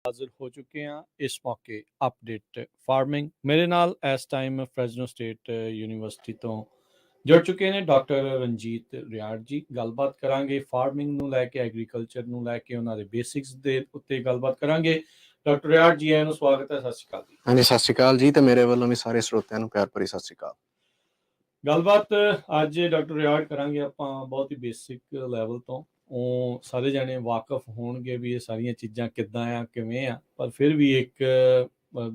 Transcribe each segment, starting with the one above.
ਹਾਜ਼ਰ ਹੋ ਚੁੱਕੇ ਹਾਂ ਇਸ ਮੌਕੇ ਅਪਡੇਟ ਫਾਰਮਿੰਗ। ਮੇਰੇ ਨਾਲ ਇਸ ਟਾਈਮ ਫਰੈਜ਼ਨੋ ਸਟੇਟ ਯੂਨੀਵਰਸਿਟੀ ਤੋਂ ਜੁੜ ਚੁੱਕੇ ਨੇ ਡਾਕਟਰ ਰਣਜੀਤ ਰਿਆੜ ਜੀ। ਗੱਲਬਾਤ ਕਰਾਂਗੇ ਫਾਰਮਿੰਗ ਨੂੰ ਲੈ ਕੇ, ਐਗਰੀਕਲਚਰ ਨੂੰ ਲੈ ਕੇ, ਉਹਨਾਂ ਦੇ ਬੇਸਿਕਸ ਦੇ ਉੱਤੇ ਗੱਲਬਾਤ ਕਰਾਂਗੇ। ਡਾਕਟਰ ਰਿਆੜ ਜੀ, ਆਇਆਂ ਨੂੰ ਸਵਾਗਤ ਹੈ। ਸਤਿ ਸ਼੍ਰੀ ਅਕਾਲ ਜੀ। ਹਾਂਜੀ, ਸਤਿ ਸ਼੍ਰੀ ਅਕਾਲ ਜੀ, ਤੇ ਮੇਰੇ ਵੱਲੋਂ ਵੀ ਸਾਰੇ ਸਰੋਤਿਆਂ ਨੂੰ ਪਿਆਰ ਭਰੀ ਸਤਿ ਸ਼੍ਰੀ ਅਕਾਲ। ਗੱਲਬਾਤ ਅੱਜ ਡਾਕਟਰ ਰਿਆੜ ਕਰਾਂਗੇ ਆਪਾਂ ਬਹੁਤ ਹੀ ਬੇਸਿਕ ਲੈਵਲ ਤੋਂ। ਉਹ ਸਾਰੇ ਜਾਣੇ ਵਾਕਫ ਹੋਣਗੇ ਵੀ ਇਹ ਸਾਰੀਆਂ ਚੀਜ਼ਾਂ ਕਿੱਦਾਂ ਆ, ਕਿਵੇਂ ਆ, ਪਰ ਫਿਰ ਵੀ ਇੱਕ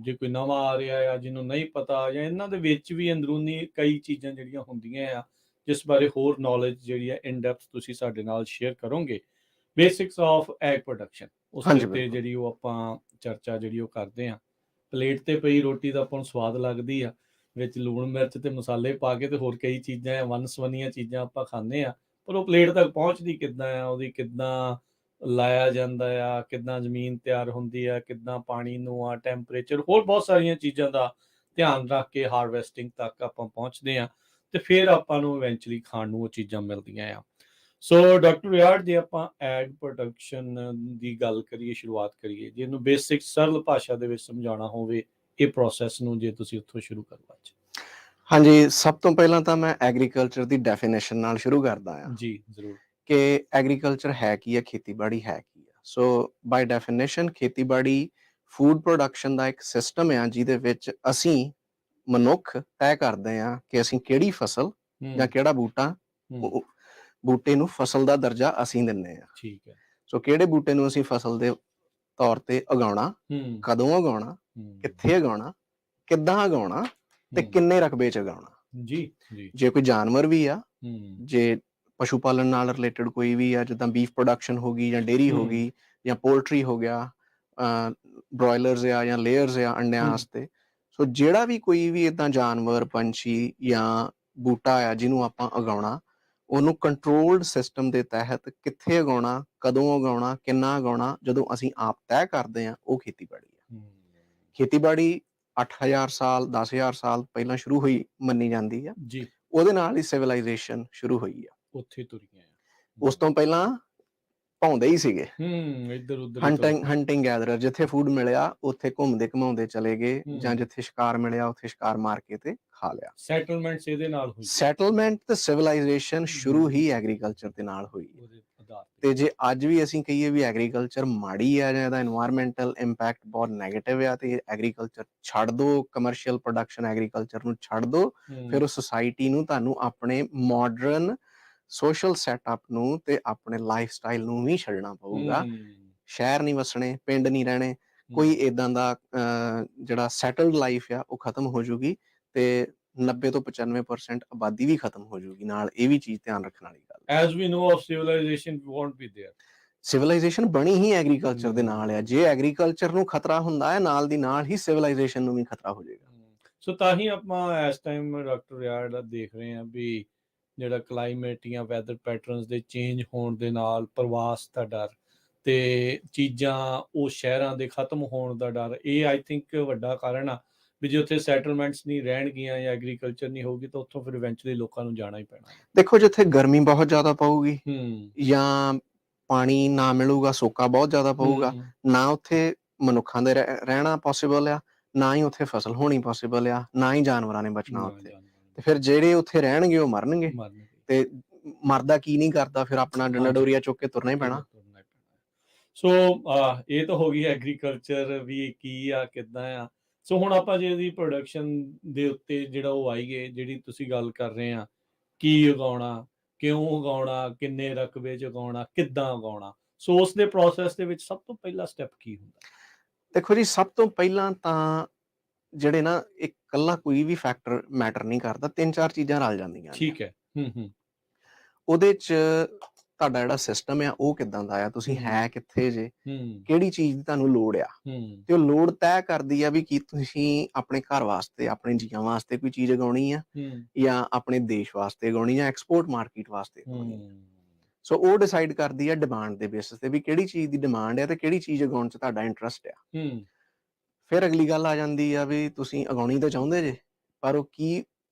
ਜੇ ਕੋਈ ਨਵਾਂ ਆ ਰਿਹਾ ਆ ਜਿਹਨੂੰ ਨਹੀਂ ਪਤਾ, ਜਾਂ ਇਹਨਾਂ ਦੇ ਵਿੱਚ ਵੀ ਅੰਦਰੂਨੀ ਕਈ ਚੀਜ਼ਾਂ ਜਿਹੜੀਆਂ ਹੁੰਦੀਆਂ ਆ ਜਿਸ ਬਾਰੇ ਹੋਰ ਨੌਲੇਜ ਜਿਹੜੀ ਆ ਇਨ ਡੈਪਥ ਤੁਸੀਂ ਸਾਡੇ ਨਾਲ ਸ਼ੇਅਰ ਕਰੋਗੇ। ਬੇਸਿਕਸ ਆਫ ਐਗ ਪ੍ਰੋਡਕਸ਼ਨ, ਉਸ ਦੇ ਹਾਂਜੀ, ਉੱਤੇ ਬਿਲਕੁਲ। ਜਿਹੜੀ ਉਹ ਆਪਾਂ ਚਰਚਾ ਜਿਹੜੀ ਉਹ ਕਰਦੇ ਆ। ਪਲੇਟ ਤੇ ਪਈ ਰੋਟੀ ਤਾਂ ਆਪਾਂ ਨੂੰ ਸਵਾਦ ਲੱਗਦੀ ਆ, ਵਿੱਚ ਲੂਣ ਮਿਰਚ ਤੇ ਮਸਾਲੇ ਪਾ ਕੇ ਤੇ ਹੋਰ ਕਈ ਚੀਜ਼ਾਂ ਵੰਨ ਸਵੰਨੀਆਂ ਚੀਜ਼ਾਂ ਆਪਾਂ ਖਾਂਦੇ ਆ, ਪਰ ਉਹ ਪਲੇਟ ਤੱਕ ਪਹੁੰਚਦੀ ਕਿੱਦਾਂ ਆ, ਉਹਦੀ ਕਿੱਦਾਂ ਲਾਇਆ ਜਾਂਦਾ ਆ, ਕਿੱਦਾਂ ਜ਼ਮੀਨ ਤਿਆਰ ਹੁੰਦੀ ਆ, ਕਿੱਦਾਂ ਪਾਣੀ ਨੂੰ ਆ, ਟੈਂਪਰੇਚਰ, ਹੋਰ ਬਹੁਤ ਸਾਰੀਆਂ ਚੀਜ਼ਾਂ ਦਾ ਧਿਆਨ ਰੱਖ ਕੇ ਹਾਰਵੈਸਟਿੰਗ ਤੱਕ ਆਪਾਂ ਪਹੁੰਚਦੇ ਆ ਤੇ ਫਿਰ ਆਪਾਂ ਨੂੰ ਇਵੈਂਚੁਅਲੀ ਖਾਣ ਨੂੰ ਉਹ ਚੀਜ਼ਾਂ ਮਿਲਦੀਆਂ ਆ। ਸੋ ਡਾਕਟਰ ਰਿਆੜ, ਜੇ ਆਪਾਂ ਐਗ ਪ੍ਰੋਡਕਸ਼ਨ ਦੀ ਗੱਲ ਕਰੀਏ, ਸ਼ੁਰੂਆਤ ਕਰੀਏ, ਜੇ ਇਹਨੂੰ ਬੇਸਿਕ ਸਰਲ ਭਾਸ਼ਾ ਦੇ ਵਿੱਚ ਸਮਝਾਉਣਾ ਹੋਵੇ ਇਹ ਪ੍ਰੋਸੈਸ ਨੂੰ, ਜੇ ਤੁਸੀਂ ਉੱਥੋਂ ਸ਼ੁਰੂ ਕਰਵਾ ਚ। ਹਾਂਜੀ, ਸਭ ਤੋਂ ਪਹਿਲਾਂ ਤਾਂ ਮੈਂ ਐਗਰੀਕਲਚਰ ਦੀ ਡੈਫੀਨੇਸ਼ਨ ਨਾਲ ਸ਼ੁਰੂ ਕਰਦਾ ਹਾਂ ਜੀ ਜ਼ਰੂਰ। ਕਿ ਐਗਰੀਕਲਚਰ ਹੈ ਕੀ ਹੈ, ਖੇਤੀਬਾੜੀ ਹੈ ਕੀ ਹੈ। ਸੋ ਬਾਈ ਡੈਫੀਨੇਸ਼ਨ ਖੇਤੀਬਾੜੀ ਫੂਡ ਪ੍ਰੋਡਕਸ਼ਨ ਦਾ ਇੱਕ ਸਿਸਟਮ ਆ ਜਿਹਦੇ ਵਿੱਚ ਅਸੀਂ ਮਨੁੱਖ ਤੈਅ ਕਰਦੇ ਹਾਂ ਕਿ ਅਸੀਂ ਕਿਹੜੀ ਫਸਲ ਜਾਂ ਕਿਹੜਾ ਬੂਟਾ, ਬੂਟੇ ਨੂੰ ਫਸਲ ਦਾ ਦਰਜਾ ਅਸੀਂ ਦਿੰਦੇ ਹਾਂ। ਠੀਕ ਹੈ। ਸੋ ਕਿਹੜੇ ਬੂਟੇ ਨੂੰ ਅਸੀਂ ਫਸਲ ਦੇ ਤੌਰ ਤੇ ਉਗਾਉਣਾ, ਕਦੋਂ ਉਗਾਉਣਾ, ਕਿੱਥੇ ਉਗਾਉਣਾ, ਕਿੱਦਾਂ ਉਗਾਉਣਾ ਤੇ ਕਿੰਨੇ ਰਕਬੇ ਚ ਉਗਾਉਣਾ। ਜੀ ਜੀ। ਜੇ ਕੋਈ ਜਾਨਵਰ ਵੀ ਆ, ਜੇ ਪਸ਼ੂ ਪਾਲਣ ਨਾਲ ਰਿਲੇਟਡ ਕੋਈ ਵੀ ਆ, ਜਿੱਦਾਂ ਬੀਫ ਪ੍ਰੋਡਕਸ਼ਨ ਹੋ ਗਈ ਜਾਂ ਡੇਅਰੀ ਹੋ ਗਈ ਜਾਂ ਪੋਲਟਰੀ ਹੋ ਗਿਆ, ਬ੍ਰੋਇਲਰਸ ਆ ਜਾਂ ਲੇਅਰਸ ਆ ਅੰਡਿਆਂ ਵਾਸਤੇ। ਸੋ ਜਿਹੜਾ ਵੀ ਕੋਈ ਵੀ ਇੱਦਾਂ ਜਾਨਵਰ, ਪੰਛੀ ਜਾਂ ਬੂਟਾ ਆ ਜਿਹਨੂੰ ਆਪਾਂ ਉਗਾਉਣਾ, ਉਹਨੂੰ ਕੰਟਰੋਲਡ ਸਿਸਟਮ ਦੇ ਤਹਿਤ ਕਿੱਥੇ ਉਗਾਉਣਾ, ਕਦੋਂ ਉਗਾਉਣਾ, ਕਿੰਨਾ ਉਗਾਉਣਾ, ਜਦੋਂ ਅਸੀਂ ਆਪ ਤੈਅ ਕਰਦੇ ਹਾਂ, ਉਹ ਖੇਤੀਬਾੜੀ ਆ। ਖੇਤੀਬਾੜੀ 8000 ਸਾਲ 10000 ਸਾਲ ਪਹਿਲਾਂ ਸ਼ੁਰੂ ਹੋਈ ਮੰਨੀ ਜਾਂਦੀ ਆ ਜੀ। ਉਹਦੇ ਨਾਲ ਹੀ ਸਿਵਲਾਈਜੇਸ਼ਨ ਸ਼ੁਰੂ ਹੋਈ ਆ। ਉੱਥੇ ਤੁਰੀਆਂ ਆ। ਉਸ ਤੋਂ ਪਹਿਲਾਂ ਭੌਂਦੇ ਹੀ ਸੀਗੇ, ਇੱਧਰ ਉੱਧਰ ਹੰਟਿੰਗ ਗੈਦਰਰ, ਜਿੱਥੇ ਫੂਡ ਮਿਲਿਆ ਉੱਥੇ ਘੁੰਮਦੇ ਘਮਾਉਂਦੇ ਚਲੇ ਗਏ, ਜਾਂ ਜਿੱਥੇ ਸ਼ਿਕਾਰ ਮਿਲਿਆ ਉੱਥੇ ਸ਼ਿਕਾਰ ਮਾਰ ਕੇ ਤੇ ਖਾ ਲਿਆ। ਸੈਟਲਮੈਂਟਸ ਇਹਦੇ ਨਾਲ ਹੋਈ। ਸੈਟਲਮੈਂਟ ਤੇ ਸਿਵਲਾਈਜੇਸ਼ਨ ਸ਼ੁਰੂ ਹੀ ਐਗਰੀਕਲਚਰ ਦੇ ਨਾਲ ਹੋਈ ਹੈ। ਤੇ ਜੇ ਅੱਜ ਵੀ ਅਸੀਂ ਕਹੀਏ ਵੀ ਐਗਰੀਕਲਚਰ ਮਾੜੀ ਆ ਜਾਂ ਇਹਦਾ এনवायरमेंटल ਇੰਪੈਕਟ ਬਹੁਤ ਨੈਗੇਟਿਵ ਆ, ਤੇ ਐਗਰੀਕਲਚਰ ਛੱਡ ਦੋ, ਕਮਰਸ਼ੀਅਲ ਪ੍ਰੋਡਕਸ਼ਨ ਐਗਰੀਕਲਚਰ ਨੂੰ ਛੱਡ ਦੋ, ਫਿਰ ਉਹ ਸੁਸਾਇਟੀ ਨੂੰ ਤੁਹਾਨੂੰ ਆਪਣੇ ਮਾਡਰਨ ਸੋਸ਼ਲ ਸੈਟਅਪ ਨੂੰ ਤੇ ਆਪਣੇ ਲਾਈਫ ਸਟਾਈਲ ਨੂੰ ਵੀ ਛੱਡਣਾ ਪਊਗਾ। ਸ਼ਹਿਰ ਨਹੀਂ ਵਸਣੇ, ਪਿੰਡ ਨਹੀਂ ਰਹਿਣੇ, ਕੋਈ ਏਦਾਂ ਦਾ ਜਿਹੜਾ ਸੈਟਲਡ ਲਾਈਫ ਆ ਉਹ ਖਤਮ ਹੋ ਜੂਗੀ, ਤੇ 90 ਤੋਂ 95% ਆਬਾਦੀ ਵੀ ਖਤਮ ਹੋ ਜੂਗੀ। ਨਾਲ ਇਹ ਵੀ ਚੀਜ਼ ਧਿਆਨ ਰੱਖਣ ਵਾਲੀ ਗੱਲ ਹੈ। As we know of civilization won't be there. Civilisation ਬਣੀ ਹੀ ਐਗਰੀਕਲਚਰ ਦੇ ਨਾਲ ਆ। ਜੇ ਐਗਰੀਕਲਚਰ ਨੂੰ ਖਤਰਾ ਹੁੰਦਾ ਹੈ, ਨਾਲ ਦੀ ਨਾਲ ਹੀ ਸਿਵਲਾਈਜੇਸ਼ਨ ਨੂੰ ਵੀ ਖਤਰਾ ਹੋ ਜਾਏਗਾ। ਸੋ ਤਾਂ ਹੀ ਆਪਾਂ ਇਸ ਟਾਈਮ ਡਾਕਟਰ ਰਿਆੜ ਦੇਖ ਰਹੇ ਹਾਂ ਵੀ ਜਿਹੜਾ ਕਲਾਈਮੇਟ ਜਾਂ ਵੈਦਰ ਪੈਟਰਨਸ ਦੇ ਚੇਂਜ ਹੋਣ ਦੇ ਨਾਲ ਪ੍ਰਵਾਸ ਦਾ ਡਰ ਤੇ ਚੀਜ਼ਾਂ ਉਹ ਸ਼ਹਿਰਾਂ ਦੇ ਖਤਮ ਹੋਣ ਦਾ ਡਰ, ਇਹ ਆਈ ਥਿੰਕ ਵੱਡਾ ਕਾਰਨ ਆ ਵੀ ਜੇ ਉੱਥੇ ਸੈਟਲਮੈਂਟਸ ਨਹੀਂ ਰਹਿਣਗੀਆਂ ਜਾਂ ਐਗਰੀਕਲਚਰ ਨਹੀਂ ਹੋਊਗੀ ਤਾਂ ਉੱਥੋਂ ਫਿਰ ਇਵੈਂਚੁਅਲੀ ਲੋਕਾਂ ਨੂੰ ਜਾਣਾ ਹੀ ਪੈਣਾ। ਦੇਖੋ, ਜਿੱਥੇ ਗਰਮੀ ਬਹੁਤ ਜ਼ਿਆਦਾ ਪਊਗੀ ਜਾਂ ਪਾਣੀ ਨਾ ਮਿਲੂਗਾ, ਸੋਕਾ ਬਹੁਤ ਜ਼ਿਆਦਾ ਪਊਗਾ, ਨਾ ਉੱਥੇ ਮਨੁੱਖਾਂ ਦੇ ਰਹਿਣਾ ਪੋਸੀਬਲ ਆ, ਨਾ ਹੀ ਉੱਥੇ ਫਸਲ ਹੋਣੀ ਪੋਸੀਬਲ ਆ, ਨਾ ਹੀ ਜਾਨਵਰਾਂ ਨੇ ਬਚਣਾ ਉੱਥੇ। ਤੇ ਫਿਰ ਜਿਹੜੇ ਉੱਥੇ ਰਹਿਣਗੇ ਉਹ ਮਰਨਗੇ, ਤੇ ਮਰਦਾ ਕੀ ਨਹੀਂ ਕਰਦਾ, ਫਿਰ ਆਪਣਾ ਡੰਡਾ ਡੋਰੀਆ ਚੁੱਕ ਕੇ ਤੁਰਨਾ ਹੀ ਪੈਣਾ। ਸੋ ਇਹ ਤਾਂ ਹੋ ਗਈ ਐਗਰੀਕਲਚਰ ਵੀ ਕੀ ਆ, ਕਿੱਦਾਂ ਆ। ਸੋ ਹੁਣ ਆਪਾਂ ਜੇ ਇਹਦੀ ਪ੍ਰੋਡਕਸ਼ਨ ਦੇ ਉੱਤੇ ਜਿਹੜਾ ਉਹ ਆਈਏ, ਜਿਹੜੀ ਤੁਸੀਂ ਗੱਲ ਕਰ ਰਹੇ ਆ, ਕੀ ਉਗਾਉਣਾ, ਕਿਉਂ ਉਗਾਉਣਾ, ਕਿੰਨੇ ਰਕਬੇ 'ਚ ਉਗਾਉਣਾ, ਕਿੱਦਾਂ ਉਗਾਉਣਾ, ਸੋ ਉਸ ਦੇ ਪ੍ਰੋਸੈਸ ਦੇ ਵਿੱਚ ਸਭ ਤੋਂ ਪਹਿਲਾ ਸਟੈਪ ਕੀ ਹੁੰਦਾ? ਦੇਖੋ ਜੀ, ਸਭ ਤੋਂ ਪਹਿਲਾਂ ਤਾਂ ਜਿਹੜੇ ਨਾ, ਇਕੱਲਾ ਕੋਈ ਵੀ ਫੈਕਟਰ ਮੈਟਰ ਨਹੀਂ ਕਰਦਾ, 3-4 ਚੀਜ਼ਾਂ ਰਲ ਜਾਂਦੀਆਂ। ਠੀਕ ਹੈ। ਉਹਦੇ 'ਚ ਤੁਹਾਡਾ ਜਿਹੜਾ ਸਿਸਟਮ ਆ ਉਹ ਕਿੱਦਾਂ ਦਾ ਆ, ਤੁਸੀਂ ਹੈ ਕਿੱਥੇ ਜੇ, ਕਿਹੜੀ ਚੀਜ਼ ਦੀ ਤੁਹਾਨੂੰ ਲੋੜ ਆ, ਤੇ ਉਹ ਲੋੜ ਤੈਅ ਕਰਦੀ ਆ ਵੀ ਕੀ ਤੁਸੀਂ ਆਪਣੇ ਘਰ ਵਾਸਤੇ, ਆਪਣੇ ਜੀਆਂ ਵਾਸਤੇ ਕੋਈ ਚੀਜ਼ ਉਗਾਉਣੀ ਆ, ਜਾਂ ਆਪਣੇ ਦੇਸ਼ ਵਾਸਤੇ ਉਗਾਉਣੀ, ਜਾਂ ਐਕਸਪੋਰਟ ਮਾਰਕੀਟ ਵਾਸਤੇ ਉਗਾਉਣੀ ਆ। ਸੋ ਉਹ ਡਿਸਾਈਡ ਕਰਦੀ ਆ ਡਿਮਾਂਡ ਦੇ ਬੇਸਿਸ ਤੇ ਵੀ ਕਿਹੜੀ ਚੀਜ਼ ਦੀ ਡਿਮਾਂਡ ਆ ਤੇ ਕਿਹੜੀ ਚੀਜ਼ ਉਗਾਉਣ 'ਚ ਤੁਹਾਡਾ ਇੰਟਰਸਟ ਆ। ਫਿਰ ਅਗਲੀ ਗੱਲ ਆ ਜਾਂਦੀ ਆ ਵੀ ਤੁਸੀਂ ਉਗਾਉਣੀ ਤਾਂ ਚਾਹੁੰਦੇ ਜੇ, ਪਰ ਉਹ ਕੀ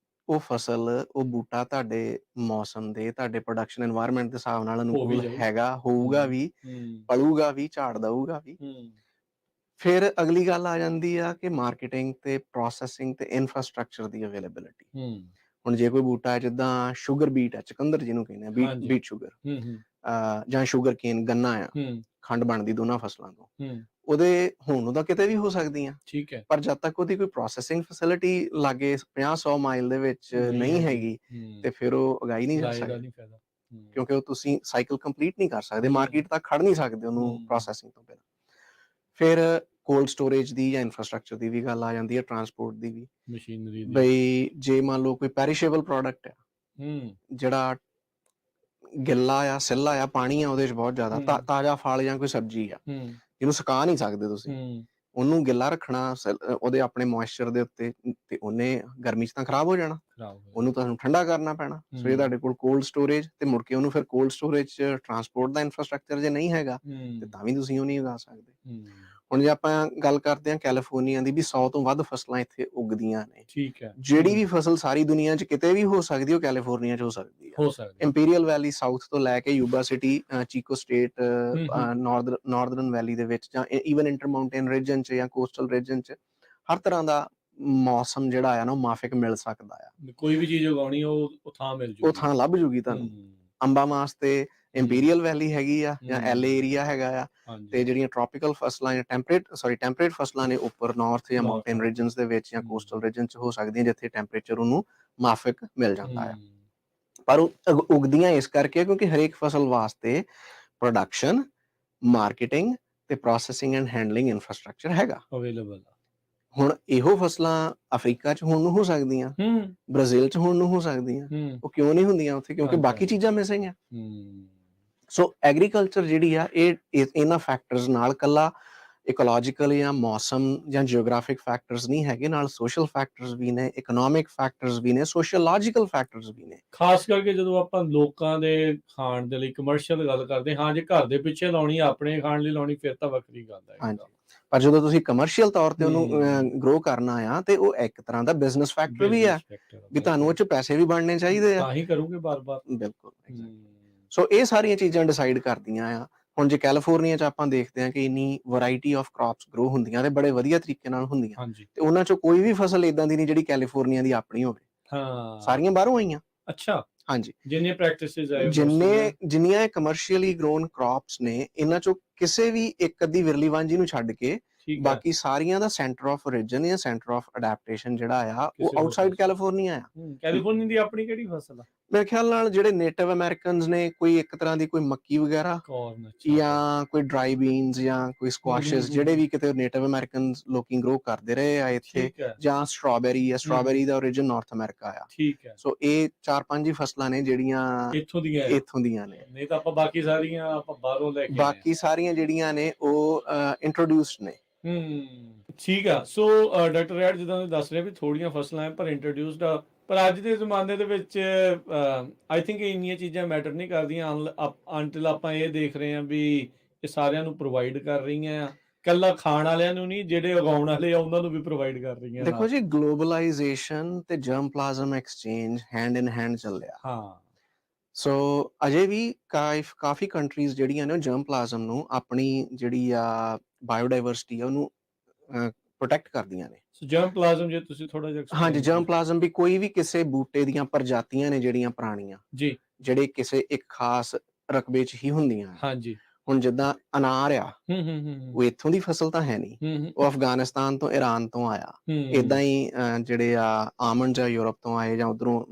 ਉਹ ਫਸਲ, ਉਹ ਬੂਟਾ ਤੁਹਾਡੇ ਮੌਸਮ ਦੇ, ਤੁਹਾਡੇ ਪ੍ਰੋਡਕਸ਼ਨ এনवायरमेंट ਦੇ ਹਿਸਾਬ ਨਾਲ ਅਨੁਕੂਲ ਹੈਗਾ, ਹੋਊਗਾ ਵੀ, ਪਲੂਗਾ ਵੀ, ਝਾੜ ਦਊਗਾ ਵੀ। ਫਿਰ ਅਗਲੀ ਗੱਲ ਆ ਜਾਂਦੀ ਆ ਕਿ ਮਾਰਕੀਟਿੰਗ ਤੇ ਪ੍ਰੋਸੈਸਿੰਗ ਤੇ ਇਨਫਰਾਸਟ੍ਰਕਚਰ ਦੀ ਅਵੇਲੇਬਿਲਿਟੀ। ਹੂੰ, ਹੁਣ ਜੇ ਕੋਈ ਬੂਟਾ ਹੈ ਜਿੱਦਾਂ ਸ਼ੂਗਰ ਬੀਟ ਹੈ, ਚੁਕੰਦਰ ਜਿਹਨੂੰ ਕਹਿੰਦੇ ਆ, ਹਾਂਜੀ। ਬੀਟ ਸ਼ੂਗਰ, ਹੂੰ, ਜਾਂ ਸ਼ੂਗਰ ਕੇਨ ਗੰਨਾ ਆ, ਹੂੰ, ਖੰਡ ਬਣਦੀ ਦੋਨਾਂ ਫਸਲਾਂ ਤੋਂ। ਹੂੰ, ਉਹਦੇ ਹੋਣ ਨੂੰ ਤਾਂ ਕਿਤੇ ਵੀ ਹੋ ਸਕਦੀਆਂ, ਠੀਕ ਹੈ। ਪਰ ਜਦ ਤੱਕ ਉਹਦੀ ਕੋਈ ਪ੍ਰੋਸੈਸਿੰਗ ਫੈਸਿਲਿਟੀ ਲਾਗੇ 50-100 ਮਾਈਲ ਦੇ ਵਿੱਚ ਨਹੀਂ ਹੈਗੀ, ਤੇ ਫਿਰ ਉਹ ਉਗਾਈ ਨਹੀਂ ਜਾ ਲਾਏ ਦਾ ਸਕਦੀ, ਨਹੀਂ ਫਾਇਦਾ। ਹੂੰ, ਕਿਉਂਕਿ ਉਹ ਤੁਸੀਂ ਸਾਈਕਲ ਕੰਪਲੀਟ ਨਹੀਂ ਕਰ ਸਕਦੇ, ਨਹੀਂ ਮਾਰਕੀਟ ਤੱਕ ਖੜ ਨਹੀਂ ਸਕਦੇ ਉਹਨੂੰ ਹੂੰ, ਪ੍ਰੋਸੈਸਿੰਗ ਤੋਂ ਬਿਨਾਂ। ਫਿਰ ਕੋਲਡ ਸਟੋਰੇਜ ਦੀ ਜਾਂ ਇਨਫਰਾਸਟ੍ਰਕਚਰ ਦੀ ਵੀ ਗੱਲ ਆ ਜਾਂਦੀ ਹੈ, ਟਰਾਂਸਪੋਰਟ ਦੀ ਵੀ। ਮਸ਼ੀਨਰੀ ਦੀ। ਬਈ ਜੇ ਮੰਨ ਲਓ ਕੋਈ ਪੈਰੀਸ਼ੇਬਲ ਪ੍ਰੋਡਕਟ ਹੈ, ਹੂੰ, ਜਿਹੜਾ ਗਿੱਲਾ ਆ, ਸਿੱਲਾ ਆ, ਪਾਣੀ ਆ ਉਹਦੇ 'ਚ ਬਹੁਤ ਜ਼ਿਆਦਾ, ਹੂੰ, ਤਾਜ਼ਾ ਫਲ ਜਾਂ ਕੋਈ ਸਬਜ਼ੀ ਆ, ਹੂੰ, ਜਿਹਨੂੰ ਸੁਕਾ ਨਹੀਂ ਸਕਦੇ ਤੁਸੀਂ, ਹੂੰ, ਉਹਨੂੰ ਗਿੱਲਾ ਰੱਖਣਾ ਉਹਦੇ ਆਪਣੇ ਮੋਇਸਚਰ ਦੇ ਉੱਤੇ, ਤੇ ਉਹਨੇ ਗਰਮੀ 'ਚ ਤਾਂ ਖਰਾਬ ਹੋ ਜਾਣਾ, ਖਰਾਬ ਹੋ ਉਹਨੂੰ ਤੁਹਾਨੂੰ ਠੰਡਾ ਕਰਨਾ ਪੈਣਾ। ਸੋ ਜੇ ਹੂੰ, ਤੁਹਾਡੇ ਕੋਲ ਕੋਲਡ ਸਟੋਰੇਜ ਤੇ ਮੁੜ ਕੇ ਉਹਨੂੰ ਫਿਰ ਕੋਲਡ ਸਟੋਰੇਜ 'ਚ ਟਰਾਂਸਪੋਰਟ ਦਾ ਇਨਫਰਾਸਟ੍ਰਕਚਰ ਜੇ ਨਹੀਂ ਹੈਗਾ, ਤੇ ਹੂੰ, ਤਾਂ ਵੀ ਤੁਸੀਂ ਉਹ ਨਹੀਂ ਉਗਾ ਸਕਦੇ। ਹੂੰ, ਹੁਣ ਜੇ ਆਪਾਂ ਗੱਲ ਕਰਦੇ ਹਾਂ ਕੈਲੀਫੋਰਨੀਆ ਦੀ, ਵੀ 100 ਤੋਂ ਵੱਧ ਫਸਲਾਂ ਇੱਥੇ ਉੱਗਦੀਆਂ ਨੇ। ਠੀਕ ਹੈ। ਜਿਹੜੀ ਵੀ ਫਸਲ ਸਾਰੀ ਦੁਨੀਆ 'ਚ ਕਿਤੇ ਵੀ ਹੋ ਸਕਦੀ, ਉਹ ਕੈਲੀਫੋਰਨੀਆ 'ਚ ਹੋ ਸਕਦੀ ਆ। ਹੋ ਸਕਦੀ। ਇੰਪੀਰੀਅਲ ਵੈਲੀ ਸਾਊਥ ਤੋਂ ਲੈ ਕੇ ਯੂਬਾ ਸਿਟੀ, ਚੀਕੋ ਸਟੇਟ, ਹੂੰ, ਹੂੰ, ਨਾਰਦਰਨ ਵੈਲੀ ਦੇ ਵਿੱਚ, ਜਾਂ ਈਵਨ ਇੰਟਰਮਾਊਂਟੇਨ ਰੀਜਨ 'ਚ ਜਾਂ ਕੋਸਟਲ ਰੀਜਨ 'ਚ, ਹਰ ਤਰ੍ਹਾਂ ਦਾ ਮੌਸਮ ਜਿਹੜਾ ਆ ਨਾ, ਉਹ ਮਾਫਿਕ ਮਿਲ ਸਕਦਾ ਆ। ਕੋਈ ਵੀ ਚੀਜ਼ ਉਗਾਉਣੀ ਉਹ ਥਾਂ ਮਿਲ ਉਹ ਜੂਗੀ। ਥਾਂ ਲੱਭ ਜੂਗੀ ਤੁਹਾਨੂੰ। ਹੂੰ, ਅੰਬਾਂ ਵਾਸਤੇ ਇੰਪੀਰੀਅਲ ਵੈਲੀ ਹੈਗੀ ਆ, ਜਾਂ ਐਲ ਏਰੀਆ ਹੈਗਾ ਆ, ਹਾਂਜੀ, ਤੇ ਜਿਹੜੀਆਂ ਟ੍ਰੋਪੀਕਲ ਫਸਲਾਂ ਜਾਂ ਟੈਂਪਰੇਟ ਫਸਲਾਂ ਨੇ, ਉੱਪਰ ਨਾਰਥ ਜਾਂ ਮਾਊਂਟੇਨ ਰੀਜਨਸ ਦੇ ਵਿੱਚ ਜਾਂ ਕੋਸਟਲ ਰੀਜਨ 'ਚ ਹੋ ਸਕਦੀਆਂ, ਜਿੱਥੇ ਟੈਂਪਰੇਚਰ ਉਹਨੂੰ ਮਾਫਿਕ ਮਿਲ ਜਾਂਦਾ ਆ। ਪਰ ਉਹ ਉੱਗਦੀਆਂ ਇਸ ਕਰਕੇ ਕਿਉਂਕਿ ਹਰੇਕ ਫਸਲ ਵਾਸਤੇ ਪ੍ਰੋਡਕਸ਼ਨ, ਮਾਰਕੀਟਿੰਗ ਤੇ ਪ੍ਰੋਸੈਸਿੰਗ ਐਂਡ ਹੈਂਡਲਿੰਗ ਇਨਫਰਾਸਟ੍ਰਕਚਰ ਹੈਗਾ। ਅਵੇਲੇਬਲ ਆ। ਹੁਣ ਇਹੋ ਫਸਲਾਂ ਅਫਰੀਕਾ 'ਚ ਹੋਣ ਨੂੰ ਹੋ ਸਕਦੀਆਂ, ਹੂੰ, ਬ੍ਰਾਜ਼ੀਲ 'ਚ ਹੋਣ ਨੂੰ ਹੋ ਸਕਦੀਆਂ। ਹੂੰ, ਉਹ ਕਿਉਂ ਨਹੀਂ ਹੁੰਦੀਆਂ ਉੱਥੇ? ਕਿਉਂਕਿ ਹਾਂਜੀ, ਬਾਕੀ ਹਾਂਜੀ। ਚੀਜ਼ਾਂ ਮਿਸਿੰਗ ਆ। ਹੂੰ, ਸੋ ਐਗਰੀਕਲਚਰ ਜਿਹੜੀ ਆ, ਇਹ ਇਹਨਾਂ ਫੈਕਟਰਸ ਨਾਲ, ਕੱਲਾ ਇਕੋਲੋਜੀਕਲ ਜਾਂ ਮੌਸਮ ਜਾਂ ਜਿਓਗ੍ਰਾਫਿਕ ਫੈਕਟਰਸ ਨਹੀਂ ਹੈਗੇ, ਨਾਲ ਸੋਸ਼ਲ ਫੈਕਟਰਸ ਵੀ ਨੇ, ਇਕਨੋਮਿਕ ਫੈਕਟਰਸ ਵੀ ਨੇ, ਸੋਸ਼ੀਓਲੋਜੀਕਲ ਫੈਕਟਰਸ ਵੀ ਨੇ। ਖਾਸ ਕਰਕੇ ਜਦੋਂ ਆਪਾਂ ਲੋਕਾਂ ਦੇ ਖਾਣ ਦੇ ਲਈ ਕਮਰਸ਼ੀਅਲ ਗੱਲ ਕਰਦੇ ਹਾਂ, ਜੇ ਘਰ ਦੇ ਪਿੱਛੇ ਲਾਉਣੀ, ਆਪਣੇ ਖਾਣ ਲਈ ਲਾਉਣੀ, ਫਿਰ ਤਾਂ ਵੱਖਰੀ ਗੱਲ ਹੈ। ਹਾਂਜੀ, ਪਰ ਜਦੋਂ ਤੁਸੀਂ ਕਮਰਸ਼ੀਅਲ ਤੌਰ ਤੇ ਉਹਨੂੰ ਹੂੰ, ਗਰੋ ਕਰਨਾ ਆ, ਤੇ ਉਹ ਇੱਕ ਤਰ੍ਹਾਂ ਦਾ ਬਿਜ਼ਨਸ ਫੈਕਟਰ ਵੀ ਆ, ਬਿਜ਼ਨਸ ਫੈਕਟਰ ਵੀ ਤੁਹਾਨੂੰ ਉਹ 'ਚ ਪੈਸੇ ਵੀ ਬਣਨੇ ਚਾਹੀਦੇ ਆ। ਤਾਂ ਹੀ ਕਰੋਗੇ ਬਾਰ-ਬਾਰ। ਬਿਲਕੁਲ, ਐਗਜ਼ੈਕਟਲੀ। ਹੂੰ, ਸੋ ਇਹ ਸਾਰੀਆਂ ਚੀਜ਼ਾਂ ਡਿਸਾਈਡ ਕਰਦੀਆਂ ਆ। ਹੁਣ ਜੇ ਕੈਲੀਫੋਰਨੀਆ 'ਚ ਆਪਾਂ ਦੇਖਦੇ ਹਾਂ ਕਿ ਇੰਨੀ ਵੈਰਾਈਟੀ ਆਫ ਕ੍ਰੌਪਸ ਗਰੋ ਹੁੰਦੀਆਂ, ਤੇ ਬੜੇ ਵਧੀਆ ਤਰੀਕੇ ਨਾਲ ਹੁੰਦੀਆਂ, ਹਾਂਜੀ, ਤੇ ਉਹਨਾਂ 'ਚੋਂ ਕੋਈ ਵੀ ਫਸਲ ਏਦਾਂ ਦੀ ਨਹੀਂ ਜਿਹੜੀ ਕੈਲੀਫੋਰਨੀਆ ਦੀ ਆਪਣੀ ਹੋਵੇ। ਹਾਂ, ਸਾਰੀਆਂ ਬਾਹਰੋਂ ਆਈਆਂ। ਅੱਛਾ, ਹਾਂਜੀ। ਜਿੰਨੀਆਂ ਪ੍ਰੈਕਟਿਸਿਸ ਆਏ ਮੋਸਟਲੀ ਜਿੰਨੀਆਂ ਕਮਰਸ਼ੀਅਲੀ ਗਰੋਨ ਕ੍ਰੌਪਸ ਨੇ, ਇਹਨਾਂ 'ਚੋਂ ਕਿਸੇ ਵੀ ਇੱਕ ਅੱਧੀ ਵਿਰਲੀ ਵਾਂਝੀ ਨੂੰ ਛੱਡ ਕੇ ਠੀਕ ਹੈ, ਬਾਕੀ ਸਾਰੀਆਂ ਦਾ ਸੈਂਟਰ ਆਫ ਓਰਿਜਿਨ ਜਾਂ ਸੈਂਟਰ ਆਫ ਅਡੈਪਟੇਸ਼ਨ ਜਿਹੜਾ ਆ, ਉਹ ਕਿਸੇ ਹੋਰ ਆਊਟਸਾਈਡ ਪਾਸੇ। ਕੈਲੀਫੋਰਨੀਆ ਆ। ਕੈਲੀਫੋਰਨੀਆ ਦੀ ਆਪਣੀ ਕਿਹੜੀ ਫਸਲ ਆ? ਮੇਰੇ ਖਿਆਲ ਨਾਲ ਜਿਹੜੇ ਨੇਟਿਵ ਅਮਰੀਕਨਸ ਨੇ, ਕੋਈ ਇੱਕ ਤਰ੍ਹਾਂ ਦੀ ਕੋਈ ਮੱਕੀ ਵਗੈਰਾ, ਕਾਰਨ, ਅੱਛਾ। ਜਾਂ ਕੋਈ ਡਰਾਈ ਬੀਨਸ, ਜਾਂ ਕੋਈ ਸਕੁਆਸ਼ਸ, ਜਿਹੜੇ ਵੀ ਕਿਤੇ ਨੇਟਿਵ ਅਮਰੀਕਨਸ ਲੋਕੀ ਗਰੋ ਕਰਦੇ ਰਹੇ ਆ ਇੱਥੇ, ਠੀਕ ਹੈ। ਜਾਂ ਸਟ੍ਰਾਬੇਰੀ ਦਾ origin ਨਾਰਥ ਅਮਰੀਕਾ ਆ। ਠੀਕ ਹੈ। ਸੋ ਇਹ 4-5 ਹੀ ਫਸਲਾਂ ਨੇ ਜਿਹੜੀਆਂ ਇੱਥੋਂ ਦੀਆਂ ਨੇ। ਨਹੀਂ ਤਾਂ ਆਪਾਂ ਬਾਕੀ ਸਾਰੀਆਂ ਆਪਾਂ ਬਾਹਰੋਂ ਲੈ ਕੇ ਆਏ ਆ। ਬਾਕੀ ਸਾਰੀਆਂ ਜਿਹੜੀਆਂ ਨੇ ਉਹ ਇੰਟਰੋਡਿਊਸਡ ਨੇ। ਠੀਕ ਆ। ਸੋ ਡਾਕਟਰ ਰੈਡ ਜਿੱਦਾਂ ਤੁਸੀਂ ਦੱਸ ਰਹੇ ਵੀ ਥੋੜੀਆਂ ਫਸਲਾਂ ਹੈ ਪਰ ਇੰਟਰੋਡਿਊਸਡ ਆ, ਪਰ ਅੱਜ ਦੇ ਜ਼ਮਾਨੇ ਦੇ ਵਿੱਚ ਆਈ ਥਿੰਕ ਇੰਨੀਆਂ ਚੀਜ਼ਾਂ ਮੈਟਰ ਨਹੀਂ ਕਰਦੀਆਂ ਅੰਟਿਲ ਆਪਾਂ ਇਹ ਦੇਖ ਰਹੇ ਹਾਂ ਵੀ ਇਹ ਸਾਰਿਆਂ ਨੂੰ ਪ੍ਰੋਵਾਈਡ ਕਰ ਰਹੀਆਂ ਆ, ਕੱਲਾ ਖਾਣ ਵਾਲਿਆਂ ਨੂੰ ਨਹੀਂ, ਜਿਹੜੇ ਉਗਾਉਣ ਵਾਲੇ ਆ ਉਹਨਾਂ ਨੂੰ ਵੀ ਪ੍ਰੋਵਾਈਡ ਕਰ ਰਹੀਆਂ ਦੇਖੋ ਨਾਲ। ਜੀ, ਗਲੋਬਲਾਈਜੇਸ਼ਨ ਤੇ germplasm exchange hand in hand ਚੱਲਿਆ। ਹਾਂ, ਸੋ ਅਜੇ ਵੀ ਕਾਫੀ ਕੰਟਰੀਜ਼ ਜਿਹੜੀਆਂ ਨੇ, ਉਹ ਜਰਮ ਪਲਾਜ਼ਮ ਨੂੰ ਆਪਣੀ ਜਿਹੜੀ ਆ ਬਾਇਓਡਾਇਵਰਸਿਟੀ ਆ ਉਹਨੂੰ ਪ੍ਰੋਟੈਕਟ ਕਰਦੀਆਂ ਨੇ। ਸੋ ਜਰਮ ਪਲਾਜ਼ਮ ਜੇ ਤੁਸੀਂ ਥੋੜਾ ਜਿਹਾ ਹਾਂਜੀ, ਐਕਸਪਲੇਨ ਜਰਮ ਕਰੋ। ਪਲਾਜ਼ਮ ਵੀ ਕੋਈ ਵੀ ਕਿਸੇ ਬੂਟੇ ਦੀਆਂ ਪ੍ਰਜਾਤੀਆਂ ਨੇ ਜਿਹੜੀਆਂ ਪੁਰਾਣੀਆਂ, ਜੀ, ਜਿਹੜੇ ਕਿਸੇ ਇੱਕ ਖਾਸ ਰਕਬੇ 'ਚ ਹੀ ਹੁੰਦੀਆਂ ਆ। ਹਾਂਜੀ। ਹੁਣ ਜਿੱਦਾਂ ਅਨਾਰ ਆ, ਉਹ ਇੱਥੋਂ ਦੀ ਫਸਲ ਤਾਂ ਹੈ ਨਹੀਂ, ਉਹ ਅਫਗਾਨਿਸਤਾਨ ਤੋਂ, ਈਰਾਨ ਤੋਂ ਆਇਆ। ਏਦਾਂ ਹੀ ਜਿਹੜੇ ਆ ਆਮੰਡਸ ਆ ਯੂਰਪ ਤੋਂ ਆਏ, ਜਾਂ ਉਧਰੋਂ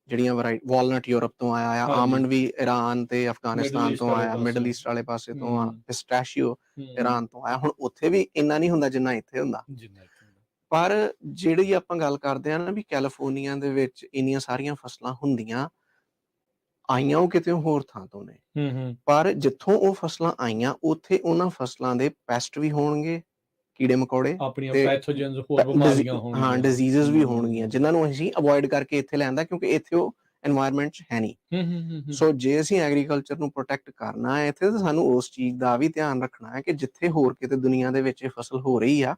ਜਿਹੜੀਆਂ ਵਾਲਨਟ ਯੂਰਪ ਤੋਂ ਆਇਆ ਆ, ਆਮੰਡ ਵੀ ਈਰਾਨ ਤੇ ਅਫਗਾਨਿਸਤਾਨ ਤੋਂ ਆਇਆ, ਮਿਡਲ ਈਸਟ ਵਾਲੇ ਪਾਸੇ ਤੋਂ ਆ, ਪਿਸਟੈਸ਼ੀਓ ਈਰਾਨ ਤੋਂ ਆਇਆ। ਹੁਣ ਉੱਥੇ ਵੀ ਇੰਨਾ ਨਹੀਂ ਹੁੰਦਾ ਜਿੰਨਾ ਇੱਥੇ ਹੁੰਦਾ, ਪਰ ਜਿਹੜੀ ਆਪਾਂ ਗੱਲ ਕਰਦੇ ਆ ਨਾ ਵੀ ਕੈਲੀਫੋਰਨੀਆ ਦੇ ਵਿੱਚ ਇੰਨੀਆਂ ਸਾਰੀਆਂ ਫਸਲਾਂ ਹੁੰਦੀਆਂ, ਆਈਆਂ ਉਹ ਕਿਤੇ ਹੋਰ ਥਾਂ ਤੋਂ ਨੇ, ਪਰ ਜਿੱਥੋਂ ਉਹ ਫਸਲਾਂ ਆਈਆਂ ਉੱਥੇ ਉਹਨਾਂ ਫਸਲਾਂ ਦੇ ਪੈਸਟ ਵੀ ਹੋਣਗੇ, ਕੀੜੇ ਮਕੌੜੇ, ਆਪਣੀਆਂ ਤੇ ਪੈਥੋਜਨਸ ਹੋਰ ਬਿਮਾਰੀਆਂ ਹੋਣਗੀਆਂ। ਡਿਜ਼ੀਜ਼ਸ ਵੀ ਹੋਣਗੀਆਂ, ਜਿਨ੍ਹਾਂ ਨੂੰ ਅਸੀਂ ਅਵੋਇਡ ਕਰਕੇ ਇੱਥੇ ਲਿਆਂਦਾ, ਕਿਉਂਕਿ ਇੱਥੇ ਉਹ এনवायरमेंट 'ਚ ਹੈ ਨਹੀਂ। ਸੋ ਜੇ ਅਸੀਂ ਐਗਰੀਕਲਚਰ ਨੂੰ ਪ੍ਰੋਟੈਕਟ ਕਰਨਾ ਹੈ ਇੱਥੇ, ਤਾਂ ਸਾਨੂੰ ਉਸ ਚੀਜ਼ ਦਾ ਵੀ ਧਿਆਨ ਰੱਖਣਾ ਹੈ ਕਿ ਜਿੱਥੇ ਹੋਰ ਕਿਤੇ ਦੁਨੀਆ ਦੇ ਵਿੱਚ ਇਹ ਫਸਲ ਹੋ ਰਹੀ ਆ,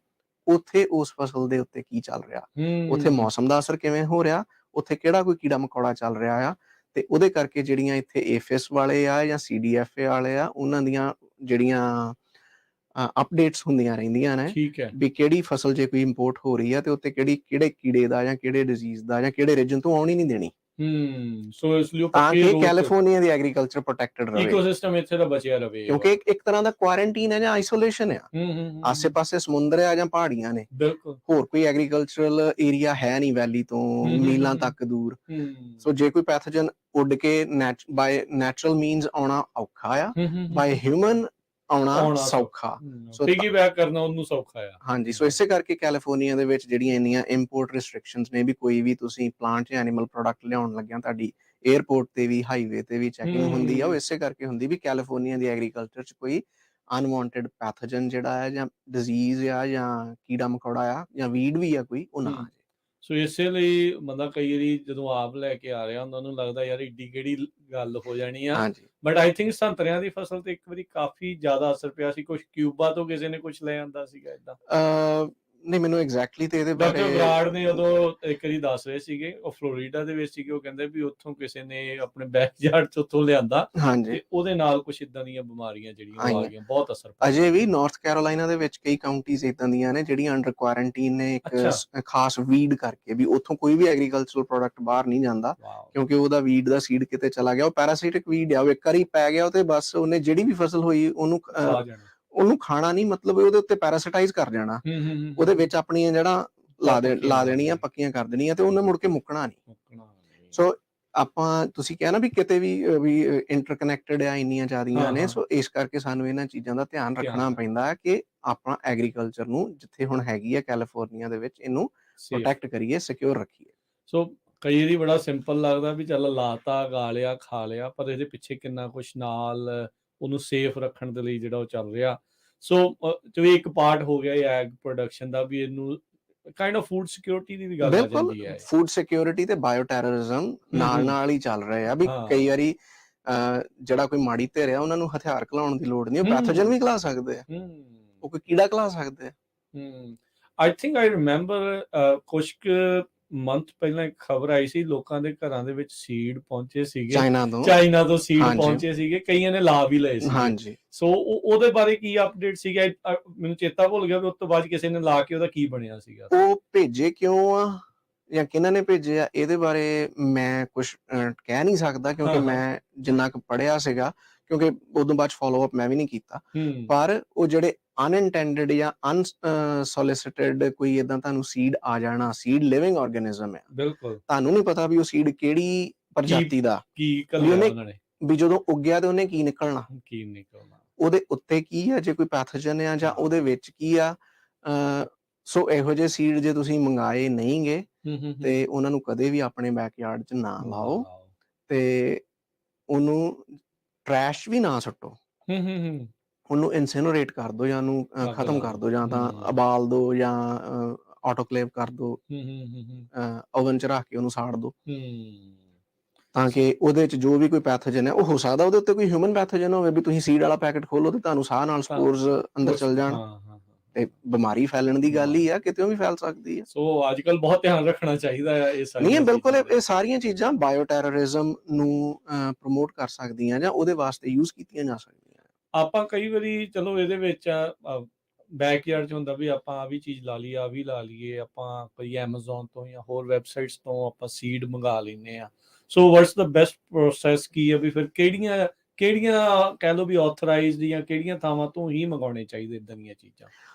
ਉੱਥੇ ਉਸ ਫਸਲ ਦੇ ਉੱਤੇ ਕੀ ਚੱਲ ਰਿਹਾ, ਉੱਥੇ ਮੌਸਮ ਦਾ ਅਸਰ ਕਿਵੇਂ ਹੋ ਰਿਹਾ, ਉੱਥੇ ਕਿਹੜਾ ਕੋਈ ਕੀੜਾ ਮਕੌੜਾ ਚੱਲ ਰਿਹਾ ਆ, ਤੇ ਉਹਦੇ ਕਰਕੇ ਜਿਹੜੀਆਂ ਇੱਥੇ ਏਫਿਸ ਵਾਲੇ ਆ ਜਾਂ CDFA ਵਾਲੇ ਆ, ਉਹਨਾਂ ਦੀਆਂ ਜਿਹੜੀਆਂ ਅਪਡੇਟਸ ਹੁੰਦੀਆਂ ਰਹਿੰਦੀਆਂ ਨੇ ਠੀਕ ਹੈ। ਵੀ ਕਿਹੜੀ ਫਸਲ ਜੇ ਕੋਈ ਇੰਪੋਰਟ ਹੋ ਰਹੀ ਆ ਤੇ ਉੱਤੇ ਕਿਹੜੇ ਕੀੜੇ ਦਾ ਜਾਂ ਕਿਹੜੇ ਡਿਜ਼ੀਜ਼ ਦਾ ਜਾਂ ਕਿਹੜੇ ਰੀਜਨ ਤੋਂ ਆਉਣੀ ਨਹੀਂ ਦੇਣੀ, ਸੋ ਇਸ ਲਈ ਉਹ ਤਾਂ ਪੱਕੇ ਕਿ ਰੋਡ ਤੇ ਕੈਲੀਫੋਰਨੀਆ ਦੀ ਐਗਰੀਕਲਚਰ ਪ੍ਰੋਟੈਕਟਡ ਰਵੇ, ਇਕੋਸਿਸਟਮ ਇੱਥੇ ਦਾ ਬਚਿਆ ਰਵੇ। ਕਿਉਂਕਿ ਇੱਕ ਤਰ੍ਹਾਂ ਦਾ ਕੁਆਰੰਟੀਨ ਹੈ ਜਾਂ ਆਈਸੋਲੇਸ਼ਨ ਆ। ਆਸੇ-ਪਾਸੇ ਸਮੁੰਦਰ ਆ ਜਾਂ ਪਹਾੜੀਆਂ ਨੇ, ਬਿਲਕੁਲ। ਹੋਰ ਕੋਈ ਐਗਰੀਕਲਚਰਲ ਏਰੀਆ ਹੈ ਨਹੀਂ ਵੈਲੀ ਤੋਂ ਮੀਲਾਂ ਤੱਕ ਦੂਰ। ਸੋ ਜੇ ਕੋਈ ਪੈਥੋਜਨ ਉੱਡ ਕੇ ਬਾਏ ਨੈਚੁਰਲ ਮੀਨਸ ਆਉਣਾ ਔਖਾ ਆ, ਬਾਏ ਹਿਊਮਨ ਆਉਣਾ ਸੌਖਾ। ਸੋ ਪਿਗੀਬੈਕ ਕਰਨਾ ਉਹਨੂੰ ਸੌਖਾ ਆ। ਹਾਂਜੀ, ਸੋ ਇਸੇ ਕਰਕੇ ਕੈਲੀਫੋਰਨੀਆ ਦੇ ਵਿੱਚ ਜਿਹੜੀਆਂ ਇੰਨੀਆਂ ਇੰਪੋਰਟ ਰਿਸਟ੍ਰਿਕਸ਼ਨਸ ਨੇ ਵੀ ਕੋਈ ਵੀ ਤੁਸੀਂ ਪਲਾਂਟ ਜਾਂ ਐਨੀਮਲ ਪ੍ਰੋਡਕਟ ਲਿਆਉਣ ਲੱਗਿਆ ਤੁਹਾਡੀ 에ਅਰਪੋਰਟ ਤੇ ਵੀ ਹਾਈਵੇ ਤੇ ਵੀ ਚੈਕਿੰਗ ਹੁੰਦੀ ਆ। ਉਹ ਇਸੇ ਕਰਕੇ ਹੁੰਦੀ ਵੀ ਕੈਲੀਫੋਰਨੀਆ ਦੀ ਐਗਰੀਕਲਚਰ 'ਚ ਕੋਈ ਅਨਵਾਂਟਡ ਪੈਥੋਜਨ ਜਿਹੜਾ ਹੈ ਜਾਂ ਡਿਜ਼ੀਜ਼ ਆ ਜਾਂ ਕੀੜਾ ਮਕੌੜਾ ਆ ਜਾਂ ਵੀਡ ਵੀ ਆ ਕੋਈ, ਉਹ ਨਾ ਆ ਜਾਏ। ਸੋ ਇਸੇ ਲਈ ਬੰਦਾ ਕਈ ਵਾਰੀ ਜਦੋਂ ਆਪ ਲੈ ਕੇ ਆ ਰਿਹਾ ਹੁੰਦਾ ਉਹਨੂੰ ਲੱਗਦਾ ਯਾਰ ਏਡੀ ਕਿਹੜੀ ਗੱਲ ਹੋ ਜਾਣੀ ਆ। ਹਾਂਜੀ, ਬਟ ਆਈ ਥਿੰਕ ਸੰਤਰਿਆਂ ਦੀ ਫਸਲ ਤੇ ਇੱਕ ਵਾਰੀ ਕਾਫੀ ਜ਼ਿਆਦਾ ਅਸਰ ਪਿਆ ਸੀ। ਕੁਛ ਕਿਊਬਾ ਤੋਂ ਕਿਸੇ ਨੇ ਕੁਛ ਲੈ ਆਂਦਾ ਸੀਗਾ ਏਦਾਂ। ਨਹੀਂ ਮੈਨੂੰ ਐਗਜ਼ੈਕਟਲੀ ਤੇ ਇਹਦੇ ਡਾਕਟਰ ਬਾਰੇ ਬਰਾੜ ਨੇ ਉਦੋਂ ਇੱਕ ਵਾਰੀ ਦੱਸ ਰਹੇ ਸੀਗੇ, ਉਹ ਫਲੋਰੀਡਾ ਦੇ ਵਿੱਚ ਸੀਗੇ। ਉਹ ਕਹਿੰਦੇ ਵੀ ਉੱਥੋਂ ਕਿਸੇ ਨੇ ਆਪਣੇ ਬੈਕਯਾਰਡ 'ਚ ਉੱਥੋਂ ਲਿਆਂਦਾ ਹਾਂਜੀ ਤੇ ਉਹਦੇ ਨਾਲ ਕੁਛ ਏਦਾਂ ਦੀਆਂ ਬਿਮਾਰੀਆਂ ਜਿਹੜੀਆਂ ਉਹ ਆ ਆਈਆਂ। ਗਈਆਂ, ਬਹੁਤ ਅਸਰ ਪਿਆ। ਅਜੇ ਵੀ ਨਾਰਥ ਕੈਰੋਲਾਈਨਾ ਦੇ ਵਿੱਚ ਕਈ ਕਾਉਂਟੀਜ਼ ਏਦਾਂ ਦੀਆਂ ਨੇ ਜਿਹੜੀਆਂ ਅੰਡਰ ਕੁਆਰੰਟੀਨ ਨੇ, ਇੱਕ ਖਾਸ ਵੀਡ ਕਰਕੇ ਵੀ ਉੱਥੋਂ ਕੋਈ ਵੀ ਐਗਰੀਕਲਚਰਲ ਪ੍ਰੋਡਕਟ ਬਾਹਰ ਨਹੀਂ ਜਾਂਦਾ, ਕਿਉਂਕਿ ਉਹਦਾ ਵੀਡ ਦਾ ਸੀਡ ਕਿਤੇ ਚਲਾ ਗਿਆ। ਉਹ ਪੈਰਾਸੀਟਿਕ ਵੀਡ ਆ, ਉਹ ਇੱਕ ਵਾਰੀ ਪੈ ਗਿਆ ਤੇ ਬਸ ਉਹਨੇ ਜਿਹੜੀ ਵੀ ਫਸਲ ਹੋਈ ਉਹਨੂੰ ਖਾਣਾ ਨਹੀਂ, ਮਤਲਬ ਉਹਦੇ ਉੱਤੇ ਪੈਰਾਸਿਟਾਈਜ਼ ਕਰ ਜਾਣਾ, ਉਹਦੇ ਵਿੱਚ ਆਪਣੀਆਂ ਜੜ੍ਹਾਂ ਲਾ ਦੇਣੀਆਂ, ਪੱਕੀਆਂ ਕਰ ਦੇਣੀਆਂ ਤੇ ਉਹਨੇ ਮੁੜ ਕੇ ਮੁੱਕਣਾ ਨਹੀਂ। ਸੋ ਆਪਾਂ ਤੁਸੀਂ ਕਿਹਾ ਨਾ ਵੀ ਕਿਤੇ ਵੀ ਇੰਟਰਕਨੈਕਟਡ ਆ, ਇੰਨੀਆਂ ਜ਼ਿਆਦੀਆਂ ਨੇ। ਸੋ ਇਸ ਕਰਕੇ ਸਾਨੂੰ ਇਹਨਾਂ ਚੀਜ਼ਾਂ ਦਾ ਧਿਆਨ ਰੱਖਣਾ ਪੈਂਦਾ ਹੈ ਕਿ ਆਪਾਂ ਐਗਰੀਕਲਚਰ ਨੂੰ ਜਿੱਥੇ ਹੁਣ ਹੈਗੀ ਹੈ ਕੈਲੀਫੋਰਨੀਆ ਦੇ ਵਿੱਚ, ਇਹਨੂੰ ਪ੍ਰੋਟੈਕਟ ਕਰੀਏ, ਸਿਕਿਉਰ ਰੱਖੀਏ। ਸੋ ਕਈ ਵਾਰੀ ਬੜਾ ਸਿੰਪਲ ਲੱਗਦਾ ਵੀ ਚੱਲ ਲਾਤਾ, ਗਾ ਲਿਆ, ਖਾ ਲਿਆ, ਪਰ ਇਹਦੇ ਪਿੱਛੇ ਕਿੰਨਾ ਕੁਛ ਨਾਲ ਉਹਨੂੰ ਸੇਫ ਰੱਖਣ ਦੇ ਲਈ ਜਿਹੜਾ ਉਹ ਚੱਲ ਰਿਹਾ। ਸੋ ਜਿਵੇਂ ਇੱਕ ਪਾਰਟ ਹੋ ਗਿਆ ਐਗ ਪ੍ਰੋਡਕਸ਼ਨ ਦਾ, ਵੀ ਇਹਨੂੰ ਕਾਈਂਡ ਆਫ ਫੂਡ ਸਿਕਿਉਰਿਟੀ ਦੀ ਵੀ ਗੱਲ ਆ ਜਾਂਦੀ ਹੈ। ਫੂਡ ਸਿਕਿਉਰਿਟੀ ਤੇ ਬਾਇਓ ਟੈਰਰਿਜ਼ਮ ਨਾਲ ਹੀ ਚੱਲ ਰਹੇ ਆ ਵੀ ਕਈ ਵਾਰੀ ਜਿਹੜਾ ਕੋਈ ਮਾੜੀ ਧਿਰ ਆ ਉਹਨਾਂ ਨੂੰ ਹਥਿਆਰ ਘਲਾਉਣ ਦੀ ਲੋੜ ਨਹੀਂ, ਉਹ ਪੈਥੋਜਨ ਵੀ ਘਲਾ ਸਕਦੇ ਆ, ਉਹ ਕੋਈ ਕੀੜਾ ਘਲਾ ਸਕਦੇ ਆ। ਆਈ ਥਿੰਕ ਆਈ ਰਿਮੈਂਬਰ ਕੁਛ ਮੰਥ ਪਹਿਲਾਂ ਇੱਕ ਖਬਰ ਆਈ ਸੀ, ਲੋਕਾਂ ਦੇ ਘਰਾਂ ਦੇ ਵਿੱਚ ਸੀਡ ਪਹੁੰਚੇ ਸੀਗੇ, ਚਾਈਨਾ ਤੋਂ ਸੀਡ ਪਹੁੰਚੇ ਸੀਗੇ, ਕਈਆਂ ਨੇ ਲਾ ਵੀ ਲਏ ਸੀ। ਸੋ ਉਹਦੇ ਬਾਰੇ ਕੀ ਅਪਡੇਟ ਸੀਗਾ? ਮੈਨੂੰ ਚੇਤਾ ਭੁੱਲ ਗਿਆ ਵੀ ਉਸ ਤੋਂ ਬਾਅਦ ਕਿਸੇ ਨੇ ਲਾ ਕੇ ਉਹਦਾ ਕੀ ਬਣਿਆ ਸੀਗਾ। ਉਹ ਭੇਜੇ ਕਿਉਂ ਆ ਜਾਂ ਕਿਹਨਾਂ ਨੇ ਭੇਜੇ ਆ ਇਹਦੇ ਬਾਰੇ ਮੈਂ ਕੁਛ ਕਹਿ ਨਹੀਂ ਸਕਦਾ, ਕਿਉਂਕਿ ਮੈਂ ਜਿੰਨਾ ਕੁ ਪੜ੍ਹਿਆ ਸੀਗਾ, ਕਿਉਂਕਿ ਉਦੋਂ ਬਾਅਦ ਫੋਲੋ ਅਪ ਮੈਂ ਵੀ ਨਹੀਂ ਕੀਤਾ। ਪਰ ਉਹ ਜਿਹੜੇ ਅਨਇੰਟੈਂਡਡ ਜਾਂ ਅਨਸੋਲਿਸਿਟਡ ਕੋਈ ਏਦਾਂ ਤੁਹਾਨੂੰ ਸੀਡ ਆ ਜਾਣਾ, ਸੀਡ ਲਿਵਿੰਗ ਆਰਗੇਨਿਜ਼ਮ ਹੈ, ਬਿਲਕੁਲ ਤੁਹਾਨੂੰ ਨਹੀਂ ਪਤਾ ਵੀ ਉਹ ਸੀਡ ਕਿਹੜੀ ਪ੍ਰਜਾਤੀ ਦਾ, ਵੀ ਜਦੋਂ ਉੱਗਿਆ ਤੇ ਉਹਨੇ ਕੀ ਨਿਕਲਣਾ, ਉਹਦੇ ਉੱਤੇ ਕੀ ਆ, ਜੇ ਕੋਈ ਪੈਥੋਜਨ ਆ ਜਾਂ ਉਹਦੇ ਵਿੱਚ ਕੀ ਆ। ਸੋ ਇਹੋ ਜਿਹੇ ਸੀਡ ਜੇ ਤੁਸੀਂ ਮੰਗਾਏ ਨਹੀਂ ਗੇ ਤੇ ਉਹਨਾਂ ਨੂੰ ਕਦੇ ਵੀ ਆਪਣੇ ਬੈਕਯਾਰਡ 'ਚ ਨਾ ਲਾਓ ਤੇ ਉਹਨੂੰ ਟਰੈਸ਼ ਵੀ ਨਾ ਸੁੱਟੋ, ਉਹਨੂੰ ਇਨਸਿਨਰੇਟ ਕਰ ਦਿਓ ਜਾਂ ਉਹਨੂੰ ਖਤਮ ਕਰ ਦਿਓ, ਜਾਂ ਤਾਂ ਉਬਾਲ ਦਿਓ ਜਾਂ ਆਟੋਕਲੇਵ ਕਰ ਦਿਓ, ਓਵਨ 'ਚ ਰੱਖ ਕੇ ਉਹਨੂੰ ਸਾੜ ਦਿਓ, ਤਾਂ ਕਿ ਉਹਦੇ 'ਚ ਜੋ ਵੀ ਕੋਈ ਪੈਥੋਜਨ ਹੈ, ਉਹ ਹੋ ਸਕਦਾ ਉਹਦੇ ਉੱਤੇ ਕੋਈ ਹਿਊਮਨ ਪੈਥੋਜਨ ਹੋਵੇ, ਵੀ ਤੁਸੀਂ ਸੀਡ ਵਾਲਾ ਪੈਕਟ ਖੋਲੋ ਤੇ ਤੁਹਾਨੂੰ ਸਾਹ ਨਾਲ ਸਪੋਰਸ ਅੰਦਰ ਚਲ ਜਾਣ ਤੇ ਬਿਮਾਰੀ ਫੈਲਣ ਦੀ ਗੱਲ ਹੀ ਆ, ਕਿਤੇ ਵੀ ਫੈਲ ਸਕਦੀ ਹੈ। ਸੋ ਅੱਜ ਕੱਲ ਬਹੁਤ ਧਿਆਨ ਰੱਖਣਾ ਚਾਹੀਦਾ ਹੈ ਇਹ ਸਾਰੀਆਂ। ਨਹੀਂ, ਬਿਲਕੁਲ ਇਹ ਸਾਰੀਆਂ ਚੀਜ਼ਾਂ ਬਾਇਓ ਟੈਰਰਿਜ਼ਮ ਨੂੰ ਪ੍ਰਮੋਟ ਕਰ ਸਕਦੀਆਂ ਜਾਂ ਉਹਦੇ ਵਾਸਤੇ ਯੂਜ਼ ਕੀਤੀਆਂ ਜਾ ਸਕਦੀਆਂ। ਆਪਾਂ ਕਈ ਵਾਰੀ ਚਲੋ ਇਹਦੇ ਵਿੱਚ ਬੈਕਯਾਰਡ 'ਚ ਹੁੰਦਾ ਵੀ ਆਪਾਂ ਆ ਵੀ ਚੀਜ਼ ਲਾ ਲਈਏ, ਆ ਵੀ ਲਾ ਲਈਏ, ਆਪਾਂ ਕੋਈ ਐਮਾਜ਼ੋਨ ਤੋਂ ਜਾਂ ਹੋਰ ਵੈਬਸਾਈਟਸ ਤੋਂ ਆਪਾਂ ਸੀਡ ਮੰਗਾ ਲੈਂਦੇ ਹਾਂ। ਸੋ ਵਾਟਸ ਦਾ ਬੈਸਟ ਪ੍ਰੋਸੈਸ ਕੀ ਹੈ, ਵੀ ਫਿਰ ਕਿਹੜੀਆਂ ਕਹਿ ਲਓ ਵੀ ਆਥੋਰਾਈਜ਼ਡ ਜਾਂ ਕਿਹੜੀਆਂ ਥਾਵਾਂ ਤੋਂ ਹੀ ਮੰਗਾਉਣੇ ਚਾਹੀਦੇ ਇੱਦਾਂ ਦੀਆਂ ਚੀਜ਼ਾਂ?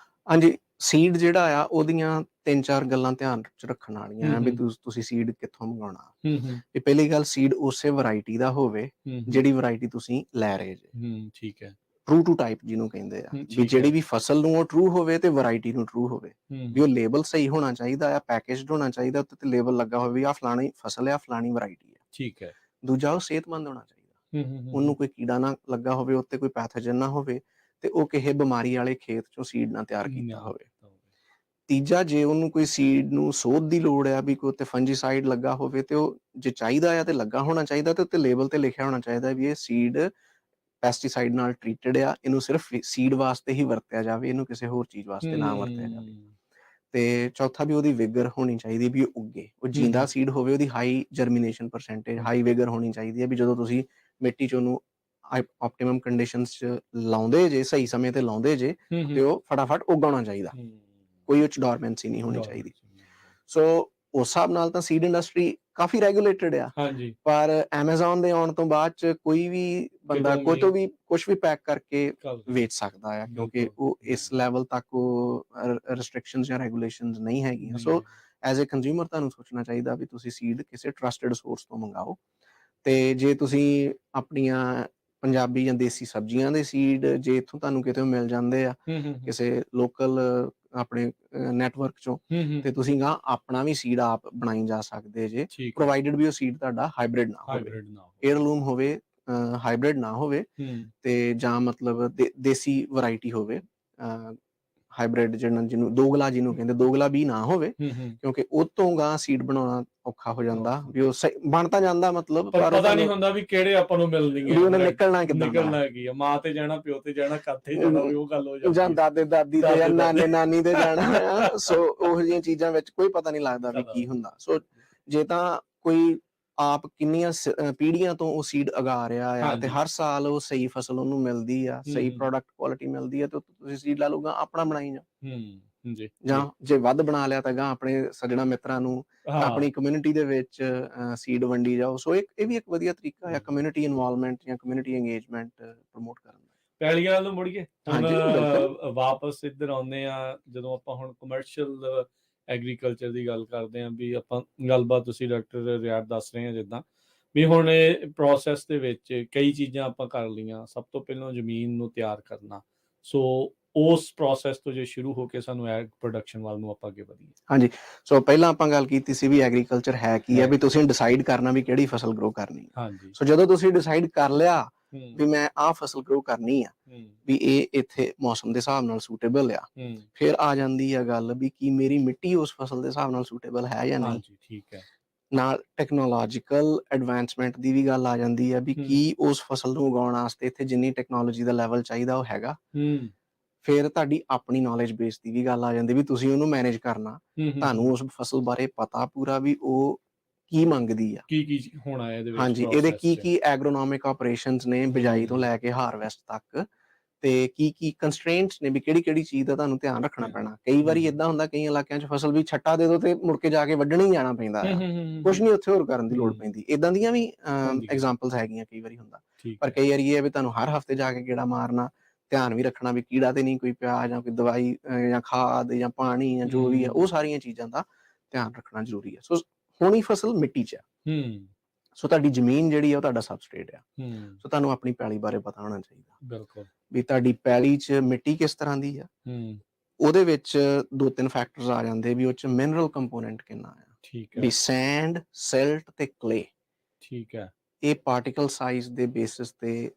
ਹਾਂਜੀ, ਸੀਡ ਜਿਹੜਾ ਆ ਉਹਦੀਆਂ 3-4 ਗੱਲਾਂ ਧਿਆਨ 'ਚ ਰੱਖਣ ਵਾਲੀਆਂ ਆ ਵੀ ਤੁਸੀਂ ਸੀਡ ਕਿੱਥੋਂ ਮੰਗਾਉਣਾ। ਵੀ ਪਹਿਲੀ ਗੱਲ, ਸੀਡ ਉਸੇ ਵੈਰਾਈਟੀ ਦਾ ਹੋਵੇ ਜਿਹੜੀ ਵੈਰਾਈਟੀ ਤੁਸੀਂ ਲੈ ਰਹੇ ਜੇ। ਠੀਕ ਹੈ। ਟਰੂ ਟੂ ਟਾਈਪ ਜਿਹਨੂੰ ਕਹਿੰਦੇ ਆ, ਵੀ ਜਿਹੜੀ ਵੀ ਫਸਲ ਨੂੰ ਉਹ ਟਰੂ ਹੋਵੇ ਤੇ ਵੈਰਾਈਟੀ ਨੂੰ ਟਰੂ ਹੋਵੇ, ਵੀ ਉਹ ਲੇਬਲ ਸਹੀ ਹੋਣਾ ਚਾਹੀਦਾ ਆ, ਪੈਕੇਜਡ ਹੋਣਾ ਚਾਹੀਦਾ, ਉੱਤੇ ਤੇ ਲੇਬਲ ਲੱਗਾ ਹੋਵੇ ਵੀ ਆਹ ਫਲਾਣੀ ਫਸਲ ਆ, ਫਲਾਣੀ ਵੈਰਾਈਟੀ ਆ। ਠੀਕ ਹੈ। ਦੂਜਾ, ਉਹ ਸਿਹਤਮੰਦ ਹੋਣਾ ਚਾਹੀਦਾ, ਉਹਨੂੰ ਕੋਈ ਕੀੜਾ ਨਾ ਲੱਗਾ ਹੋਵੇ, ਉੱਤੇ ਕੋਈ ਪੈਥੋਜਨ ਨਾ ਹੋਵੇ ਤੇ ਉਹ ਕਿਸੇ ਬਿਮਾਰੀ ਵਾਲੇ ਖੇਤ ਚੋਂ ਸੀਡ ਨਾ ਤਿਆਰ ਕੀਤਾ ਹੋਵੇ। ਤੀਜਾ, ਜੇ ਉਹਨੂੰ ਕੋਈ ਸੀਡ ਨੂੰ ਸੋਧ ਦੀ ਲੋੜ ਆ, ਵੀ ਕੋਈ ਉੱਤੇ ਫੰਜੀਸਾਈਡ ਲੱਗਾ ਹੋਵੇ ਤੇ ਉਹ ਜੇ ਚਾਹੀਦਾ ਆ ਤੇ ਲੱਗਾ ਹੋਣਾ ਚਾਹੀਦਾ, ਤੇ ਉੱਤੇ ਲੇਬਲ ਤੇ ਲਿਖਿਆ ਹੋਣਾ ਚਾਹੀਦਾ ਵੀ ਇਹ ਸੀਡ ਪੈਸਟੀਸਾਈਡ ਨਾਲ ਟ੍ਰੀਟਡ ਆ, ਇਹਨੂੰ ਸਿਰਫ ਸੀਡ ਵਾਸਤੇ ਹੀ ਵਰਤਿਆ ਜਾਵੇ, ਇਹਨੂੰ ਕਿਸੇ ਹੋਰ ਚੀਜ਼ ਵਾਸਤੇ ਨਾ ਵਰਤਿਆ ਜਾਵੇ। ਤੇ ਚੌਥਾ, ਵੀ ਉਹਦੀ ਵਿਗਰ ਹੋਣੀ ਚਾਹੀਦੀ, ਵੀ ਉਹ ਉੱਗੇ, ਉਹ ਜਿੰਦਾ ਸੀਡ ਹੋਵੇ, ਉਹਦੀ ਹਾਈ ਜਰਮੀਨੇਸ਼ਨ ਪਰਸੈਂਟੇਜ, ਹਾਈ ਵਿਗਰ ਹੋਣੀ ਚਾਹੀਦੀ ਹੈ, ਵੀ ਜਦੋਂ ਤੁਸੀਂ ਮਿੱਟੀ 'ਚ ਉਹਨੂੰ ਆਪਟੀਮਮ ਕੰਡੀਸ਼ਨਸ 'ਚ ਲਾਉਂਦੇ ਜੇ, ਸਹੀ ਸਮੇਂ ਤੇ ਲਾਉਂਦੇ ਜੇ, ਤੇ ਉਹ ਫਟਾਫਟ ਉਗਾਉਣਾ ਚਾਹੀਦਾ, ਕੋਈ ਉਹ 'ਚ ਡੋਰਮੈਂਸੀ ਨਹੀਂ ਹੋਣੀ ਚਾਹੀਦੀ। ਸੋ ਉਸ ਹਿਸਾਬ ਨਾਲ ਤਾਂ ਸੀਡ ਇੰਡਸਟਰੀ ਕਾਫੀ ਰੈਗੂਲੇਟਡ ਆ, ਹਾਂਜੀ, ਪਰ ਐਮਾਜ਼ੋਨ ਦੇ ਆਉਣ ਤੋਂ ਬਾਅਦ 'ਚ ਕੋਈ ਵੀ ਬੰਦਾ ਕਿਤੋਂ ਕੋਈ ਤੋਂ ਵੀ ਵੀ ਕੁਛ ਵੀ ਪੈਕ ਕਰਕੇ ਕਰ ਵੇਚ ਸਕਦਾ ਆ, ਕਿਉਂਕਿ ਬਿਲਕੁਲ, ਉਹ ਇਸ ਲੈਵਲ ਤੱਕ ਉਹ ਰਿਸਟ੍ਰਿਕਸ਼ਨਸ ਜਾਂ ਰੈਗੂਲੇਸ਼ਨਸ ਨਹੀਂ ਹੈਗੀਆਂ। ਸੋ ਐਜ਼ ਅ ਕੰਜ਼ਿਊਮਰ ਤੁਹਾਨੂੰ ਸੋਚਣਾ ਚਾਹੀਦਾ ਵੀ ਤੁਸੀਂ ਸੀਡ ਕਿਸੇ ਟਰਸਟਡ ਸੋਰਸ ਤੋਂ ਮੰਗਾਓ। ਤੇ ਜੇ ਤੁਸੀਂ ਆਪਣੀਆਂ ਪੰਜਾਬੀ ਜਾਂ ਦੇਸੀ ਸਬਜ਼ੀਆਂ ਦੇ ਸੀਡ ਜੇ ਇੱਥੋਂ ਤੁਹਾਨੂੰ ਕਿਤੇ ਮਿਲ ਜਾਂਦੇ ਆ ਕਿਸੇ ਲੋਕਲ ਆਪਣੇ ਨੈਟਵਰਕ ਚੋਂ, ਤੇ ਤੁਸੀਂ ਗਾਂ ਆਪਣਾ ਵੀ ਸੀਡ ਆਪ ਬਣਾਈ ਜਾ ਸਕਦੇ ਜੇ, ਠੀਕ ਹੈ, ਪ੍ਰੋਵਾਈਡਡ ਵੀ ਉਹ ਸੀਡ ਤੁਹਾਡਾ ਹਾਈਬ੍ਰਿਡ ਨਾ ਹੋਵੇ, ਹਾਈਬ੍ਰਿਡ ਨਾ ਏਅਰਲੂਮ ਹੋਵੇ, ਹਾਈਬ੍ਰਿਡ ਨਾ ਹੋਵੇ, ਤੇ ਜਾਂ ਮਤਲਬ ਦੇਸੀ ਵੈਰਾਈਟੀ ਹੋਵੇ। ਹਾਈਬ੍ਰਿਡ ਜਿਹਨੂੰ ਦੋਗਲਾ ਜਿਹਨੂੰ ਕਹਿੰਦੇ, ਦੋਗਲਾ ਵੀ ਨਾ ਹੋਵੇ, ਕਿਉਂਕਿ ਉਹ ਤੋਂ ਗਾਂ ਸੀਡ ਬਣਾਉਣਾ ਔਖਾ ਹੋ ਜਾਂਦਾ ਵੀ ਉਹ ਬਣ ਤਾਂ ਜਾਂਦਾ, ਮਤਲਬ ਪਰ ਪਤਾ ਨਹੀਂ ਹੁੰਦਾ ਵੀ ਕਿਹੜੇ ਆਪਾਂ ਨੂੰ ਮਿਲਣਗੇ, ਵੀ ਉਹਨੇ ਨਿਕਲਣਾ ਕਿੱਦਾਂ ਦਾ, ਨਿਕਲਣਾ ਕੀ ਆ, ਮਾਂ ਤੇ ਜਾਣਾ, ਪਿਓ ਤੇ ਜਾਣਾ, ਕਾਥੇ ਜਾਣਾ, ਵੀ ਉਹ ਗੱਲ ਹੋ ਜਾਂਦੀ ਜਾਂ ਹੈ, ਦਾਦੇ ਦਾਦੀ ਤੇ ਜਾਂ ਨਾਨੇ ਨਾਨੀ ਤੇ ਜਾਣਾ ਆ। ਸੋ ਉਹੋ ਜਿਹੀਆਂ ਚੀਜ਼ਾਂ ਵਿੱਚ ਕੋਈ ਪਤਾ ਨਹੀਂ ਲੱਗਦਾ ਵੀ ਕੀ ਹੁੰਦਾ। ਸੋ ਜੇ ਤਾਂ ਕੋਈ ਆਪ ਕਿੰਨੀਆਂ ਪੀੜ੍ਹੀਆਂ ਤੋਂ ਉਹ ਸੀਡ ਉਗਾ ਰਿਹਾ ਆ ਤੇ ਹਰ ਸਾਲ ਉਹ ਸਹੀ ਫਸਲ ਉਹਨੂੰ ਮਿਲਦੀ ਆ, ਸਹੀ ਪ੍ਰੋਡਕਟ ਕੁਆਲਿਟੀ ਮਿਲਦੀ ਆ, ਤੇ ਤੁਸੀਂ ਸੀਡ ਲਾ ਲਓਗਾ, ਆਪਣਾ ਬਣਾਈ ਜਾਓ। ਜੀ, ਜਾਂ ਜੇ ਵੱਧ ਬਣਾ ਲਿਆ ਤਾਂ ਗਾਂ ਆਪਣੇ ਸੱਜਣਾ ਮਿੱਤਰਾਂ ਨੂੰ, ਆਪਣੀ ਕਮਿਊਨਿਟੀ ਦੇ ਵਿੱਚ ਸੀਡ ਵੰਡੀ ਜਾਓ। ਸੋ ਇਹ ਵੀ ਇੱਕ ਵਧੀਆ ਤਰੀਕਾ ਹੈ ਕਮਿਊਨਿਟੀ ਇਨਵੋਲਵਮੈਂਟ ਜਾਂ ਕਮਿਊਨਿਟੀ ਇੰਗੇਜਮੈਂਟ ਪ੍ਰਮੋਟ ਕਰਨ ਦਾ। ਪੈਲੀਆਂ ਵੱਲ ਨੂੰ ਮੁੜੀਏ ਹੁਣ, ਹਾਂਜੀ, ਬਿਲਕੁਲ। ਵਾਪਸ ਇੱਧਰ ਆਉਂਦੇ ਆ, ਜਦੋਂ ਆਪਾਂ ਹੁਣ ਕਮਰਸ਼ੀਅਲ ਐਗਰੀਕਲਚਰ ਦੀ ਗੱਲ ਕਰਦੇ ਹਾਂ, ਵੀ ਆਪਾਂ ਗੱਲਬਾਤ ਤੁਸੀਂ ਡਾਕਟਰ ਰਿਆੜ ਦੱਸ ਰਹੇ ਆ ਜਿੱਦਾਂ ਵੀ ਹੁਣ ਇਹ ਪ੍ਰੋਸੈਸ ਦੇ ਵਿੱਚ ਕਈ ਚੀਜ਼ਾਂ ਆਪਾਂ ਕਰ ਲਈਆਂ। ਸਭ ਤੋਂ ਪਹਿਲਾਂ ਜ਼ਮੀਨ ਨੂੰ ਤਿਆਰ ਕਰਨਾ, ਸੋ ਉਸ ਪ੍ਰੋਸੈਸ ਤੋਂ ਜੇ ਸ਼ੁਰੂ ਹੋ ਕੇ ਸਾਨੂੰ ਐਗ ਪ੍ਰੋਡਕਸ਼ਨ ਵੱਲ ਨੂੰ ਆਪਾਂ ਅੱਗੇ ਵਧੀਏ। ਹਾਂਜੀ, ਸੋ ਪਹਿਲਾਂ ਆਪਾਂ ਗੱਲ ਕੀਤੀ ਸੀ ਵੀ ਐਗਰੀਕਲਚਰ ਹੈ ਕੀ ਹੈ, ਵੀ ਤੁਸੀਂ ਡਿਸਾਈਡ ਕਰਨਾ ਵੀ ਕਿਹੜੀ ਫਸਲ ਗਰੋ ਕਰਨੀ ਹੈ। ਹਾਂਜੀ, ਸੋ ਜਦੋਂ ਤੁਸੀਂ ਡਿਸਾਈਡ ਕਰ ਲਿਆ ਵੀ ਮੈਂ ਆਹ ਫਸਲ ਗਰੋ ਕਰਨੀ ਆ, ਵੀ ਇਹ ਇੱਥੇ ਮੌਸਮ ਦੇ ਹਿਸਾਬ ਨਾਲ ਸੂਟੇਬਲ ਆ, ਫਿਰ ਆ ਜਾਂਦੀ ਆ ਗੱਲ ਵੀ ਕੀ ਮੇਰੀ ਮਿੱਟੀ ਉਸ ਫਸਲ ਦੇ ਹਿਸਾਬ ਨਾਲ ਸੂਟੇਬਲ ਹੈ ਜਾਂ ਨਹੀਂ। ਠੀਕ ਹੈ। ਨਾਲ ਟੈਕਨੋਲੋਜੀਕਲ ਐਡਵਾਂਸਮੈਂਟ ਦੀ ਵੀ ਗੱਲ ਆ ਜਾਂਦੀ ਹੈ ਵੀ ਕੀ ਉਸ ਫਸਲ ਨੂੰ ਉਗਾਉਣ ਵਾਸਤੇ ਇੱਥੇ ਜਿੰਨੀ ਟੈਕਨੋਲੋਜੀ ਦਾ ਲੈਵਲ ਚਾਹੀਦਾ ਉਹ ਹੈਗਾ। ਫਿਰ ਤੁਹਾਡੀ ਆਪਣੀ ਨੌਲੇਜ ਬੇਸ ਦੀ ਵੀ ਗੱਲ ਆ ਜਾਂਦੀ ਵੀ ਤੁਸੀਂ ਉਹਨੂੰ ਮੈਨੇਜ ਕਰਨਾ, ਤੁਹਾਨੂੰ ਉਸ ਫਸਲ ਬਾਰੇ ਪਤਾ ਪੂਰਾ ਵੀ ਉਹ ਕੀ ਮੰਗਦੀ ਆ, ਕੀ ਹੋਣਾ ਇਹਦੇ ਵਿੱਚ, ਹਾਂਜੀ, ਇਹਦੇ ਕੀ ਐਗਰੋਨੋਮਿਕ ਆਪਰੇਸ਼ਨਸ ਨੇ ਬਿਜਾਈ ਤੋਂ ਲੈ ਕੇ ਹਾਰਵੈਸਟ ਤੱਕ, ਤੇ ਕੀ ਕੰਸਟ੍ਰੇਂਟਸ ਨੇ ਵੀ ਕਿਹੜੀ ਚੀਜ਼ ਦਾ ਤੁਹਾਨੂੰ ਧਿਆਨ ਰੱਖਣਾ ਪੈਣਾ। ਕਈ ਵਾਰੀ ਏਦਾਂ ਹੁੰਦਾ ਕਈ ਇਲਾਕਿਆਂ 'ਚ ਫਸਲ ਵੀ ਛੱਟਾ ਦੇ ਦੋ ਤੇ ਮੁੜ ਕੇ ਜਾ ਕੇ ਵੱਢਣ ਹੀ ਜਾਣਾ ਪੈਂਦਾ ਆ, ਕੁਛ ਨਹੀਂ ਉੱਥੇ ਹੋਰ ਕਰਨ ਦੀ ਲੋੜ ਪੈਂਦੀ। ਏਦਾਂ ਦੀਆਂ ਵੀ ਐਗਜ਼ਾਮਪਲਸ ਹੈਗੀਆਂ, ਕਈ ਵਾਰੀ ਹੁੰਦਾ। ਪਰ ਕਈ ਵਾਰੀ ਇਹ ਹੈ ਵੀ ਤੁਹਾਨੂੰ ਹਰ ਹਫ਼ਤੇ ਜਾ ਕੇ ਗੇੜਾ ਮਾਰਨਾ, ਧਿਆਨ ਵੀ ਰੱਖਣਾ ਵੀ ਕੀੜਾ ਤੇ ਨਹੀਂ ਕੋਈ ਪਿਆ, ਜਾਂ ਕੋਈ ਦਵਾਈ ਜਾਂ ਖਾਦ ਜਾਂ ਪਾਣੀ ਜਾਂ ਜੋ ਵੀ ਆ, ਉਹ ਸਾਰੀਆਂ ਚੀਜ਼ਾਂ ਦਾ ਧਿਆਨ ਰੱਖਣਾ ਜ਼ਰੂਰੀ ਹੈ। ਸੋ ਹੋਣੀ ਫਸਲ ਮਿੱਟੀ 'ਚ ਆ, ਸੋ ਤੁਹਾਡੀ ਜ਼ਮੀਨ ਜਿਹੜੀ ਆ ਉਹ ਤੁਹਾਡਾ ਸਬਸਟ੍ਰੇਟ ਆ। ਸੋ ਤੁਹਾਨੂੰ ਆਪਣੀ ਪੈਲੀ ਬਾਰੇ ਪਤਾ ਹੋਣਾ ਚਾਹੀਦਾ, ਬਿਲਕੁਲ, ਵੀ ਤੁਹਾਡੀ ਪੈਲੀ 'ਚ ਮਿੱਟੀ ਕਿਸ ਤਰ੍ਹਾਂ ਦੀ ਆ। ਉਹਦੇ ਵਿੱਚ 2-3 ਫੈਕਟਰਸ ਆ ਜਾਂਦੇ ਵੀ ਉਹ 'ਚ ਮਿਨਰਲ ਕੰਪੋਨੈਂਟ ਕਿੰਨਾ ਆ। ਠੀਕ ਹੈ, ਵੀ ਸੈਂਡ, ਸਿਲਟ ਤੇ ਕਲੇ, ਠੀਕ ਹੈ, ਇਹ ਪਾਰਟੀਕਲ ਸਾਈਜ਼ ਦੇ ਬੇਸਿਸ ਤੇ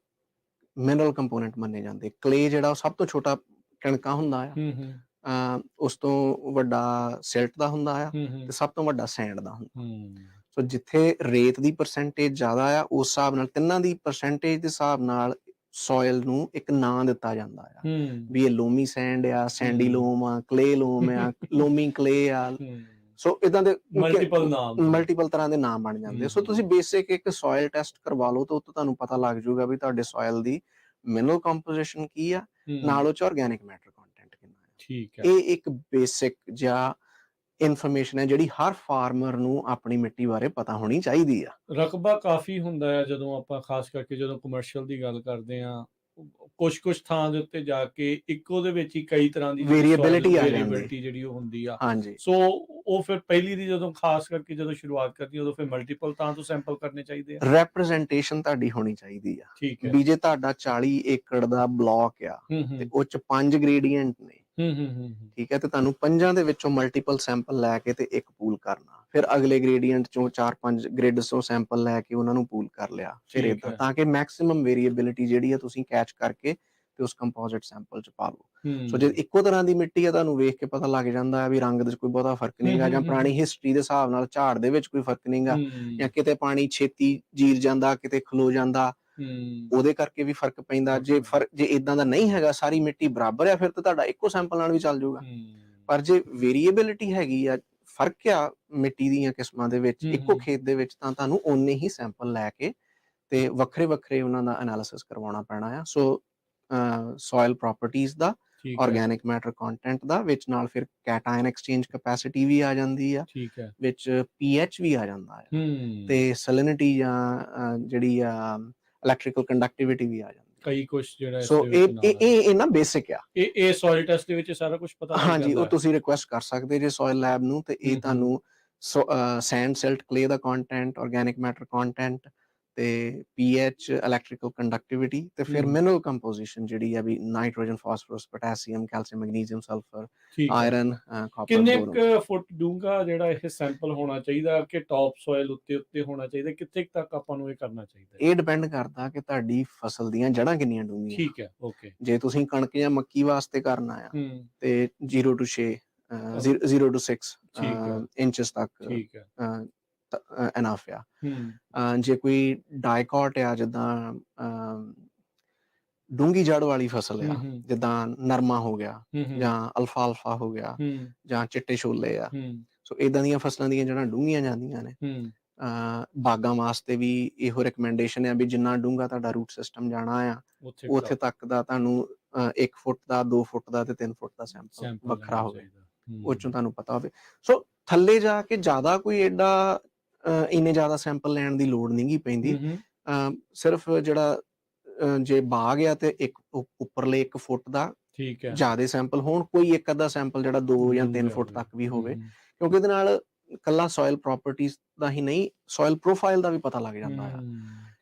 ਮਿਨਰਲ ਕੰਪੋਨੈਂਟ ਮੰਨੇ ਜਾਂਦੇ। ਕਲੇ ਜਿਹੜਾ ਉਹ ਸਭ ਤੋਂ ਛੋਟਾ ਕਣਕਾ ਹੁੰਦਾ ਆ, ਉਸ ਤੋਂ ਵੱਡਾ ਸਿਲਟ ਦਾ ਹੁੰਦਾ ਆ, ਤੇ ਸਭ ਤੋਂ ਵੱਡਾ ਸੈਂਡ ਦਾ ਹੁੰਦਾ। ਸੋ ਜਿੱਥੇ ਰੇਤ ਦੀ ਪਰਸੈਂਟੇਜ ਜ਼ਿਆਦਾ ਆ, ਉਸ ਹਿਸਾਬ ਨਾਲ ਤਿੰਨਾਂ ਦੀ ਪਰਸੈਂਟੇਜ ਦੇ ਹਿਸਾਬ ਨਾਲ ਸੋਇਲ ਨੂੰ ਇੱਕ ਨਾਂ ਦਿੱਤਾ ਜਾਂਦਾ ਆ, ਵੀ ਇਹ ਲੋਮੀ ਸੈਂਡ ਆ, ਸੈਂਡੀ ਲੋਮ ਆ, ਕਲੇ ਲੋਮ ਆ, ਲੋਮੀ ਕਲੇ ਆ। ਸੋ ਇਦਾਂ ਦੇ ਮਲਟੀਪਲ ਤਰ੍ਹਾਂ ਦੇ ਨਾਮ ਬਣ ਜਾਂਦੇ। ਸੋ ਤੁਸੀਂ ਬੇਸਿਕ ਇੱਕ ਸੋਇਲ ਟੈਸਟ ਕਰਵਾ ਲਓ, ਤਾਂ ਉੱਥੋਂ ਤੁਹਾਨੂੰ ਪਤਾ ਲੱਗ ਜਾਊਗਾ ਵੀ ਤੁਹਾਡੇ ਸੋਇਲ ਦੀ ਮਿਨਰਲ ਕੰਪੋਜੀਸ਼ਨ ਕੀ ਆ, ਨਾਲ ਉਹ 'ਚ ਆਰਗੈਨਿਕ ਮੈਟਰ ਕੰਟੈਂਟ ਕਿੰਨਾ ਆ। ਠੀਕ ਹੈ, ਇਹ ਇੱਕ ਬੇਸਿਕ ਜਾਂ ਇਨਫੋਰਮੇਸ਼ਨ ਹੈ ਜਿਹੜੀ ਹਰ ਫਾਰਮਰ ਨੂੰ ਆਪਣੀ ਮਿੱਟੀ ਬਾਰੇ ਪਤਾ ਹੋਣੀ ਚਾਹੀਦੀ ਆ। ਰਕਬਾ ਕਾਫੀ ਹੁੰਦਾ ਆ ਜਦੋਂ ਆਪਾਂ ਖਾਸ ਕਰਕੇ ਜਦੋਂ ਕਮਰਸ਼ੀਅਲ ਦੀ ਗੱਲ ਕਰਦੇ ਆ, ਕੁਛ ਥਾਂ ਦੇ ਉੱਤੇ ਜਾ ਕੇ ਇੱਕੋ ਦੇ ਵਿੱਚ ਹੀ ਕਈ ਤਰ੍ਹਾਂ ਦੀ ਵੇਰੀਏਬਿਲਿਟੀ ਆ ਜਾਂਦੀ, ਜਿਹੜੀ ਉਹ ਹੁੰਦੀ ਆ। ਹਾਂਜੀ, ਸੋ ਉਹ ਫਿਰ ਪਹਿਲੀ ਦੀ ਜਦੋਂ ਖਾਸ ਕਰਕੇ ਜਦੋਂ ਸ਼ੁਰੂਆਤ ਕਰਨੀ, ਉਦੋਂ ਫਿਰ ਮਲਟੀਪਲ ਤਾਂ ਤੋਂ ਸੈਂਪਲ ਕਰਨੇ ਚਾਹੀਦੇ ਆ। ਰੈਪ੍ਰੈਜ਼ੈਂਟੇਸ਼ਨ ਤੁਹਾਡੀ ਹੋਣੀ ਚਾਹੀਦੀ ਆ, ਵੀ ਜੇ ਤੁਹਾਡਾ 40 ਏਕੜ ਦਾ ਬਲਾਕ ਆ ਤੇ ਉਹ 'ਚ 5 ਗ੍ਰੇਡੀਐਂਟ ਨੇ, ਠੀਕ ਹੈ, ਤੇ ਤੁਹਾਨੂੰ 5 ਦੇ ਵਿੱਚੋਂ ਮਲਟੀਪਲ ਸੈਂਪਲ ਲੈ ਕੇ ਤੇ ਇੱਕ ਪੂਲ ਕਰਨਾ, ਫਿਰ ਅਗਲੇ ਗ੍ਰੇਡੀਐਂਟ ਚੋਂ 4-5 ਗ੍ਰਿਡਸ ਤੋਂ ਸੈਂਪਲ ਲੈ ਕੇ ਉਹਨਾਂ ਨੂੰ ਪੂਲ ਕਰ ਲਿਆ, ਫਿਰ ਏਦਾਂ, ਤਾਂ ਕਿ ਮੈਕਸਿਮਮ ਵੇਰੀਏਬਿਲਿਟੀ ਜਿਹੜੀ ਆ ਤੁਸੀਂ ਕੈਚ ਕਰਕੇ ਤੇ ਉਸ ਕੰਪੋਜ਼ਿਟ ਸੈਂਪਲ 'ਚ ਪਾ ਲਓ। ਸੋ ਜੇ ਇੱਕੋ ਤਰ੍ਹਾਂ ਦੀ ਮਿੱਟੀ ਆ, ਤੁਹਾਨੂੰ ਵੇਖ ਕੇ ਪਤਾ ਲੱਗ ਜਾਂਦਾ ਹੈ ਵੀ ਰੰਗ ਦੇ 'ਚ ਕੋਈ ਬਹੁਤਾ ਫਰਕ ਨਹੀਂਗਾ, ਜਾਂ ਪੁਰਾਣੀ ਹਿਸਟਰੀ ਦੇ ਹਿਸਾਬ ਨਾਲ ਝਾੜ ਦੇ ਵਿੱਚ ਕੋਈ ਫਰਕ ਨਹੀਂਗਾ, ਜਾਂ ਕਿਤੇ ਪਾਣੀ ਛੇਤੀ ਜੀਰ ਜਾਂਦਾ, ਕਿਤੇ ਖਲੋ ਜਾਂਦਾ, ਉਹਦੇ ਕਰਕੇ ਵੀ ਫਰਕ ਪੈਂਦਾ। ਜੇ ਇਦਾਂ ਦਾ ਨਹੀਂ ਹੈਗਾ, ਸਾਰੀ ਮਿੱਟੀ ਬਰਾਬਰ ਆ, ਫਿਰ ਤਾਂ ਤੁਹਾਡਾ ਇੱਕੋ ਸੈਂਪਲ ਨਾਲ ਵੀ ਚੱਲ ਜਾਊਗਾ। ਪਰ ਜੇ ਵੇਰੀਏਬਿਲਿਟੀ ਹੈਗੀ ਆ, ਫਰਕ ਆ ਮਿੱਟੀ ਦੀਆਂ ਕਿਸਮਾਂ ਦੇ ਵਿੱਚ ਇੱਕੋ ਖੇਤ ਦੇ ਵਿੱਚ, ਤਾਂ ਤੁਹਾਨੂੰ ਓਨੇ ਹੀ ਸੈਂਪਲ ਲੈ ਕੇ ਤੇ ਵੱਖਰੇ ਉਹਨਾਂ ਦਾ ਐਨਾਲਿਸਿਸ ਕਰਵਾਉਣਾ ਪੈਣਾ ਆ। ਸੋ ਸੋਇਲ ਪ੍ਰੋਪਰਟੀਜ਼ ਦਾ, ਠੀਕ ਹੈ, ਆਰਗੈਨਿਕ ਮੈਟਰ ਕੰਟੈਂਟ ਦਾ, ਵਿੱਚ ਨਾਲ ਫਿਰ ਕੈਟਾਇਨ ਐਕਸਚੇਂਜ ਕੈਪੈਸਿਟੀ ਵੀ ਆ ਜਾਂਦੀ ਆ, ਠੀਕ ਹੈ। ਵਿੱਚ ਪੀਐਚ ਵੀ ਆ ਜਾਂਦਾ ਆ, ਹੂੰ, ਤੇ ਸੈਲਿਨਿਟੀ ਜਾਂ ਜਿਹੜੀ ਆ ਇਲੈਕਟ੍ਰੀਕਲ ਕੰਡਕਟਿਵਿਟੀ ਵੀ ਆ ਜਾਂਦੀ ਆ। ਕਈ ਕੁਛ ਜਿਹੜਾ ਇਸ ਸੋ ਦੇ ਇਹ ਵਿੱਚ ਨਾਲ ਇਹ ਆ। ਇਹ ਨਾ ਬੇਸਿਕ ਆ। ਇਹ ਸੋਇਲ ਟੈਸਟ ਦੇ ਵਿੱਚ ਸਾਰਾ ਕੁਝ ਪਤਾ ਲੱਗ ਹਾਂਜੀ, ਜਾਂਦਾ ਉਹ ਹੈ? ਤੁਸੀਂ ਰਿਕੁਐਸਟ ਕਰ ਸਕਦੇ ਜੇ ਸੋਇਲ ਲੈਬ ਨੂੰ, ਤੇ ਇਹ ਤੁਹਾਨੂੰ ਸੈਂਡ, ਸਿਲਟ, ਕਲੇ ਦਾ ਕੰਟੈਂਟ, ਆਰਗੈਨਿਕ ਮੈਟਰ ਕੰਟੈਂਟ, ਤੇ ਪੀਐਚ, ਇਲੈਕਟ੍ਰੀਕਲ ਕੰਡਕਟਿਵਿਟੀ, ਤੇ ਫਿਰ ਮਿਨਰਲ ਕੰਪੋਜੀਸ਼ਨ ਜਿਹੜੀ ਆ ਵੀ ਨਾਈਟ੍ਰੋਜਨ, ਫਾਸਫੋਰਸ, ਪੋਟਾਸੀਅਮ, ਕੈਲਸ਼ੀਅਮ, ਮੈਗਨੀਜ਼ੀਅਮ, ਸਲਫਰ, ਠੀਕ ਹੈ। ਆਇਰਨ, ਕਾਪਰ, ਕਿੰਨੇ ਬੋਰਨ। ਕੁ ਫੁੱਟ ਡੂੰਘਾ ਜਿਹੜਾ ਇਹ ਸੈਂਪਲ ਹੋਣਾ ਚਾਹੀਦਾ, ਕਿ ਟੌਪ ਸੋਇਲ ਉੱਤੇ ਹੋਣਾ ਚਾਹੀਦਾ? ਕਿੱਥੇ ਕੁ ਤੱਕ ਆਪਾਂ ਨੂੰ ਇਹ ਕਰਨਾ ਚਾਹੀਦਾ ਹੈ? ਇਹ ਡਿਪੈਂਡ ਕਰਦਾ ਕਿ ਤੁਹਾਡੀ ਫਸਲ ਦੀਆਂ ਜੜ੍ਹਾਂ ਕਿੰਨੀਆਂ ਡੂੰਘੀਆਂ। ਠੀਕ ਹੈ, ਓਕੇ। ਜੇ ਤੁਸੀਂ ਕਣਕ ਜਾਂ ਮੱਕੀ ਵਾਸਤੇ ਕਰਨਾ ਆ, ਹੂੰ, ਤੇ 0 to 6 0 to 6 ਠੀਕ ਹੈ, ਇੰਚਸ ਤੱਕ ਠੀਕ ਹੈ। ਇਨਫ ਆ। ਹੂੰ, ਜੇ ਕੋਈ ਡਾਈਕॉट ਆ, ਜਿੱਦਾਂ ਡੂੰਘੀ ਜੜ ਵਾਲੀ ਫਸਲ ਆ, ਹੂੰ, ਜਿੱਦਾਂ ਨਰਮਾ ਹੋ ਗਿਆ, ਹੂੰ, ਜਾਂ ਅਲਫਾਲਫਾ ਹੋ ਗਿਆ, ਹੂੰ, ਜਾਂ ਚਿੱਟੇ ਛੋਲੇ ਆ। ਹੂੰ, ਸੋ ਇਦਾਂ ਦੀਆਂ ਫਸਲਾਂ ਦੀਆਂ ਜੜ੍ਹਾਂ ਡੂੰਘੀਆਂ ਜਾਂਦੀਆਂ ਨੇ। ਹੂੰ, ਬਾਗਾਂ ਵਾਸਤੇ ਵੀ ਇਹੋ ਰਿਕਮੈਂਡੇਸ਼ਨ ਆ ਵੀ ਜਿੰਨਾ ਡੂੰਘਾ ਤੁਹਾਡਾ ਰੂਟ ਸਿਸਟਮ ਜਾਣਾ ਆ, ਉੱਥੇ ਤੱਕ ਦਾ ਤੁਹਾਨੂੰ 1 ਫੁੱਟ ਦਾ, 2 ਫੁੱਟ ਦਾ, ਤੇ 3 ਫੁੱਟ ਦਾ ਸੈਂਪਲ ਵੱਖਰਾ ਹੋਵੇ, ਉਹ ਚੋਂ ਤੁਹਾਨੂੰ ਪਤਾ ਹੋਵੇ। ਸੋ ਥੱਲੇ ਜਾ ਕੇ ਜ਼ਿਆਦਾ ਕੋਈ ਏਡਾ ਇੰਨੇ ਜ਼ਿਆਦਾ ਸੈਂਪਲ ਲੈਣ ਦੀ ਲੋੜ ਨਹੀਂ ਗੀ ਪੈਂਦੀ। ਸਿਰਫ ਜਿਹੜਾ ਜੇ ਬਾਗ ਆ, ਤੇ ਉੱਪਰਲੇ 1 ਫੁੱਟ ਦਾ ਠੀਕ ਹੈ, ਜ਼ਿਆਦਾ ਸੈਂਪਲ ਹੋਣ, ਕੋਈ ਇੱਕ ਅੱਧਾ ਸੈਂਪਲ ਜਿਹੜਾ 2 ਜਾਂ 3 ਫੁੱਟ ਤੱਕ ਵੀ ਹੋਵੇ, ਕਿਉਂਕਿ ਇਹਦੇ ਨਾਲ ਕੱਲਾ ਸੋਇਲ ਪ੍ਰੋਪਰਟੀਜ਼ ਦਾ ਹੀ ਨਹੀਂ, ਸੋਇਲ ਪ੍ਰੋਫਾਈਲ ਦਾ ਵੀ ਪਤਾ ਲੱਗ ਜਾਂਦਾ ਆ।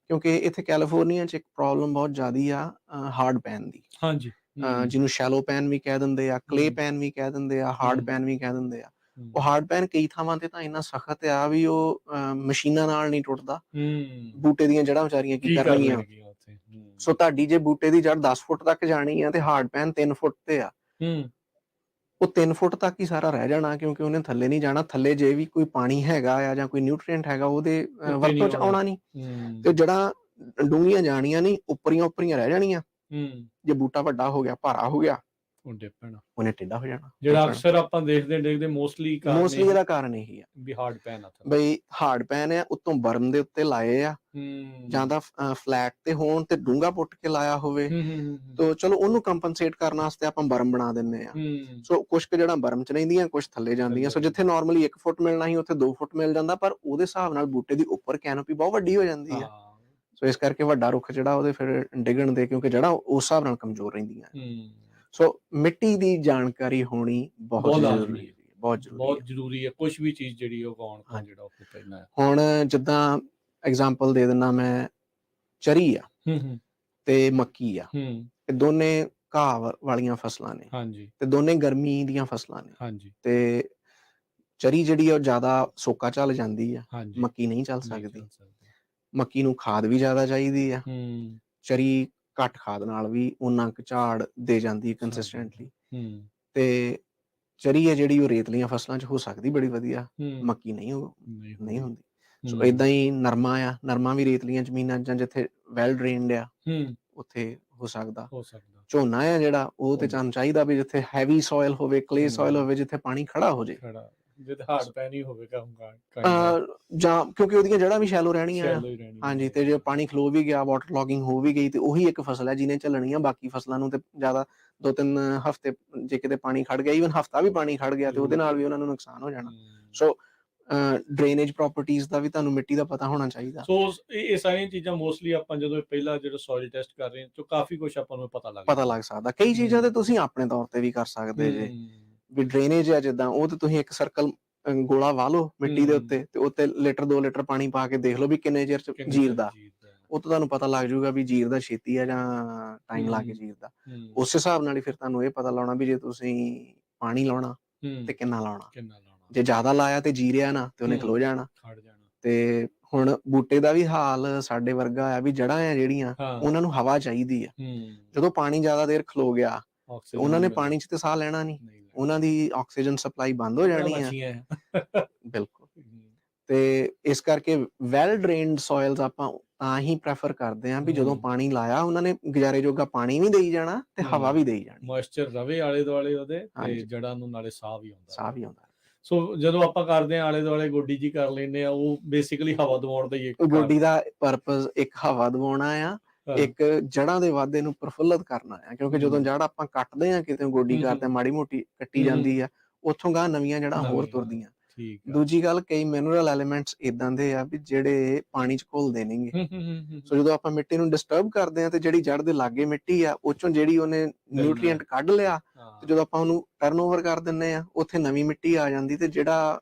ਕਿਉਂਕਿ ਇੱਥੇ ਕੈਲੀਫੋਰਨੀਆ 'ਚ ਇੱਕ ਪ੍ਰੋਬਲਮ ਬਹੁਤ ਜ਼ਿਆਦੀ ਆ, ਹਾਰਡ ਪੈਨ ਦੀ। ਹਾਂਜੀ, ਜਿਹਨੂੰ ਸ਼ੈਲੋ ਪੈਨ ਵੀ ਕਹਿ ਦਿੰਦੇ ਆ, ਕਲੇ ਪੈਨ ਵੀ ਕਹਿ ਦਿੰਦੇ ਆ, ਹਾਰਡ ਪੈਨ ਵੀ ਕਹਿ ਦਿੰਦੇ ਆ। ਉਹ ਹਾਰਡ ਪੈਨ ਕਈ ਥਾਵਾਂ ਤੇ ਤਾਂ ਇੰਨਾ ਸਖਤ ਆ ਵੀ ਉਹ ਮਸ਼ੀਨਾਂ ਨਾਲ ਨਹੀਂ ਟੁੱਟਦਾ। ਬੂਟੇ ਦੀਆਂ ਜੜ੍ਹਾਂ ਵਿਚਾਰੀਆਂ ਕੀ ਕਰਨਗੀਆਂ। ਸੋ ਤੁਹਾਡੀ ਜੇ ਬੂਟੇ ਦੀ ਜੜ 10 ਫੁੱਟ ਤੱਕ ਜਾਣੀ ਆ, ਤੇ ਹਾਰਡ ਪੈਨ 3 ਫੁੱਟ ਤੇ ਆ, ਉਹ 3 ਫੁੱਟ ਤੱਕ ਹੀ ਸਾਰਾ ਰਹਿ ਜਾਣਾ, ਕਿਉਂਕਿ ਉਹਨੇ ਥੱਲੇ ਨਹੀਂ ਜਾਣਾ। ਥੱਲੇ ਜੇ ਵੀ ਕੋਈ ਪਾਣੀ ਹੈਗਾ ਆ ਜਾਂ ਕੋਈ ਨਿਊਟ੍ਰੀਐਂਟ ਹੈਗਾ, ਉਹਦੇ ਵਰਤੋਂ 'ਚ ਆਉਣਾ ਨਹੀਂ, ਤੇ ਜੜ੍ਹਾਂ ਡੂੰਘੀਆਂ ਜਾਣੀਆਂ ਨਹੀਂ, ਉੱਪਰੀਆਂ ਰਹਿ ਜਾਣੀਆਂ। ਜੇ ਬੂਟਾ ਵੱਡਾ ਹੋ ਗਿਆ, ਭਾਰਾ ਹੋ ਗਿਆ, ਉਹਨੇ ਟੇਢਾ ਹੋ ਜਾਣਾ। ਜਿਹੜਾ ਅਕਸਰ ਆਪਾਂ ਦੇਖਦੇ ਮੋਸਟਲੀ ਇਹਦਾ ਕਾਰਨ ਇਹੀ ਆ ਵੀ ਹਾਰਡ ਪੈਨ ਆ, ਬਈ ਹਾਰਡ ਪੈਨ ਆ, ਉੱਤੋਂ ਬਰਮ ਦੇ ਉੱਤੇ ਲਾਏ ਆ, ਜਾਂ ਤਾਂ ਫਲੈਟ ਤੇ ਹੋਣ ਤੇ ਡੂੰਘਾ ਪੁੱਟ ਕੇ ਲਾਇਆ ਹੋਵੇ, ਤਾਂ ਚਲੋ ਉਹਨੂੰ ਕੰਪਨਸੇਟ ਕਰਨ ਵਾਸਤੇ ਆਪਾਂ ਬਰਮ ਬਣਾ ਦਿੰਦੇ ਆ। ਸੋ ਕੁਛ ਕੁ ਜਿਹੜਾ ਬਰਮ 'ਚ ਰਹਿੰਦੀਆਂ, ਕੁਛ ਥੱਲੇ ਜਾਂਦੀਆਂ। ਸੋ ਜਿੱਥੇ ਨਾਰਮਲੀ 1 ਫੁੱਟ ਮਿਲਣਾ ਸੀ, ਉੱਥੇ 2 ਫੁੱਟ ਮਿਲ ਜਾਂਦਾ, ਪਰ ਉਹਦੇ ਹਿਸਾਬ ਨਾਲ ਬੂਟੇ ਦੀ ਉੱਪਰ ਕੈਨੋਪੀ ਬਹੁਤ ਵੱਡੀ ਹੋ ਜਾਂਦੀ ਆ। ਸੋ ਇਸ ਕਰਕੇ ਵੱਡਾ ਰੁੱਖ ਜਿਹੜਾ ਉਹਦੇ ਫਿਰ ਡਿੱਗਣ ਦੇ, ਕਿਉਂਕਿ ਜੜ੍ਹਾਂ ਉਸ ਹਿਸਾਬ ਨਾਲ ਕਮਜ਼ੋਰ ਰਹਿੰਦੀਆਂ। ਸੋ ਮਿੱਟੀ ਦੀ ਜਾਣਕਾਰੀ ਹੋਣੀ ਬਹੁਤ ਜ਼ਰੂਰੀ ਹੈ, ਬਹੁਤ ਜ਼ਰੂਰੀ ਹੈ, ਕੁਝ ਵੀ ਚੀਜ਼ ਜਿਹੜੀ ਉਗਾਉਣ ਤੋਂ ਜਿਹੜਾ ਉਹ ਪਹਿਲਾਂ। ਹੁਣ ਜਿੱਦਾਂ ਐਗਜ਼ਾਮਪਲ ਦੇ ਦਿੰਦਾ ਮੈਂ, ਚਰੀ ਆ ਤੇ ਮੱਕੀ ਆ, ਇਹ ਦੋਨੇ ਘਾਹ ਵਾਲੀਆਂ ਫਸਲਾਂ ਨੇ, ਤੇ ਦੋਨੇ ਗਰਮੀ ਦੀਆਂ ਫਸਲਾਂ ਨੇ। ਤੇ ਚਰੀ ਜਿਹੜੀ ਆ ਉਹ ਜ਼ਿਆਦਾ ਸੋਕਾ ਝੱਲ ਜਾਂਦੀ ਆ, ਮੱਕੀ ਨਹੀਂ ਚੱਲ ਸਕਦੀ। ਮੱਕੀ ਨੂੰ ਖਾਦ ਵੀ ਜ਼ਿਆਦਾ ਚਾਹੀਦੀ ਆ, ਚਰੀ ਘੱਟ ਖਾਦ ਨਾਲ ਵੀ ਓਨਾ ਕੁ ਝਾੜ ਦੇ ਜਾਂਦੀ ਕੰਸਿਸਟੈਂਟਲੀ। ਤੇ ਚਰੀ ਹੈ ਜਿਹੜੀ, ਉਹ ਰੇਤਲੀਆਂ ਫਸਲਾਂ 'ਚ ਹੋ ਸਕਦੀ ਬੜੀ ਵਧੀਆ, ਮੱਕੀ ਨਹੀਂ ਹੁੰਦੀ। ਸੋ ਏਦਾਂ ਹੀ ਨਰਮਾ ਆ, ਨਰਮਾ ਵੀ ਰੇਤਲੀਆਂ ਜ਼ਮੀਨਾਂ ਜਾਂ ਜਿੱਥੇ ਵੈਲ ਡਰੇਨਡ ਆ, ਉੱਥੇ ਹੋ ਸਕਦਾ। ਝੋਨਾ ਆ ਜਿਹੜਾ, ਉਹ ਤੇ ਸਾਨੂੰ ਚਾਹੀਦਾ ਵੀ ਜਿੱਥੇ ਹੈਵੀ ਸੋਇਲ ਹੋਵੇ, ਕਲੇ ਸੋਇਲ ਹੋਵੇ, ਜਿੱਥੇ ਪਾਣੀ ਖੜਾ ਹੋ ਜੇ, ਹਾਰਡ ਪੈਨ ਹੀ ਹੋਵੇਗਾ, ਜਾਂ ਕਿਉਂਕਿ ਉਹਦੀਆਂ ਜੜ੍ਹਾਂ ਵੀ ਸ਼ੈਲੋ ਰਹਿਣੀਆਂ ਆ। ਹਾਂਜੀ, ਤੇ ਜੇ ਪਾਣੀ ਖਲੋ ਵੀ ਗਿਆ, ਵਾਟਰ ਲੌਗਿੰਗ ਹੋ ਵੀ ਗਈ, ਤੇ ਉਹੀ ਇੱਕ ਫਸਲ ਹੈ ਜਿਹਨੇ ਝੱਲਣੀ ਆ। ਬਾਕੀ ਫਸਲਾਂ ਨੂੰ ਤੇ ਜ਼ਿਆਦਾ 2-3 ਹਫ਼ਤੇ ਜੇ ਕਿਤੇ ਪਾਣੀ ਖੜ ਗਿਆ, ਈਵਨ ਹਫ਼ਤਾ ਵੀ ਪਾਣੀ ਖੜ ਗਿਆ, ਤੇ ਉਹਦੇ ਨਾਲ ਵੀ ਉਹਨਾਂ ਨੂੰ ਨੁਕਸਾਨ ਹੋ ਜਾਣਾ। ਸੋ ਡਰੇਨੇਜ ਪ੍ਰੋਪਰਟੀਜ਼ ਦਾ ਵੀ ਤੁਹਾਨੂੰ ਮਿੱਟੀ ਦਾ ਪਤਾ ਹੋਣਾ ਚਾਹੀਦਾ। ਸੋ ਇਹ ਸਾਰੀਆਂ ਚੀਜ਼ਾਂ ਮੋਸਟਲੀ ਆਪਾਂ ਜਦੋਂ ਪਹਿਲਾਂ ਜਿਹੜਾ ਸੋਇਲ ਟੈਸਟ ਕਰ ਰਹੇ ਹਾਂ, ਤਾਂ ਕਾਫੀ ਕੁਝ ਆਪਾਂ ਨੂੰ ਪਤਾ ਲੱਗ ਸਕਦਾ। ਕਈ ਚੀਜ਼ਾਂ ਤੇ ਤੁਸੀਂ ਆਪਣੇ ਤੌਰ ਤੇ ਵੀ ਕਰ ਸਕਦੇ ਜੇ, ਵੀ ਡਰੇਨੇਜ ਆ ਜਿੱਦਾਂ, ਉਹ ਤੇ ਤੁਸੀਂ ਇੱਕ ਸਰਕਲ ਗੋਲਾ ਵਾਹ ਲਓ ਮਿੱਟੀ ਦੇ ਉੱਤੇ, ਤੇ ਉੱਤੇ 1 2 ਲੀਟਰ ਪਾਣੀ ਪਾ ਕੇ ਦੇਖ ਲਓ ਵੀ ਕਿੰਨੇ ਚਿਰ 'ਚ ਜੀਰਦਾ। ਉਹ ਤੋਂ ਤੁਹਾਨੂੰ ਪਤਾ ਲੱਗ ਜਾਊਗਾ ਵੀ ਜੀਰਦਾ ਛੇਤੀ ਆ ਜਾਂ ਟਾਈਮ ਲਾ ਕੇ ਜੀਰਦਾ। ਉਸ ਹਿਸਾਬ ਨਾਲ ਹੀ ਫਿਰ ਤੁਹਾਨੂੰ ਇਹ ਪਤਾ ਲਾਉਣਾ ਵੀ ਜੇ ਤੁਸੀਂ ਪਾਣੀ ਲਾਉਣਾ ਤੇ ਕਿੰਨਾ ਲਾਉਣਾ। ਜੇ ਜ਼ਿਆਦਾ ਲਾਇਆ ਤੇ ਜੀਰਿਆ ਨਾ, ਤੇ ਉਹਨੇ ਖਲੋ ਜਾਣਾ। ਤੇ ਹੁਣ ਬੂਟੇ ਦਾ ਵੀ ਹਾਲ ਸਾਡੇ ਵਰਗਾ ਆ, ਵੀ ਜੜ੍ਹਾਂ ਆ ਜਿਹੜੀਆਂ, ਉਹਨਾਂ ਨੂੰ ਹਵਾ ਚਾਹੀਦੀ ਆ। ਜਦੋਂ ਪਾਣੀ ਜ਼ਿਆਦਾ ਦੇਰ ਖਲੋ ਗਿਆ, ਉਹਨਾਂ ਨੇ ਪਾਣੀ 'ਚ ਤੇ ਸਾਹ ਲੈਣਾ ਨਹੀਂ, ਉਹਨਾਂ ਦੀ ਆਕਸੀਜਨ ਸਪਲਾਈ ਬੰਦ ਹੋ ਜਾਣੀ ਆ। ਬਿਲਕੁਲ। ਤੇ ਇਸ ਕਰਕੇ ਵੈਲ ਡਰੇਨਡ ਸੋਇਲਸ ਆਪਾਂ ਤਾਂ ਹੀ ਪ੍ਰੈਫਰ ਕਰਦੇ ਹਾਂ ਵੀ ਜਦੋਂ ਪਾਣੀ ਲਾਇਆ, ਉਹਨਾਂ ਨੇ ਗੁਜ਼ਾਰੇ ਜੋਗਾ ਪਾਣੀ ਵੀ ਦੇਈ ਜਾਣਾ, ਤੇ ਹਵਾ ਵੀ ਦੇਈ ਜਾਣੀ, ਮੋਇਸਚਰ ਰਵੇ ਆਲੇ ਦੁਆਲੇ ਉਹਦੇ, ਤੇ ਜੜ੍ਹਾਂ ਨੂੰ ਨਾਲੇ ਸਾਹ ਵੀ ਆਉਂਦਾ। ਸੋ ਜਦੋਂ ਆਪਾਂ ਕਰਦੇ ਹਾਂ ਆਲੇ ਦੁਆਲੇ ਗੋਡੀ ਜੀ ਕਰ ਲੈਂਦੇ ਆ, ਉਹ ਬੇਸਿਕਲੀ ਹਵਾ ਦਵਾਉਣ ਦਾ ਹੀ ਇੱਕ ਗੋਡੀ ਦਾ ਪਰਪਸ ਇੱਕ ਹਵਾ ਦਵਾਉਣਾ ਆ, ਇੱਕ ਜੜ੍ਹਾਂ ਦੇ ਵਾਧੇ ਨੂੰ ਪ੍ਰਫੁੱਲਤ ਕਰਨਾ ਆ, ਕਿਉਂਕਿ ਜਦੋਂ ਜੜ੍ਹ ਆਪਾਂ ਕੱਟਦੇ ਆ ਕਿਤੇ ਗੋਡੀ ਕਰਦੇ ਮਾੜੀ ਮੋਟੀ ਕੱਟੀ ਜਾਂਦੀ ਆ, ਉੱਥੋਂ ਗਾਂਹ ਨਵੀਆਂ ਜੜ੍ਹਾਂ ਹੋਰ ਤੁਰਦੀਆਂ। ਦੂਜੀ ਗੱਲ, ਕਈ ਮਿਨਰਲ ਐਲੀਮੈਂਟਸ ਇਦਾਂ ਦੇ ਆ ਵੀ ਜਿਹੜੇ ਪਾਣੀ 'ਚ ਘੁਲਦੇ ਨਹੀਂਗੇ। ਸੋ ਜਦੋਂ ਆਪਾਂ ਮਿੱਟੀ ਨੂੰ ਡਿਸਟਰਬ ਕਰਦੇ ਆ ਤੇ ਜਿਹੜੀ ਜੜ੍ਹ ਦੇ ਲਾਗੇ ਮਿੱਟੀ ਆ, ਉਹ 'ਚੋਂ ਜਿਹੜੀ ਉਹਨੇ ਨਿਊਟਰੀਐਂਟ ਕੱਢ ਲਿਆ, ਤੇ ਜਦੋਂ ਆਪਾਂ ਉਹਨੂੰ ਟਰਨਓਵਰ ਕਰ ਦਿੰਦੇ ਆ, ਉੱਥੇ ਨਵੀਂ ਮਿੱਟੀ ਆ ਜਾਂਦੀ ਤੇ ਜਿਹੜਾ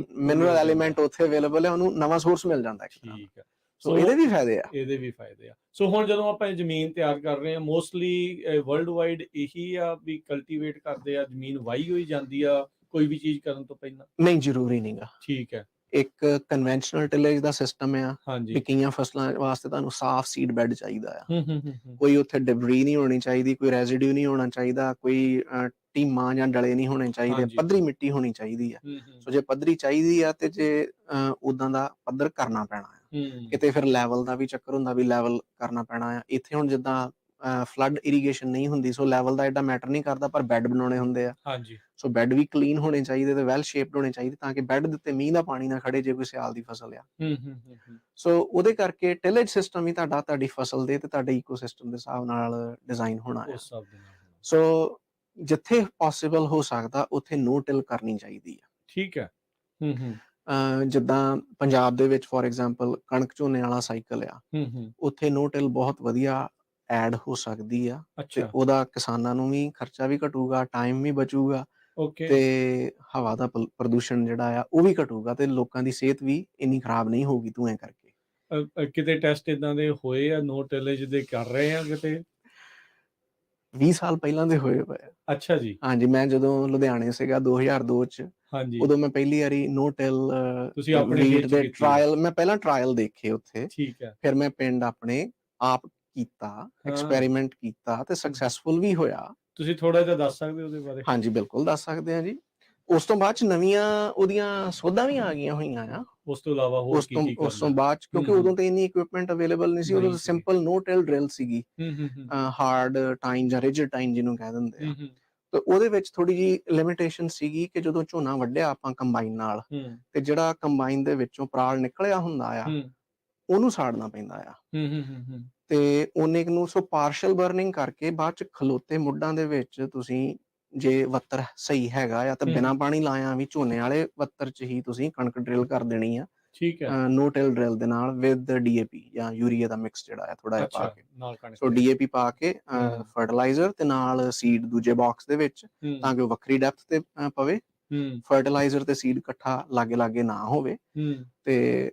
ਮਿਨਰਲ ਐਲੀਮੈਂਟ ਉੱਥੇ ਅਵੇਲੇਬਲ ਹੈ ਉਹਨੂੰ ਨਵਾਂ ਸੋਰਸ ਮਿਲ ਜਾਂਦਾ। ਠੀਕ ਹੈ। ਸੋ ਇਹਦੇ ਵੀ ਫਾਇਦੇ ਆ। ਸੋ ਹੁਣ ਜਦੋਂ ਆਪਾਂ ਜ਼ਮੀਨ ਤਿਆਰ ਕਰ ਰਹੇ ਹਾਂ, ਮੋਸਟਲੀ ਵਰਲਡ ਵਾਈਡ ਇਹੀ ਆ ਵੀ ਕਲਟੀਵੇਟ ਕਰਦੇ ਆ, ਜ਼ਮੀਨ ਵਾਹੀ ਹੋਈ ਜਾਂਦੀ ਆ ਕੋਈ ਵੀ ਚੀਜ਼ ਕਰਨ ਤੋਂ ਪਹਿਲਾਂ? ਨਹੀਂ, ਜ਼ਰੂਰੀ ਨਹੀਂਗਾ। ਠੀਕ ਹੈ। ਇੱਕ ਕਨਵੈਨਸ਼ਨਲ ਟਿਲੇਜ ਦਾ ਸਿਸਟਮ ਆ, ਕਈਆਂ ਫਸਲਾਂ ਵਾਸਤੇ ਤੁਹਾਨੂੰ ਸਾਫ਼ ਸੀਡ ਬੈਡ ਚਾਹੀਦਾ ਆ, ਕੋਈ ਉੱਥੇ ਡਿਬਰੀ ਨਹੀਂ ਹੋਣੀ ਚਾਹੀਦੀ, ਕੋਈ ਰੈਜ਼ੀਡਿਊ ਨਹੀਂ ਹੋਣਾ ਚਾਹੀਦਾ, ਕੋਈ ਟੀਮਾਂ ਜਾਂ ਡਲੇ ਨਹੀਂ ਹੋਣੇ ਚਾਹੀਦੇ, ਪੱਧਰੀ ਮਿੱਟੀ ਹੋਣੀ ਚਾਹੀਦੀ ਆ। ਸੋ ਜੇ ਪੱਧਰੀ ਚਾਹੀਦੀ ਆ ਤੇ ਜੇ ਉਦਾਂ ਦਾ ਪੱਧਰ ਕਰਨਾ ਪੈਣਾ ਆ। ਕਿਤੇ ਫਿਰ ਲੈਵਲ ਦਾ ਵੀ ਚੱਕਰ ਹੁੰਦਾ ਵੀ ਲੈਵਲ ਕਰਨਾ ਪੈਣਾ ਆ। ਇੱਥੇ ਹੁਣ ਜਿੱਦਾਂ ਫਲੱਡ ਇਰੀਗੇਸ਼ਨ ਨਹੀਂ ਹੁੰਦੀ, ਸੋ ਲੈਵਲ ਦਾ ਐਡਾ ਮੈਟਰ ਨਹੀਂ ਕਰਦਾ, ਪਰ ਬੈੱਡ ਬਣਾਉਣੇ ਹੁੰਦੇ ਆ। ਸੋ ਬੈੱਡ ਵੀ ਕਲੀਨ ਹੋਣੇ ਚਾਹੀਦੇ ਤੇ ਵੈਲ ਸ਼ੇਪਡ ਹੋਣੇ ਚਾਹੀਦੇ, ਤਾਂ ਕਿ ਬੈੱਡ ਦੇ ਉੱਤੇ ਮੀਂਹ ਦਾ ਪਾਣੀ ਨਾ ਖੜੇ ਜੇ ਕੋਈ ਸਿਆਲ ਦੀ ਫਸਲ ਆ। ਸੋ ਉਹਦੇ ਕਰਕੇ ਟਿਲੇਜ ਸਿਸਟਮ ਵੀ ਤੁਹਾਡੀ ਫਸਲ ਦੇ ਤੇ ਤੁਹਾਡੇ ਈਕੋਸਿਸਟਮ ਦੇ ਹਿਸਾਬ ਨਾਲ ਡਿਜ਼ਾਈਨ ਹੋਣਾ ਆ। ਸੋ ਜਿੱਥੇ ਪੋਸੀਬਲ ਹੋ ਸਕਦਾ ਉੱਥੇ ਨੋ ਟਿਲ ਕਰਨੀ ਚਾਹੀਦੀ ਆ। ਠੀਕ ਹੈ। ਜਿੱਦਾਂ ਪੰਜਾਬ ਦੇ ਵਿੱਚ ਫੋਰ ਐਗਜ਼ਾਮਪਲ ਕਣਕ ਝੋਨੇ ਵਾਲਾ ਸਾਈਕਲ ਆ, ਉੱਥੇ ਨੋ ਟਿਲ ਬਹੁਤ ਵਧੀਆ ਐਡ ਹੋ ਸਕਦੀ ਆ, ਤੇ ਉਹਦਾ ਕਿਸਾਨਾਂ ਨੂੰ ਵੀ ਖਰਚਾ ਵੀ ਘਟੂਗਾ, ਟਾਈਮ ਵੀ ਬਚੂਗਾ, ਤੇ ਹਵਾ ਦਾ ਪ੍ਰਦੂਸ਼ਣ ਜਿਹੜਾ ਆ ਉਹ ਵੀ ਘਟੂਗਾ, ਤੇ ਲੋਕਾਂ ਦੀ ਸਿਹਤ ਵੀ ਇੰਨੀ ਖਰਾਬ ਨਹੀਂ ਹੋਊਗੀ ਧੂਏ ਕਰਕੇ। ਕਿਤੇ ਟੈਸਟ ਇਦਾਂ ਦੇ ਹੋਏ ਆ ਨੋ ਟਿਲੇਜ ਦੇ ਕਰ ਰਹੇ ਆ ਕਿਤੇ? 20 ਸਾਲ ਪਹਿਲਾਂ ਦੇ ਹੋਏ ਪਏ। ਅੱਛਾ ਜੀ। ਹਾਂਜੀ, ਮੈਂ ਜਦੋਂ ਲੁਧਿਆਣੇ ਸੀਗਾ 2002 ਚ, ਉਦੋਂ ਮੈਂ ਪਹਿਲੀ ਵਾਰੀ ਨੋ ਟਿਲ ਵੀਟ ਦੇ ਟਰਾਇਲ, ਮੈਂ ਪਹਿਲਾਂ ਟਰਾਇਲ ਦੇਖੇ ਉੱਥੇ, ਫਿਰ ਮੈਂ ਪਿੰਡ ਆਪਣੇ ਆਪ ਕੀਤਾ, ਐਕਸਪੈਰੀਮੈਂਟ ਕੀਤਾ ਤੇ ਸਕਸੈਸਫੁਲ ਵੀ ਹੋਇਆ। ਤੁਸੀਂ ਥੋੜਾ ਜਿਹਾ ਦੱਸ ਸਕਦੇ ਹੋ ਉਹਦੇ ਬਾਰੇ? ਹਾਂਜੀ, ਬਿਲਕੁਲ ਦੱਸ ਸਕਦੇ ਹਾਂ ਜੀ। ਉਸ ਤੋਂ ਬਾਅਦ ਚ ਨਵੀਆਂ ਉਹਦੀਆਂ ਸੋਧਾਂ ਵੀ ਆ ਗਈਆਂ ਹੋਈਆਂ ਆ। ਉਸ ਤੋਂ ਇਲਾਵਾ ਹੋਰ ਕੀ ਕੀ ਉਸ ਤੋਂ ਬਾਅਦ ਚ, ਕਿਉਂਕਿ ਉਦੋਂ ਤੇ ਇੰਨੀ ਇਕਵਿਪਮੈਂਟ ਅਵੇਲੇਬਲ ਨਹੀਂ ਸੀ, ਉਦੋਂ ਸਿੰਪਲ ਨੋ ਟਿਲ ਡਰਿਲ ਸੀਗੀ, ਹਾਰਡ ਟਾਈਨ ਜਾਂ ਰਿਜਿਡ ਟਾਈਨ ਜਿਹਨੂੰ ਕਹਿ ਦਿੰਦੇ ਆ। ਤੇ ਉਹਦੇ ਵਿੱਚ ਥੋੜੀ ਜਿਹੀ ਲਿਮਿਟੇਸ਼ਨ ਸੀਗੀ ਕਿ ਜਦੋਂ ਝੋਨਾ ਵੱਢਿਆ ਆਪਾਂ ਕੰਬਾਈਨ ਨਾਲ, ਤੇ ਜਿਹੜਾ ਕੰਬਾਈਨ ਦੇ ਵਿੱਚੋਂ ਪਰਾਲ ਨਿਕਲਿਆ ਹੁੰਦਾ ਆ, ਉਹਨੂੰ ਸਾੜਨਾ ਪੈਂਦਾ ਆ, ਤੇ ਉਹਨੇ ਨੂੰ ਸੋ ਪਾਰਸ਼ਲ ਬਰਨਿੰਗ ਕਰਕੇ ਬਾਅਦ ਚ ਖਲੋਤੇ ਮੁੱਢਾਂ ਦੇ ਵਿੱਚ ਤੁਸੀਂ ਜੇ ਵੱਤਰ ਸਹੀ ਹੈਗਾ ਆ ਤਾਂ ਬਿਨਾਂ ਪਾਣੀ ਲਾਇਆ ਵੀ ਝੋਨੇ ਵਾਲੇ ਵੱਤਰ ਚ ਹੀ ਤੁਸੀਂ ਕਣਕ ਡਰਿਲ ਕਰ ਦੇਣੀ ਆ। ਠੀਕ ਹੈ। ਨੋ ਟਿਲ ਡਰਿਲ ਦੇ ਨਾਲ ਵਿਦ DAP ਜਾਂ ਯੂਰੀਆ ਦਾ ਮਿਕਸ ਜਿਹੜਾ ਆ ਥੋੜਾ ਜਿਹਾ ਪਾ ਕੇ, ਸੋ DAP ਪਾ ਕੇ ਫਰਟੀਲਾਈਜ਼ਰ ਤੇ ਨਾਲ ਸੀਡ ਦੂਜੇ ਬਾਕਸ ਦੇ ਵਿੱਚ, ਤਾਂ ਕਿ ਉਹ ਵੱਖਰੀ ਡੈਪਥ ਤੇ ਪਵੇ, ਫਰਟੀਲਾਈਜ਼ਰ ਤੇ ਸੀਡ ਇਕੱਠਾ ਲਾਗੇ ਨਾ ਹੋਵੇ। ਤੇ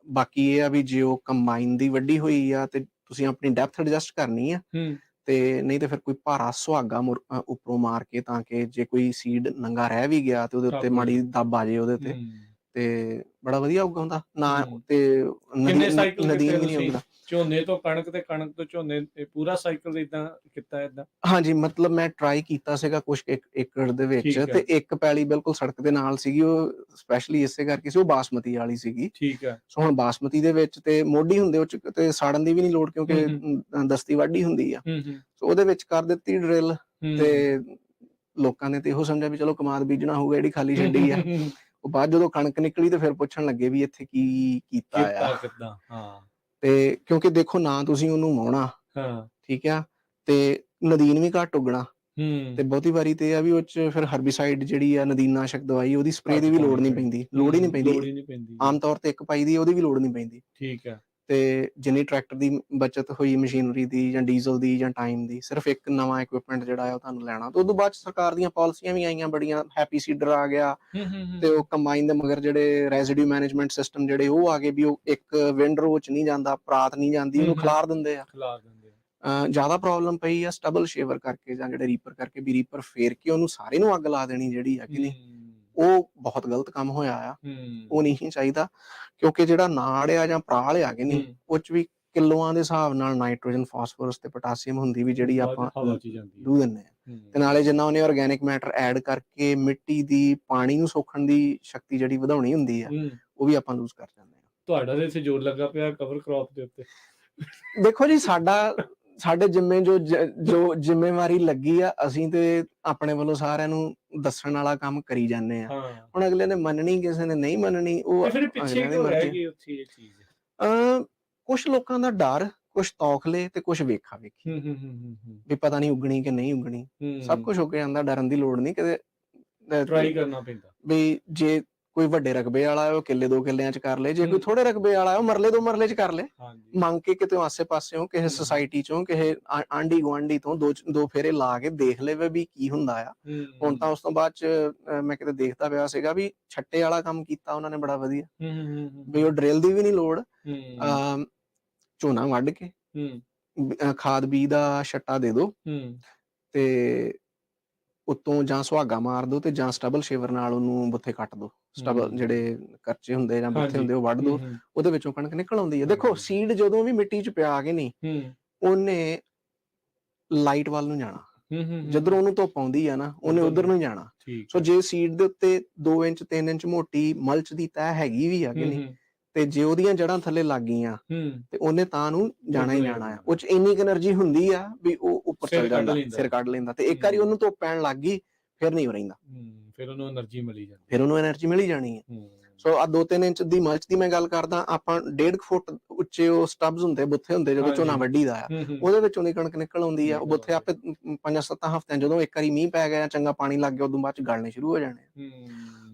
ਬਾਕੀ ਇਹ ਆ ਵੀ ਜੇ ਉਹ ਕੰਬਾਈਨ ਦੀ ਵੱਡੀ ਹੋਈ ਆ ਤੇ ਤੁਸੀਂ ਆਪਣੀ ਡੈਪਥ ਐਡਜਸਟ ਕਰਨੀ ਆ, ਤੇ ਨਹੀਂ ਤੇ ਫਿਰ ਕੋਈ ਭਾਰਾ ਸੁਹਾਗਾ ਉੱਪਰੋਂ ਮਾਰ ਕੇ, ਤਾਂ ਕਿ ਜੇ ਕੋਈ ਸੀਡ ਨੰਗਾ ਰਹਿ ਵੀ ਗਿਆ ਤੇ ਉਹਦੇ ਉੱਤੇ ਮਾੜੀ ਦੱਬ ਆ ਜੇ ਉਹਦੇ ਤੇ ਬੜਾ ਵਧੀਆ ਉਗਾਉਂਦਾ ਨਾ, ਤੇ ਨਦੀਨ ਵੀ ਨਹੀਂ ਉਗਦਾ। ਝੋਨੇ ਤੋਂ ਕਣਕ ਤੇ ਕਣਕ ਤੋਂ ਝੋਨੇ, ਪੂਰਾ ਸਾਈਕਲ ਇਦਾਂ ਕੀਤਾ ਏਦਾਂ? ਹਾਂਜੀ, ਮਤਲਬ ਮੈਂ ਟਰਾਈ ਕੀਤਾ ਸੀਗਾ ਕੁਛ ਏਕੜ ਦੇ ਵਿੱਚ, ਤੇ ਇੱਕ ਪੈਲੀ ਬਿਲਕੁਲ ਸੜਕ ਦੇ ਨਾਲ ਸੀਗੀ, ਉਹ ਸਪੈਸ਼ਲੀ ਇਸੇ ਕਰਕੇ ਸੀ, ਉਹ ਬਾਸਮਤੀ ਵਾਲੀ ਸੀਗੀ। ਠੀਕ ਹੈ। ਸੋ ਹੁਣ ਬਾਸਮਤੀ ਦੇ ਵਿੱਚ ਤੇ ਮੋਢੀ ਹੁੰਦੇ, ਉਹ ਚ ਤੇ ਸਾੜਨ ਦੀ ਵੀ ਨਹੀਂ ਲੋੜ, ਕਿਉਂਕਿ ਦਸਤੀ ਵਾਢੀ ਹੁੰਦੀ ਆ। ਸੋ ਉਹਦੇ ਵਿੱਚ ਕਰ ਦਿੱਤੀ ਡਰਿਲ, ਤੇ ਲੋਕਾਂ ਨੇ ਤੇ ਇਹੋ ਸਮਝਿਆ ਵੀ ਚਲੋ ਕਮਾਦ ਬੀਜਣਾ ਹੋਊਗਾ, ਜਿਹੜੀ ਖਾਲੀ ਛੱਡੀ ਆ। ਉਹ ਬਾਅਦ ਜਦੋਂ ਕਣਕ ਨਿਕਲੀ ਤੇ ਫਿਰ ਪੁੱਛਣ ਲੱਗੇ ਵੀ ਇੱਥੇ ਕੀ ਕੀਤਾ ਆ। ਤੇ ਕਿਉਂਕਿ ਦੇਖੋ ਨਾ ਤੁਸੀਂ ਉਹਨੂੰ ਵਾਹੁਣਾ, ਠੀਕ ਆ, ਤੇ ਨਦੀਨ ਵੀ ਘੱਟ ਉਗਣਾ, ਤੇ ਬਹੁਤੀ ਵਾਰੀ ਤੇ ਇਹ ਆ ਵੀ ਉਹ ਚ ਫਿਰ ਹਰਬੀਸਾਈਡ ਜਿਹੜੀ ਆ ਨਦੀਨਨਾਸ਼ਕ ਦਵਾਈ, ਉਹਦੀ ਸਪਰੇ ਦੀ ਵੀ ਲੋੜ ਨਹੀਂ ਪੈਂਦੀ, ਲੋੜ ਹੀ ਨਹੀਂ ਪੈਂਦੀ। ਆਮ ਤੌਰ ਤੇ ਇੱਕ ਪਾਈ ਦੀ ਉਹਦੀ ਵੀ ਲੋੜ ਨਹੀਂ ਪੈਂਦੀ। ਠੀਕ ਹੈ। ਤੇ ਜਿੰਨੀ ਟਰੈਕਟਰ ਦੀ ਬਚਤ ਹੋਈ ਮਸ਼ੀਨਰੀ ਦੀ ਜਾਂ ਡੀਜ਼ਲ ਦੀ ਜਾਂ ਟਾਈਮ ਦੀ, ਸਿਰਫ ਇੱਕ ਨਵਾਂ ਇਕਵਿਪਮੈਂਟ ਜਿਹੜਾ ਆ ਉਹ ਤੁਹਾਨੂੰ ਲੈਣਾ। ਤੇ ਉਦੋਂ ਬਾਅਦ ਸਰਕਾਰ ਦੀਆਂ ਪਾਲਿਸੀਆਂ ਵੀ ਆਈਆਂ ਬੜੀਆਂ, ਹੈਪੀ ਸੀਡਰ ਆ ਗਿਆ, ਤੇ ਉਹ ਕੰਬਾਈਨ ਦੇ ਮਗਰ ਜਿਹੜੇ ਰੈਜ਼ੀਡਿਊ ਮੈਨੇਜਮੈਂਟ ਸਿਸਟਮ ਜਿਹੜੇ ਉਹ ਆ ਗਏ, ਵੀ ਉਹ ਇੱਕ ਵਿੰਡ ਰੋ ਚ ਨਹੀਂ ਜਾਂਦਾ, ਪਰਾਤ ਨਹੀਂ ਜਾਂਦੀ, ਉਹਨੂੰ ਖਿਲਾਰ ਦਿੰਦੇ ਆ। ਜ਼ਿਆਦਾ ਪ੍ਰੋਬਲਮ ਪਈ ਆ ਸਟਬਲ ਸ਼ੇਵਰ ਕਰਕੇ ਜਾਂ ਜਿਹੜੇ ਰੀਪਰ ਕਰਕੇ, ਵੀ ਰੀਪਰ ਫੇਰ ਕੇ ਉਹਨੂੰ ਸਾਰੇ ਨੂੰ ਅੱਗ ਲਾ ਦੇਣੀ ਜਿਹੜੀ ਆ ਕਿ ਨਹੀਂ, ਉਹ ਬਹੁਤ ਗਲਤ ਕੰਮ ਹੋਇਆ ਆ, ਉਹ ਨਹੀਂ ਚਾਹੀਦਾ। ਕਿਉਂਕਿ ਜਿਹੜਾ ਨਾੜ ਆ ਜਾਂ ਪਰਾਲ ਆ ਕਿ ਨਹੀਂ, ਉਹ ਚ ਵੀ ਕਿਲੋਆਂ ਦੇ ਹਿਸਾਬ ਨਾਲ ਨਾਈਟ੍ਰੋਜਨ, ਫਾਸਫੋਰਸ ਤੇ ਪੋਟਾਸੀਅਮ ਹੁੰਦੀ ਵੀ ਜਿਹੜੀ ਆਪਾਂ ਦੂ ਦਿੰਦੇ ਆ, ਤੇ ਨਾਲੇ ਜਿੰਨਾ ਉਹਨੇ ਆਰਗੈਨਿਕ ਮੈਟਰ ਐਡ ਕਰਕੇ ਮਿੱਟੀ ਦੀ ਪਾਣੀ ਨੂੰ ਸੋਖਣ ਦੀ ਸ਼ਕਤੀ ਜਿਹੜੀ ਵਧਾਉਣੀ ਹੁੰਦੀ ਆ, ਉਹ ਵੀ ਆਪਾਂ ਲੂਜ਼ ਕਰ ਜਾਂਦੇ ਆ। ਤੁਹਾਡਾ ਤੇ ਇੱਥੇ ਜ਼ੋਰ ਲੱਗਾ ਪਿਆ ਕਵਰ ਕ੍ਰੌਪ ਦੇ ਉੱਤੇ। ਦੇਖੋ ਜੀ, ਸਾਡਾ ਸਾਡੇ ਜਿੰਮੇ ਜੋ ਜ਼ਿੰਮੇਵਾਰੀ ਲੱਗੀ ਆ, ਅਸੀਂ ਤੇ ਆਪਣੇ ਵੱਲੋਂ ਸਾਰਿਆਂ ਨੂੰ ਦੱਸਣ ਵਾਲਾ ਕੰਮ ਕਰੀ ਜਾਂਦੇ ਆ। ਹਾਂ ਹੁਣ ਅਗਲੇ ਨੇ ਮੰਨਣੀ, ਕਿਸੇ ਨੇ ਨਹੀਂ ਮੰਨਣੀ, ਉਹ ਤੇ ਫਿਰ ਪਿੱਛੇ ਅਗਲੇ ਦੀ ਕਿਉਂ ਰਹਿ ਮਰਜ਼ੀ। ਗਈ ਉੱਥੇ ਇਹ ਚੀਜ਼? ਕੁਛ ਲੋਕਾਂ ਦਾ ਡਰ, ਕੁਛ ਤੌਖਲੇ ਤੇ ਕੁਛ ਵੇਖਾ ਵੇਖੀ ਵੀ ਪਤਾ ਨਹੀਂ ਉੱਗਣੀ ਕਿ ਨਹੀਂ ਉੱਗਣੀ। ਸਭ ਕੁਝ ਉੱਗ ਜਾਂਦਾ, ਡਰਨ ਦੀ ਲੋੜ ਨਹੀਂ ਕਿਤੇ। ਟਰਾਈ ਕਰਨਾ ਪੈਂਦਾ ਵੀ ਜੇ ਕੋਈ ਵੱਡੇ ਰਕਬੇ ਵਾਲਾ ਉਹ ਕਿੱਲੇ 2 ਕਿੱਲਿਆਂ ਚ ਕਰ ਲੇ, ਜੇ ਕੋਈ ਥੋੜੇ ਰਕਬੇ ਵਾਲਾ ਉਹ ਮਰਲੇ 2 ਮਰਲੇ ਚ ਕਰ ਲੇ, ਮੰਗ ਕੇ ਕਿਤੇ ਆਸੇ ਪਾਸਿਓਂ ਕਿਸੇ ਸੁਸਾਇਟੀ ਚੋਂ, ਕਿਸੇ ਆਂਢੀ ਗੁਆਂਢੀ ਤੋਂ 2 ਫੇਰੇ ਲਾ ਕੇ ਦੇਖ ਲਵੇ ਵੀ ਕੀ ਹੁੰਦਾ ਆ। ਹੁਣ ਤਾਂ ਉਸ ਤੋਂ ਬਾਅਦ ਚ ਮੈਂ ਕਿਤੇ ਦੇਖਦਾ ਪਿਆ ਸੀਗਾ ਵੀ ਛੱਟੇ ਵਾਲਾ ਕੰਮ ਕੀਤਾ ਉਹਨਾਂ ਨੇ ਬੜਾ ਵਧੀਆ, ਵੀ ਉਹ ਡਰਿਲ ਦੀ ਵੀ ਨਹੀਂ ਲੋੜ। ਝੋਨਾ ਵੱਢ ਕੇ ਖਾਦ ਬੀਜ ਦਾ ਛੱਟਾ ਦੇ ਦੋ ਤੇ ਉੱਤੋਂ ਜਾਂ ਸੁਹਾਗਾ ਮਾਰ ਦੋ ਤੇ ਜਾਂ ਸਟਬਲ ਸ਼ੇਵਰ ਨਾਲ ਉਹਨੂੰ ਬੁੱਥੇ ਕੱਟ ਦੋ। ਸਟਬਲ ਜਿਹੜੇ ਕੱਚੇ ਹੁੰਦੇ ਜਾਂ ਬੁੱਥੇ ਹੁੰਦੇ ਉਹ ਵੱਢ ਦੋ, ਉਹਦੇ ਵਿੱਚੋਂ ਕਣਕ ਨਿਕਲ ਆਉਂਦੀ ਹੈ। ਦੇਖੋ ਸੀਡ ਜਦੋਂ ਵੀ ਮਿੱਟੀ ਚ ਪਿਆ ਕੇ ਨਹੀਂ, ਉਹਨੇ ਲਾਈਟ ਵੱਲ ਨੂੰ ਜਾਣਾ, ਜਿੱਧਰੋਂ ਉਹਨੂੰ ਧੁੱਪ ਆਉਂਦੀ ਆ ਨਾ ਉਹਨੇ ਉਧਰ ਨੂੰ ਜਾਣਾ। ਸੋ ਜੇ ਸੀਡ ਦੇ ਉੱਤੇ 2 ਇੰਚ 3 ਇੰਚ ਮੋਟੀ ਮਲਚ ਦੀ ਤਹਿ ਹੈਗੀ ਵੀ ਆ ਕਿ ਨਹੀਂ, ਤੇ ਜੇ ਉਹਦੀਆਂ ਜੜ੍ਹਾਂ ਥੱਲੇ ਲੱਗ ਗਈਆਂ ਤੇ ਉਹਨੇ ਤਾਂ ਨੂੰ ਜਾਣਾ ਹੀ ਜਾਣਾ ਆ। ਉਹ ਚ ਇੰਨੀ ਕੁ એનર્ਜੀ ਹੁੰਦੀ ਆ ਵੀ ਉਹ ਉੱਪਰ ਚੱਲ ਜਾਂਦਾ, ਸਿਰ ਕੱਢ ਲੈਂਦਾ। ਤੇ ਇੱਕ ਵਾਰੀ ਉਹਨੂੰ ਧੁੱਪ ਪੈਣ ਲੱਗ ਗਈ ਫਿਰ ਨਹੀਂ ਰਹਿੰਦਾ, ਫਿਰ ਉਹਨੂੰ એનર્ਜੀ ਮਿਲੀ ਜਾਂਦੀ, ਫਿਰ ਉਹਨੂੰ એનર્ਜੀ ਮਿਲੀ ਜਾਣੀ ਹੈ। ਸੋ ਆ 2-3 ਇੰਚ ਦੀ ਮਲਚ ਦੀ ਮੈਂ ਗੱਲ ਕਰਦਾ, ਆਪਾਂ 1.5 ਫੁੱਟ ਉੱਚੇ ਉਹ ਸਟਬਸ ਹੁੰਦੇ, ਬੁੱਥੇ ਹੁੰਦੇ, ਜਦੋਂ ਝੋਨਾ ਵੱਢੀ ਦਾ ਆ ਉਹਦੇ ਵਿੱਚੋਂ ਦੀ ਕਣਕ ਨਿਕਲ ਆਉਂਦੀ ਆ। ਉਹ ਬੁੱਥੇ ਆਪੇ 5-7 ਹਫ਼ਤਿਆਂ ਜਦੋਂ ਇੱਕ ਵਾਰੀ ਮੀਂਹ ਪੈ ਗਿਆ, ਚੰਗਾ ਪਾਣੀ ਲੱਗ ਗਿਆ, ਉਦੋਂ ਬਾਅਦ ਚ ਗਲਣੇ ਸ਼ੁਰੂ ਹੋ ਜਾਣੇ।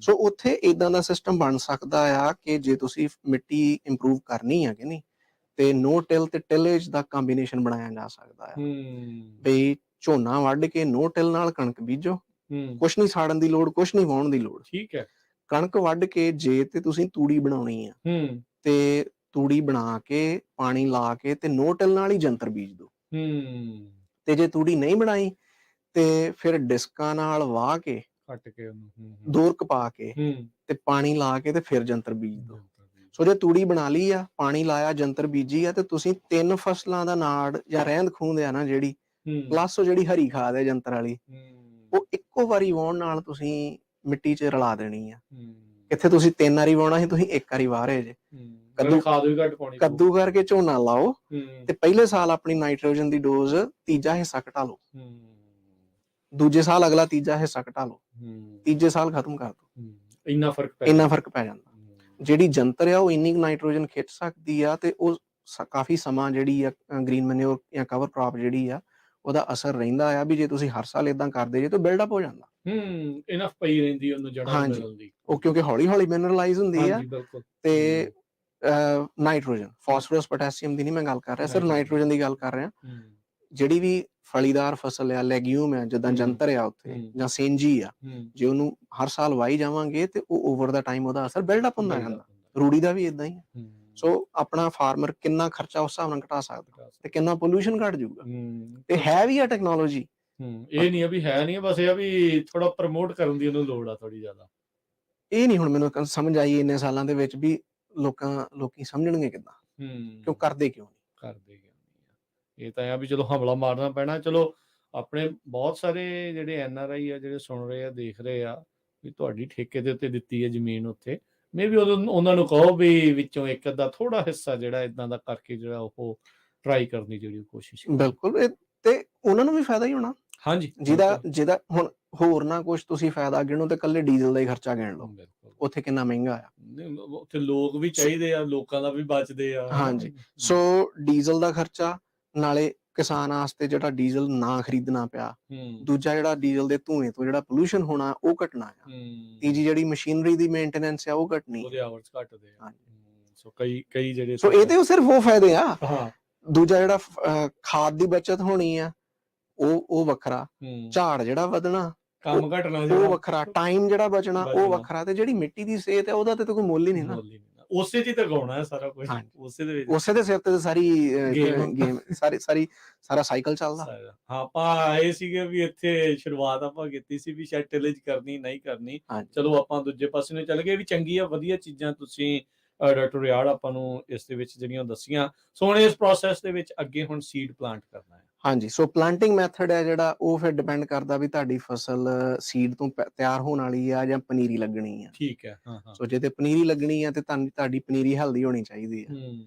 ਸੋ ਉੱਥੇ ਏਦਾਂ ਦਾ ਸਿਸਟਮ ਬਣ ਸਕਦਾ ਆ ਕਿ ਜੇ ਤੁਸੀਂ ਮਿੱਟੀ ਇੰਪਰੂਵ ਕਰਨੀ ਆ ਕਿ ਨਹੀਂ, ਤੇ ਨੋ ਟਿਲ ਤੇ ਟਿਲੇਜ ਦਾ ਕੰਬੀਨੇਸ਼ਨ ਬਣਾਇਆ ਜਾ ਸਕਦਾ ਆ। ਬਈ ਝੋਨਾ ਵੱਢ ਕੇ ਨੋ ਟਿਲ ਨਾਲ ਕਣਕ ਬੀਜੋ, ਕੁਛ ਨਹੀਂ ਸਾੜਨ ਦੀ ਲੋੜ, ਕੁਛ ਨਹੀਂ ਵਾਹੁਣ ਦੀ ਲੋੜ। ਠੀਕ ਹੈ। ਕਣਕ ਵੱਢ ਕੇ ਜੇ ਤੇ ਤੁਸੀਂ ਤੂੜੀ ਬਣਾਉਣੀ ਆ ਤੇ ਤੂੜੀ ਬਣਾ ਕੇ ਪਾਣੀ ਲਾ ਕੇ ਤੇ ਨੋ ਟਿਲ ਨਾਲ ਹੀ ਜੰਤਰ ਬੀਜ ਦੋ। ਤੇ ਜੇ ਤੂੜੀ ਨਹੀਂ ਬਣਾਈ ਤੇ ਫਿਰ ਡਿਸਕਾਂ ਨਾਲ ਵਾਹ ਕੇ ਕੱਟ ਕੇ ਉਹਨੂੰ ਦੂਰਕ ਪਾ ਕੇ ਤੇ ਪਾਣੀ ਲਾ ਕੇ ਤੇ ਫਿਰ ਜੰਤਰ ਬੀਜ ਦੋ। ਸੋ ਜੇ ਤੂੜੀ ਬਣਾ ਲਈ ਆ, ਪਾਣੀ ਲਾਇਆ, ਜੰਤਰ ਬੀਜੀ ਆ, ਤੇ ਤੁਸੀਂ 3 ਫਸਲਾਂ ਦਾ ਨਾੜ ਜਾਂ ਰਹਿੰਦ ਖੂੰਹਦ ਆ ਨਾ ਜਿਹੜੀ, ਪਲੱਸ ਉਹ ਜਿਹੜੀ ਹਰੀ ਖਾਦ ਹੈ ਜੰਤਰ ਵਾਲੀ, ਉਹ ਇੱਕੋ ਵਾਰੀ ਵਾਹੁਣ ਨਾਲ ਤੁਸੀਂ ਮਿੱਟੀ 'ਚ ਰਲਾ ਦੇਣੀ ਆ। ਕਿੱਥੇ ਤੁਸੀਂ 3 ਵਾਰੀ ਵਾਹੁਣਾ ਸੀ, ਤੁਸੀਂ 1 ਵਾਰੀ ਵਾਹ ਰਹੇ ਜੇ। ਕੱਦੂ ਕਰਕੇ ਝੋਨਾ ਲਾਓ ਤੇ ਪਹਿਲੇ ਸਾਲ ਆਪਣੀ ਨਾਈਟ੍ਰੋਜਨ ਦੀ ਡੋਜ਼ ਤੀਜਾ ਹਿੱਸਾ ਘਟਾ ਲਓ, ਦੂਜੇ ਸਾਲ ਅਗਲਾ ਤੀਜਾ ਹਿੱਸਾ ਘਟਾ ਲਓ, ਤੀਜੇ ਸਾਲ ਖਤਮ ਕਰ ਦੋ। ਇੰਨਾ ਫਰਕ ਪੈ ਜਾਂਦਾ। ਜਿਹੜੀ ਜੰਤਰ ਆ ਉਹ ਇੰਨੀ ਨਾਈਟ੍ਰੋਜਨ ਖਿੱਚ ਸਕਦੀ ਆ ਤੇ ਉਹ ਕਾਫੀ ਸਮਾਂ ਜਿਹੜੀ ਆ ਗ੍ਰੀਨ ਮੈਨਿਓਰ ਜਾਂ ਕਵਰ ਕ੍ਰੌਪ ਜਿਹੜੀ ਆ ਉਹਦਾ ਅਸਰ ਰਹਿੰਦਾ ਆ। ਵੀ ਜੇ ਤੁਸੀਂ ਹਰ ਸਾਲ ਇਦਾਂ ਕਰਦੇ ਜੇ ਤਾਂ ਬਿਲਡਅਪ ਹੋ ਜਾਂਦਾ, ਇਨਫ ਪਈ ਰਹਿੰਦੀ ਉਹਨੂੰ ਜੜ੍ਹਾਂ ਮਿਲਣ ਦੀ। ਉਹ ਕਿਉਂਕਿ ਹੌਲੀ ਹੌਲੀ ਮਿਨਰਲਾਈਜ਼ ਹੁੰਦੀ ਆ। ਤੇ ਨਾਈਟ੍ਰੋਜਨ, ਫਾਸਫੋਰਸ, ਪੋਟਾਸੀਅਮ ਦੀ ਨਹੀਂ ਮੈਂ ਗੱਲ ਕਰ ਰਿਹਾ, ਸਿਰਫ ਨਾਈਟ੍ਰੋਜਨ ਦੀ ਗੱਲ ਕਰ ਰਿਹਾ। ਜਿਹੜੀ ਵੀ ਫਲੀਦਾਰ ਫਸਲ ਆ, ਲੈਗਿਊਮ ਆ, ਜਿੱਦਾਂ ਜੰਤਰ ਆ ਉੱਥੇ ਜਾਂ ਸੇਂਜੀ ਆ, ਜੇ ਉਹਨੂੰ ਹਰ ਸਾਲ ਵਾਈ ਜਾਵਾਂਗੇ ਤੇ ਉਹ ਓਵਰ ਦਾ ਟਾਈਮ ਉਹਦਾ ਅਸਰ ਬਿਲਡਅਪ ਹੁੰਦਾ ਜਾਂਦਾ। ਰੂੜੀ ਦਾ ਵੀ ਇਦਾਂ ਹੀ ਆ। ਸੋ ਆਪਣਾ ਫਾਰਮਰ ਕਿੰਨਾ ਖਰਚਾ ਉਸ ਹਿਸਾਬ ਨਾਲ ਘਟਾ ਸਕਦਾ ਤੇ ਕਿੰਨਾ ਪੋਲਿਊਸ਼ਨ ਘਟ ਜਾਊਗਾ। ਤੇ ਹੈ ਵੀ ਆ ਟੈਕਨੋਲੋਜੀ, ਇਹ ਨਹੀਂ ਆ ਵੀ ਹੈ ਨਹੀਂ, ਬਸ ਇਹ ਆ ਵੀ ਥੋੜਾ ਪ੍ਰਮੋਟ ਕਰਨ ਦੀ ਉਹਨੂੰ ਲੋੜ ਆ ਥੋੜੀ ਜ਼ਿਆਦਾ। ਇਹ ਨਹੀਂ ਹੁਣ ਮੈਨੂੰ ਸਮਝ ਆਈ ਇੰਨੇ ਸਾਲਾਂ ਦੇ ਵਿੱਚ ਵੀ ਲੋਕੀ ਸਮਝਣਗੇ ਕਿੱਦਾਂ, ਕਿਉਂ ਕਰਦੇ ਕਿਉਂ ਨਹੀਂ। ਇਹ ਤਾਂ ਆ ਵੀ ਚਲੋ ਹਮਲਾ ਮਾਰਨਾ ਪੈਣਾ। ਚਲੋ ਆਪਣੇ ਬਹੁਤ ਸਾਰੇ ਜਿਹੜੇ NRI ਆ, ਜਿਹੜੇ ਸੁਣ ਰਹੇ ਆ, ਦੇਖ ਰਹੇ ਆ ਵੀ ਤੁਹਾਡੀ ਠੇਕੇ ਦੇ ਉੱਤੇ ਦਿੱਤੀ ਹੈ ਜ਼ਮੀਨ, ਉੱਥੇ ਮੇ ਵੀ ਉਹਨਾਂ ਨੂੰ ਕਹੋ ਵੀ ਵਿੱਚੋਂ ਇੱਕ ਅੱਧਾ ਥੋੜਾ ਹਿੱਸਾ ਜਿਹੜਾ ਇਦਾਂ ਦਾ ਕਰਕੇ ਜਿਹੜਾ ਉਹ ਟਰਾਈ ਕਰਨੀ ਜਿਹੜੀ ਕੋਸ਼ਿਸ਼। ਬਿਲਕੁਲ, ਤੇ ਉਹਨਾਂ ਨੂੰ ਵੀ ਫਾਇਦਾ ਹੀ ਹੋਣਾ। ਹਾਂਜੀ, ਜਿਹਦਾ ਹੁਣ ਹੋਰ ਨਾ ਕੁਛ ਤੁਸੀਂ ਫਾਇਦਾ ਗਿਣੋ ਤੇ ਇਕੱਲੇ ਡੀਜ਼ਲ ਦਾ ਹੀ ਖਰਚਾ ਗਿਣ ਲਓ, ਉੱਥੇ ਕਿੰਨਾ ਮਹਿੰਗਾ ਆ। ਉੱਥੇ ਲੋਕ ਵੀ ਚਾਹੀਦੇ ਆ, ਲੋਕਾਂ ਦਾ ਵੀ ਬਚਦੇ ਆ। ਹਾਂਜੀ, ਸੋ ਡੀਜ਼ਲ ਦਾ ਖਰਚਾ, ਨਾਲੇ ਕਿਸਾਨ ਵਾਸਤੇ ਜਿਹੜਾ ਡੀਜ਼ਲ ਨਾ ਖਰੀਦਣਾ ਪਿਆ, ਦੂਜਾ ਜਿਹੜਾ ਡੀਜ਼ਲ ਦੇ ਧੂਏ ਤੋਂ ਜਿਹੜਾ ਪੋਲਿਊਸ਼ਨ ਹੋਣਾ ਉਹ ਘਟਣਾ ਆ, ਤੀਜੀ ਜਿਹੜੀ ਮਸ਼ੀਨਰੀ ਦੀ ਮੇਨਟੇਨੈਂਸ ਆ ਉਹ ਘਟਣੀ, ਉਹਦੇ ਆਵਰਸ ਘਟਦੇ ਆ। ਸੋ ਕਈ ਜਿਹੜੇ ਸੋ ਇਹਦੇ ਸਿਰਫ ਉਹ ਫਾਇਦੇ ਆ। ਦੂਜਾ ਜਿਹੜਾ ਖਾਦ ਦੀ ਬਚਤ ਹੋਣੀ ਆ ਉਹ ਵੱਖਰਾ, ਝਾੜ ਜਿਹੜਾ ਵਧਣਾ, ਕੰਮ ਘਟਣਾ ਉਹ ਵੱਖਰਾ, ਟਾਈਮ ਜਿਹੜਾ ਬਚਣਾ ਉਹ ਵੱਖਰਾ, ਤੇ ਜਿਹੜੀ ਮਿੱਟੀ ਦੀ ਸਿਹਤ ਹੈ ਉਹਦਾ ਤੇ ਕੋਈ ਮੁੱਲ ਹੀ ਨਹੀਂ ਨਾ। ਉਸੇ 'ਚ ਹੀ ਤਾਂ ਗਾਉਣਾ ਹੈ ਸਾਰਾ ਕੁਝ, ਉਸੇ ਦੇ ਸਿਰ ਤੇ ਸਾਰੀ ਗੇਮ, ਸਾਰਾ ਸਾਈਕਲ ਚੱਲਦਾ। ਹਾਂ, ਆਪਾਂ ਆਏ ਸੀਗੇ ਵੀ ਇੱਥੇ ਸ਼ੁਰੂਆਤ ਆਪਾਂ ਕੀਤੀ ਸੀ ਵੀ ਸ਼ਾਇਦ ਟਿਲੇਜ ਕਰਨੀ ਨਹੀਂ ਕਰਨੀ, ਚਲੋ ਆਪਾਂ ਦੂਜੇ ਪਾਸੇ ਨੂੰ ਚੱਲ ਗਏ। ਵੀ ਚੰਗੀ ਆ, ਵਧੀਆ ਚੀਜ਼ਾਂ ਤੁਸੀਂ ਡਾਕਟਰ ਰਿਆੜ ਆਪਾਂ ਨੂੰ ਇਸ ਦੇ ਵਿੱਚ ਜਿਹੜੀਆਂ ਦੱਸੀਆਂ। ਸੋ ਹੁਣ ਇਸ ਪ੍ਰੋਸੈਸ ਦੇ ਵਿੱਚ ਅੱਗੇ ਹੁਣ ਸੀਡ ਪਲਾਂਟ ਕਰਨਾ ਹੈ। ਹਾਂਜੀ, ਸੋ ਪਲਾਂਟਿੰਗ ਮੈਥਡ ਹੈ ਜਿਹੜਾ ਉਹ ਫਿਰ ਡਿਪੈਂਡ ਕਰਦਾ ਵੀ ਤੁਹਾਡੀ ਫਸਲ ਸੀਡ ਤੋਂ ਤਿਆਰ ਹੋਣ ਵਾਲੀ ਆ ਜਾਂ ਪਨੀਰੀ ਲੱਗਣੀ ਆ। ਠੀਕ ਹੈ। ਸੋ ਜੇ ਤੇ ਪਨੀਰੀ ਲੱਗਣੀ ਆ ਤੇ ਤੁਹਾਡੀ ਪਨੀਰੀ ਹੈਲਦੀ ਹੋਣੀ ਚਾਹੀਦੀ ਆ।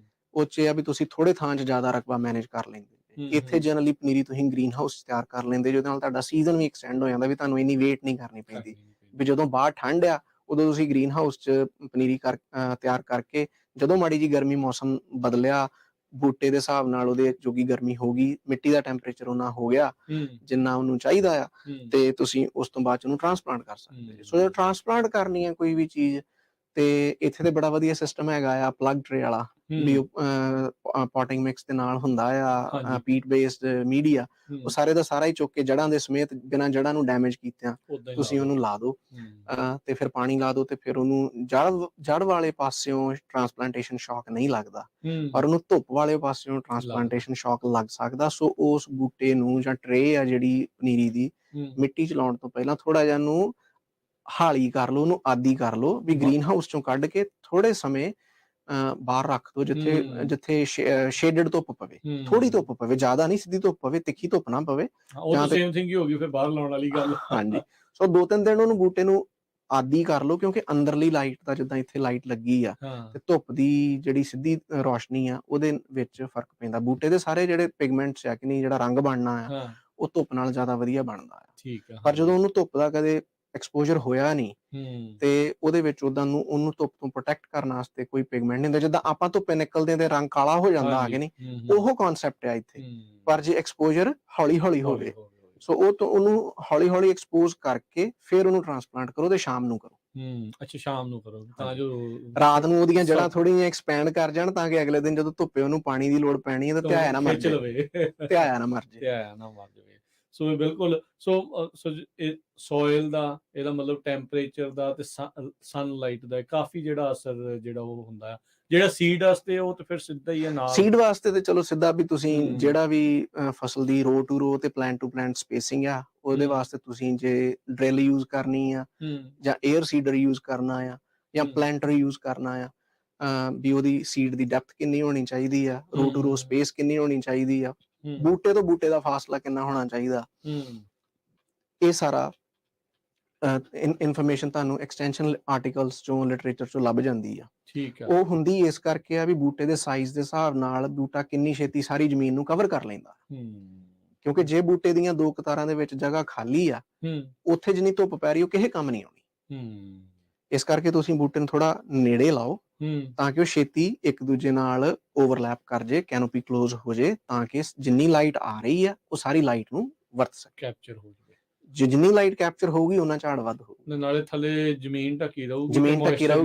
ਉਹ 'ਚ ਆ ਵੀ ਤੁਸੀਂ ਥੋੜੇ ਥਾਂ 'ਚ ਜ਼ਿਆਦਾ ਰਕਬਾ ਮੈਨੇਜ ਕਰ ਲੈਂਦੇ, ਪੈਂਦੇ। ਇੱਥੇ ਜਨਰਲੀ ਪਨੀਰੀ ਤੁਸੀਂ ਗ੍ਰੀਨ ਹਾਊਸ 'ਚ ਤਿਆਰ ਕਰ ਲੈਂਦੇ, ਜਿਹਦੇ ਨਾਲ ਤੁਹਾਡਾ ਸੀਜ਼ਨ ਵੀ ਐਕਸਟੈਂਡ ਹੋ ਜਾਂਦਾ, ਵੀ ਤੁਹਾਨੂੰ ਇੰਨੀ ਵੇਟ ਨਹੀਂ ਕਰਨੀ ਪੈਂਦੀ। ਵੀ ਜਦੋਂ ਬਾਹਰ ਠੰਡ ਆ ਉਦੋਂ ਤੁਸੀਂ ਗ੍ਰੀਨ ਹਾਊਸ 'ਚ ਪਨੀਰੀ ਤਿਆਰ ਕਰਕੇ, ਜਦੋਂ ਮਾੜੀ ਜਿਹੀ ਗਰਮੀ ਮੌਸਮ ਬਦਲਿਆ, ਬੂਟੇ ਦੇ ਹਿਸਾਬ ਨਾਲ ਉਹਦੇ ਜੋਗੀ ਗਰਮੀ ਹੋ ਗਈ, ਮਿੱਟੀ ਦਾ ਟੈਂਪਰੇਚਰ ਉਹਨਾਂ ਹੋ ਗਿਆ ਜਿੰਨਾ ਉਹਨੂੰ ਚਾਹੀਦਾ ਆ, ਤੇ ਤੁਸੀਂ ਉਸ ਤੋਂ ਬਾਅਦ 'ਚ ਉਹਨੂੰ ਟਰਾਂਸਪਲਾਂਟ ਕਰ ਸਕਦੇ। ਸੋ ਜਦੋਂ ਟਰਾਂਸਪਲਾਂਟ ਕਰਨੀ ਹੈ ਕੋਈ ਵੀ ਚੀਜ਼, ਤੇ ਇੱਥੇ ਤੇ ਬੜਾ ਵਧੀਆ ਸਿਸਟਮ ਹੈਗਾ ਆ ਪਲੱਗ ਟਰੇ ਵਾਲਾ, ਵੀ ਪੋਟਿੰਗ ਮਿਕਸ ਦੇ ਨਾਲ ਹੁੰਦਾ ਆ, ਪੀਟ ਬੇਸਡ ਮੀਡੀਆ, ਉਹ ਸਾਰੇ ਦਾ ਸਾਰਾ ਹੀ ਚੁੱਕ ਕੇ ਜੜ੍ਹਾਂ ਦੇ ਸਮੇਤ, ਬਿਨਾਂ ਜੜ੍ਹਾਂ ਨੂੰ ਡੈਮੇਜ ਕੀਤਿਆਂ ਤੁਸੀਂ ਉਹਨੂੰ ਲਾ ਦਿਓ, ਤੇ ਫਿਰ ਪਾਣੀ ਲਾ ਦਿਓ, ਤੇ ਫਿਰ ਉਹਨੂੰ ਜੜ੍ਹ ਵਾਲੇ ਪਾਸਿਓਂ ਟਰਾਂਸਪਲਾਂਟੇਸ਼ਨ ਸ਼ੌਕ ਨਹੀਂ ਲੱਗਦਾ, ਪਰ ਉਹਨੂੰ ਧੁੱਪ ਵਾਲੇ ਪਾਸਿਓਂ ਟਰਾਂਸਪਲਾਂਟੇਸ਼ਨ ਸ਼ੌਕ ਲੱਗ ਸਕਦਾ। ਸੋ ਉਸ ਬੂਟੇ ਨੂੰ ਜਾਂ ਟਰੇ ਆ ਜਿਹੜੀ ਪਨੀਰੀ ਦੀ, ਮਿੱਟੀ 'ਚ ਲਾਉਣ ਤੋਂ ਪਹਿਲਾਂ ਥੋੜਾ ਜਿਹਾ ਉਹਨੂੰ ਹਾਲੀ ਕਰ ਲਓ, ਉਹਨੂੰ ਆਦੀ ਕਰ ਲਓ, ਵੀ ਗ੍ਰੀਨ ਹਾਊਸ ਚੋਂ ਕੱਢ ਕੇ ਥੋੜੇ ਸਮੇਂ ਬਾਹਰ ਰੱਖ ਦਿਓ, ਜਿੱਥੇ ਸ਼ੇਡਡ ਧੁੱਪ ਪਵੇ, ਥੋੜੀ ਧੁੱਪ ਪਵੇ, ਜ਼ਿਆਦਾ ਨਹੀਂ, ਸਿੱਧੀ ਧੁੱਪ ਪਵੇ, ਤਿੱਖੀ ਧੁੱਪ ਨਾ ਪਵੇ। ਸੇਮ ਥਿੰਗ ਹੀ ਹੋ ਗਈ ਫਿਰ ਬਾਹਰ ਲਾਉਣ ਵਾਲੀ ਗੱਲ। ਹਾਂਜੀ, ਸੋ 2-3 ਦਿਨ ਉਹਨੂੰ ਬੂਟੇ ਨੂੰ ਆਦੀ ਕਰ ਲਓ, ਕਿਉਂਕਿ ਅੰਦਰਲੀ ਲਾਈਟ ਦਾ, ਜਿੱਦਾਂ ਇੱਥੇ ਲਾਈਟ ਲੱਗੀ ਆ, ਤੇ ਧੁੱਪ ਦੀ ਜਿਹੜੀ ਸਿੱਧੀ ਰੋਸ਼ਨੀ ਆ ਉਹਦੇ ਵਿੱਚ ਫਰਕ ਪੈਂਦਾ। ਬੂਟੇ ਦੇ ਸਾਰੇ ਜਿਹੜੇ ਪਿਗਮੈਂਟਸ ਆ ਕਿ ਨਹੀਂ, ਜਿਹੜਾ ਰੰਗ ਬਣਨਾ ਆ, ਉਹ ਧੁੱਪ ਨਾਲ ਜ਼ਿਆਦਾ ਵਧੀਆ ਬਣਦਾ ਆ। ਪਰ ਜਦੋਂ ਉਹਨੂੰ ਧੁੱਪ ਦਾ ਕਦੇ ਐਕਸਪੋਜ਼ਰ ਹੋਇਆ ਨਹੀਂ, ਤੇ ਉਹਦੇ ਵਿੱਚ ਉਹਨੂੰ ਧੁੱਪ ਤੋਂ ਪ੍ਰੋਟੈਕਟ ਕਰਨ ਵਾਸਤੇ ਕੋਈ ਪਿਗਮੈਂਟ ਨਹੀਂ ਹੁੰਦਾ। ਜਿੱਦਾਂ ਆਪਾਂ ਧੁੱਪੇ ਨਿਕਲਦੇ ਤੇ ਰੰਗ ਕਾਲਾ ਹੋ ਜਾਂਦਾ ਆ ਕਿ ਨਹੀਂ, ਉਹ ਕਨਸੈਪਟ ਆ ਇੱਥੇ। ਪਰ ਜੇ ਐਕਸਪੋਜ਼ਰ ਹੌਲੀ ਹੋਵੇ, ਸੋ ਉਹਨੂੰ ਹੌਲੀ ਐਕਸਪੋਜ਼ ਕਰਕੇ ਫਿਰ ਉਹਨੂੰ ਟਰਾਂਸਪਲਾਂਟ ਕਰੋ, ਤੇ ਸ਼ਾਮ ਨੂੰ ਕਰੋ। ਅੱਛਾ, ਸ਼ਾਮ ਨੂੰ ਕਰੋ, ਤਾਂ ਜੋ ਰਾਤ ਨੂੰ ਉਹਦੀਆਂ ਜੜ੍ਹਾਂ ਥੋੜ੍ਹੀਆਂ ਐਕਸਪੈਂਡ ਕਰ ਜਾਣ, ਤਾਂ ਕਿ ਅਗਲੇ ਦਿਨ ਜਦੋਂ ਧੁੱਪੇ ਉਹਨੂੰ ਪਾਣੀ ਦੀ ਲੋੜ ਪੈਣੀ ਹੈ ਤਾਂ ਧਿਆਇਆ ਨਾ ਮਰ ਜਾਵੇ। ਸੋ ਬਿਲਕੁਲ, ਸੋ ਸੋਇਲ ਦਾ, ਇਹਦਾ ਮਤਲਬ ਟੈਂਪਰੇਚਰ ਦਾ ਤੇ ਸਨਲਾਈਟ ਦਾ ਕਾਫੀ ਜਿਹੜਾ ਅਸਰ ਜਿਹੜਾ ਉਹ ਹੁੰਦਾ ਹੈ। ਜਿਹੜਾ ਸੀਡ ਵਾਸਤੇ ਉਹ ਤੇ ਫਿਰ ਸਿੱਧਾ ਹੀ ਹੈ ਨਾਲ। ਸੀਡ ਵਾਸਤੇ ਤੇ ਚਲੋ ਸਿੱਧਾ, ਵੀ ਤੁਸੀਂ ਜਿਹੜਾ ਵੀ ਫਸਲ ਦੀ ਰੋ ਟੂ ਰੋ ਤੇ ਪਲਾਂਟ ਟੂ ਪਲਾਂਟ ਸਪੇਸਿੰਗ ਆ, ਉਹਦੇ ਵਾਸਤੇ ਤੁਸੀਂ ਜੇ ਡਰਿਲ ਯੂਜ਼ ਕਰਨੀ ਆ, ਜਾਂ 에ਅਰ ਸੀਡਰ ਯੂਜ਼ ਕਰਨਾ ਆ, ਜਾਂ ਪਲਾਂਟਰ ਯੂਜ਼ ਕਰਨਾ ਆ, ਵੀ ਉਹਦੀ ਸੀਡ ਦੀ ਡੈਪਥ ਕਿੰਨੀ ਹੋਣੀ ਚਾਹੀਦੀ ਆ, ਰੋ ਟੂ ਰੋ ਸਪੇਸ ਕਿੰਨੀ ਹੋਣੀ ਚਾਹੀਦੀ ਆ, ਬੂਟੇ ਤੋਂ ਬੂਟੇ ਦਾ ਫਾਸਲਾ ਕਿੰਨਾ ਹੋਣਾ ਚਾਹੀਦਾ, ਇਹ ਸਾਰਾ ਇਨਫੋਰਮੇਸ਼ਨ ਤੁਹਾਨੂੰ ਐਕਸਟੈਂਸ਼ਨ ਆਰਟੀਕਲਸ ਚੋਂ, ਲਿਟਰੇਚਰ ਚੋਂ ਲੱਭ ਜਾਂਦੀ ਆ। ਉਹ ਹੁੰਦੀ ਇਸ ਕਰਕੇ ਆ ਵੀ ਬੂਟੇ ਦੇ ਸਾਈਜ਼ ਦੇ ਹਿਸਾਬ ਨਾਲ ਬੂਟਾ ਕਿੰਨੀ ਛੇਤੀ ਸਾਰੀ ਜ਼ਮੀਨ ਨੂੰ ਕਵਰ ਕਰ ਲੈਂਦਾ। ਕਿਉਂਕਿ ਜੇ ਬੂਟੇ ਦੀਆਂ 2 ਕਤਾਰਾਂ ਦੇ ਵਿੱਚ ਜਗ੍ਹਾ ਖਾਲੀ ਆ, ਉੱਥੇ ਜਿੰਨੀ ਧੁੱਪ ਪੈ ਰਹੀ ਉਹ ਕਿਸੇ ਕੰਮ ਨਹੀਂ ਆਉਣੀ। ਇਸ ਕਰਕੇ ਤੁਸੀਂ ਬੂਟੇ ਨੂੰ ਥੋੜਾ ਨੇੜੇ ਲਾਓ, ਤਾਂ ਕਿ ਉਹ ਛੇਤੀ ਇੱਕ ਦੂਜੇ ਨਾਲ ਓਵਰਲੈਪ ਕਰ ਜੇ, ਕੈਨੋਪੀ ਕਲੋਜ਼ ਹੋ ਜੇ, ਤਾਂ ਕਿ ਜਿੰਨੀ ਲਾਈਟ ਆ ਰਹੀ ਆ ਉਹ ਸਾਰੀ ਲਾਈਟ ਨੂੰ ਵਰਤ ਸਕੇ, ਕੈਪਚਰ ਹੋ ਜਾਵੇ। ਜਿੰਨੀ ਲਾਈਟ ਕੈਪਚਰ ਹੋਊਗੀ ਉਹਨਾਂ ਝਾੜ ਵੱਧ ਹੋਊਗਾ, ਨਾਲੇ ਥੱਲੇ ਜ਼ਮੀਨ ਢੱਕੀ ਰਹੂਗੀ, ਮੋਇਸਚਰ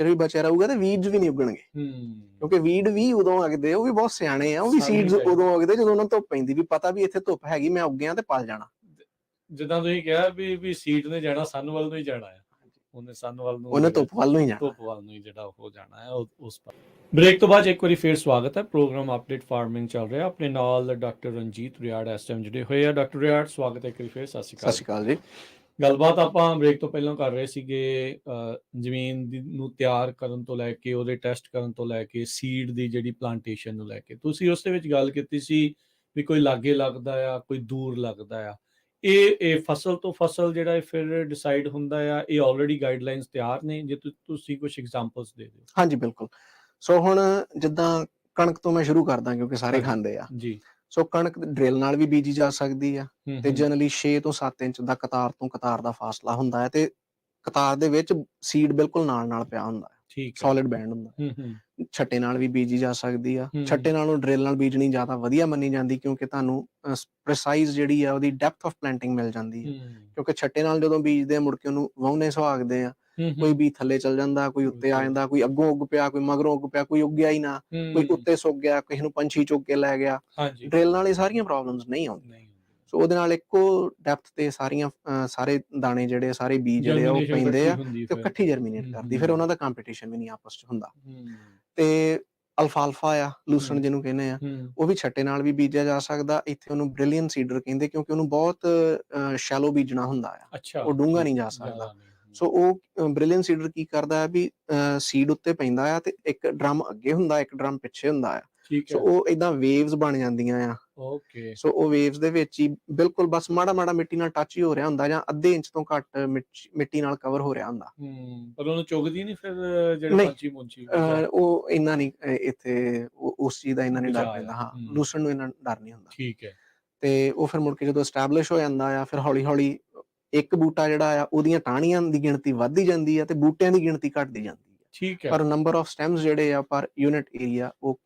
ਵੀ ਬਚਿਆ ਰਹੂਗਾ, ਤੇ ਵੀਡਸ ਵੀ ਨਹੀਂ ਉੱਗਣਗੇ। ਕਿਉਂਕਿ ਵੀਡ ਵੀ ਉਦੋਂ ਉੱਗਦੇ, ਉਹ ਵੀ ਬਹੁਤ ਸਿਆਣੇ ਆ, ਉਹ ਵੀ ਸੀਡਸ ਉਦੋਂ ਉੱਗਦੇ ਜਦੋਂ ਉਹਨਾਂ ਧੁੱਪ ਪੈਂਦੀ, ਵੀ ਪਤਾ ਵੀ ਇੱਥੇ ਧੁੱਪ ਹੈਗੀ, ਮੈਂ ਉੱਗਿਆ ਤੇ ਪਲ ਜਾਣਾ। ਜਿੱਦਾਂ ਤੁਸੀਂ ਕਿਹਾ ਵੀ ਸੀਡ ਨੇ ਜਾਣਾ ਸਨ ਵੱਲ ਨੂੰ ਹੀ ਜਾਣਾ ਹੈ, ਉਹਨੇ ਸਨ ਵੱਲ ਨੂੰ, ਉਹਨੇ ਧੁੱਪ ਵੱਲ ਨੂੰ ਹੀ ਜਾਣਾ, ਧੁੱਪ ਵੱਲ ਨੂੰ ਹੀ ਜਿਹੜਾ ਹੋ ਜਾਣਾ ਹੈ ਉਸ ਪਰ। ਬ੍ਰੇਕ ਤੋਂ ਬਾਅਦ ਇੱਕ ਵਾਰੀ ਫੇਰ ਸਵਾਗਤ ਹੈ, ਪ੍ਰੋਗਰਾਮ ਅਪਡੇਟ ਫਾਰਮਿੰਗ ਚੱਲ ਰਿਹਾ, ਆਪਣੇ ਨਾਲ ਡਾਕਟਰ ਰਣਜੀਤ ਰਿਆੜ ਇਸ ਟਾਈਮ ਜੁੜੇ ਹੋਏ ਆ। ਡਾਕਟਰ ਰਿਆੜ, ਸਵਾਗਤ ਹੈ ਇੱਕ ਵਾਰੀ ਫੇਰ। ਸਤਿ ਸ਼੍ਰੀ ਅਕਾਲ ਜੀ। ਗੱਲਬਾਤ ਆਪਾਂ ਬ੍ਰੇਕ ਤੋਂ ਪਹਿਲਾਂ ਕਰ ਰਹੇ ਸੀਗੇ ਜ਼ਮੀਨ ਨੂੰ ਤਿਆਰ ਕਰਨ ਤੋਂ ਲੈ ਕੇ, ਉਹਦੇ ਟੈਸਟ ਕਰਨ ਤੋਂ ਲੈ ਕੇ, ਸੀਡ ਦੀ ਜਿਹੜੀ ਪਲਾਂਟੇਸ਼ਨ ਨੂੰ ਲੈ ਕੇ, ਤੁਸੀਂ ਉਸ ਦੇ ਵਿੱਚ ਗੱਲ ਕੀਤੀ ਸੀ ਵੀ ਕੋਈ ਲਾਗੇ ਲੱਗਦਾ ਆ, ਕੋਈ ਦੂਰ ਲੱਗਦਾ ਆ। ਇਹ ਫਸਲ ਤੋਂ ਫਸਲ ਜਿਹੜਾ ਫਿਰ ਡਿਸਾਈਡ ਹੁੰਦਾ ਆ, ਇਹ ਆਲਰੇਡੀ ਗਾਈਡਲਾਈਨਸ ਤਿਆਰ ਨੇ, ਜੇ ਤੁਸੀਂ ਕੁਝ ਐਗਜ਼ਾਮਪਲਸ ਦੇ ਦਿਓ। ਹਾਂਜੀ, ਬਿਲਕੁਲ। ਸੋ ਹੁਣ ਜਿੱਦਾਂ ਕਣਕ ਤੋਂ ਮੈਂ ਸ਼ੁਰੂ ਕਰਦਾ, ਕਿਉਂਕਿ ਸਾਰੇ ਖਾਂਦੇ ਆ ਜੀ। ਸੋ ਕਣਕ ਡਰਿਲ ਨਾਲ ਵੀ ਬੀਜੀ ਜਾ ਸਕਦੀ ਆ, ਤੇ ਜਨਰਲੀ 6 ਤੋਂ 7 ਇੰਚ ਦਾ ਕਤਾਰ ਤੋਂ ਕਤਾਰ ਦਾ ਫਾਸਲਾ ਹੁੰਦਾ ਹੈ, ਤੇ ਕਤਾਰ ਦੇ ਵਿੱਚ ਸੀਡ ਬਿਲਕੁਲ ਨਾਲ ਪਿਆ ਹੁੰਦਾ ਹੈ, ਸੋਲਿਡ ਬੈਂਡ ਹੁੰਦਾ। ਛੱਟੇ ਨਾਲ ਵੀ ਬੀਜੀ ਜਾ ਸਕਦੀ ਆ, ਛੱਟੇ ਨਾਲੋਂ ਡਰਿਲ ਨਾਲ ਬੀਜਣੀ ਜ਼ਿਆਦਾ ਵਧੀਆ ਮੰਨੀ ਜਾਂਦੀ, ਕਿਉਂਕਿ ਤੁਹਾਨੂੰ ਪ੍ਰੀਸਾਈਜ਼ ਜਿਹੜੀ ਆ ਉਹਦੀ ਡੈਪਥ ਆਫ ਪਲਾਂਟਿੰਗ ਮਿਲ ਜਾਂਦੀ ਹੈ। ਕਿਉਂਕਿ ਛੱਟੇ ਨਾਲ ਜਦੋਂ ਬੀਜਦੇ ਆ, ਮੁੜ ਕੇ ਉਹਨੂੰ ਵਾਹੁਣੇ ਸੁਹਾਗਦੇ ਆ, ਕੋਈ ਵੀ ਥੱਲੇ ਚਲ ਜਾਂਦਾ, ਕੋਈ ਉੱਤੇ ਆ ਜਾਂਦਾ, ਕੋਈ ਅੱਗੋਂ ਉੱਗ ਪਿਆ, ਕੋਈ ਮਗਰੋਂ ਉੱਗ ਪਿਆ, ਕੋਈ ਉੱਗਿਆ ਹੀ ਨਾ, ਕੋਈ ਉੱਤੇ ਸੁੱਕ ਗਿਆ, ਕਿਸੇ ਨੂੰ ਪੰਛੀ ਚੁੱਕ ਕੇ ਲੈ ਗਿਆ। ਡਰਿਲ ਨਾਲ ਇਹ ਸਾਰੀਆਂ ਪ੍ਰੋਬਲਮਸ ਨਹੀਂ ਆਉਂਦੀਆਂ। ਸੋ ਉਹਦੇ ਨਾਲ ਇੱਕੋ ਡੈਪਥ ਤੇ ਸਾਰੇ ਦਾਣੇ ਜਿਹੜੇ, ਸਾਰੇ ਬੀਜ ਜਿਹੜੇ ਆ ਉਹ ਪੈਂਦੇ ਆ, ਤੇ ਇਕੱਠੀ ਜਰਮੀਨੇਟ ਕਰਦੀ, ਫਿਰ ਉਹਨਾਂ ਦਾ ਕੰਪੀਟੀਸ਼ਨ ਵੀ ਨਹੀਂ ਆਪਸ ਚ ਹੁੰਦਾ। ਤੇ ਅਲਫਾਲਫਾ ਆ, ਲੂਸਣ ਜਿਹਨੂੰ ਕਹਿੰਦੇ ਆ, ਉਹ ਵੀ ਛੱਟੇ ਨਾਲ ਵੀ ਬੀਜਿਆ ਜਾ ਸਕਦਾ। ਇੱਥੇ ਉਹਨੂੰ ਬ੍ਰਿਲੀਅਨ ਸੀਡਰ ਕਹਿੰਦੇ, ਕਿਉਂਕਿ ਉਹਨੂੰ ਬਹੁਤ ਸ਼ੈਲੋ ਬੀਜਣਾ ਹੁੰਦਾ ਆ, ਉਹ ਡੂੰਘਾ ਨਹੀਂ ਜਾ ਸਕਦਾ। ਸੋ ਉਹ ਬ੍ਰਿਲੀਅਨ ਸੀਡਰ ਕੀ ਕਰਦਾ ਹੈ ਵੀ ਸੀਡ ਉੱਤੇ ਪੈਂਦਾ ਆ, ਤੇ ਇੱਕ ਡਰਮ ਅੱਗੇ ਹੁੰਦਾ, ਇੱਕ ਡਰਮ ਪਿੱਛੇ ਹੁੰਦਾ ਆ, ਠੀਕ ਸੋ ਹੈ। ਉਹ ਏਦਾਂ ਵੇਵਸ ਬਣ ਜਾਂਦੀਆਂ ਆ। ਓਕੇ। ਸੋ ਉਹ ਵੇਵਸ ਦੇ ਵਿੱਚ ਹੀ ਬਿਲਕੁਲ ਬਸ ਮਾੜਾ-ਮਾੜਾ ਮਿੱਟੀ ਨਾਲ ਟੱਚ ਹੀ ਹੋ ਰਿਹਾ ਹੁੰਦਾ ਜਾਂ ਅੱਧੇ ਇੰਚ ਤੋਂ ਘੱਟ ਮਿੱਟੀ ਨਾਲ ਕਵਰ ਹੋ ਰਿਹਾ ਹੁੰਦਾ। ਪਰ ਉਹਨੂੰ ਚੁਗਦੀ ਨਹੀਂ ਫਿਰ ਜਿਹੜੇ ਨਹੀਂ, ਪੰਛੀ-ਪੁੰਛੀ ਜਾਂ ਉਹ ਇੰਨਾ ਨਹੀਂ ਇੱਥੇ ਉਸ ਚੀਜ਼ ਦਾ ਇੰਨਾ ਨਹੀਂ ਡਰ ਬਚਾਅ ਪੈਂਦਾ। ਆ? ਹਾਂ, ਲੂਸਣ ਨੂੰ ਇੰਨਾ ਡਰ ਨਹੀਂ ਹੁੰਦਾ। ਠੀਕ ਹੈ। ਤੇ ਉਹ ਫਿਰ ਮੁੜ ਕੇ ਜਦੋਂ ਐਸਟੈਬਲਿਸ਼ ਹੋ ਜਾਂਦਾ ਆ, ਫਿਰ ਹੌਲੀ-ਹੌਲੀ ਇੱਕ ਬੂਟਾ ਜਿਹੜਾ ਆ ਉਹਦੀਆਂ ਟਾਹਣੀਆਂ ਦੀ ਗਿਣਤੀ ਵੱਧਦੀ ਜਾਂਦੀ ਆ ਤੇ ਬੂਟਿਆਂ ਦੀ ਗਿਣਤੀ ਘੱਟਦੀ ਜਾਂਦੀ ਆ। ਠੀਕ ਹੈ। ਪਰ ਨੰਬਰ ਆਫ ਸਟੈਮਸ ਜਿਹੜੇ ਆ ਪਰ ਯੂਨਿਟ ਏਰੀਆ ਉਹ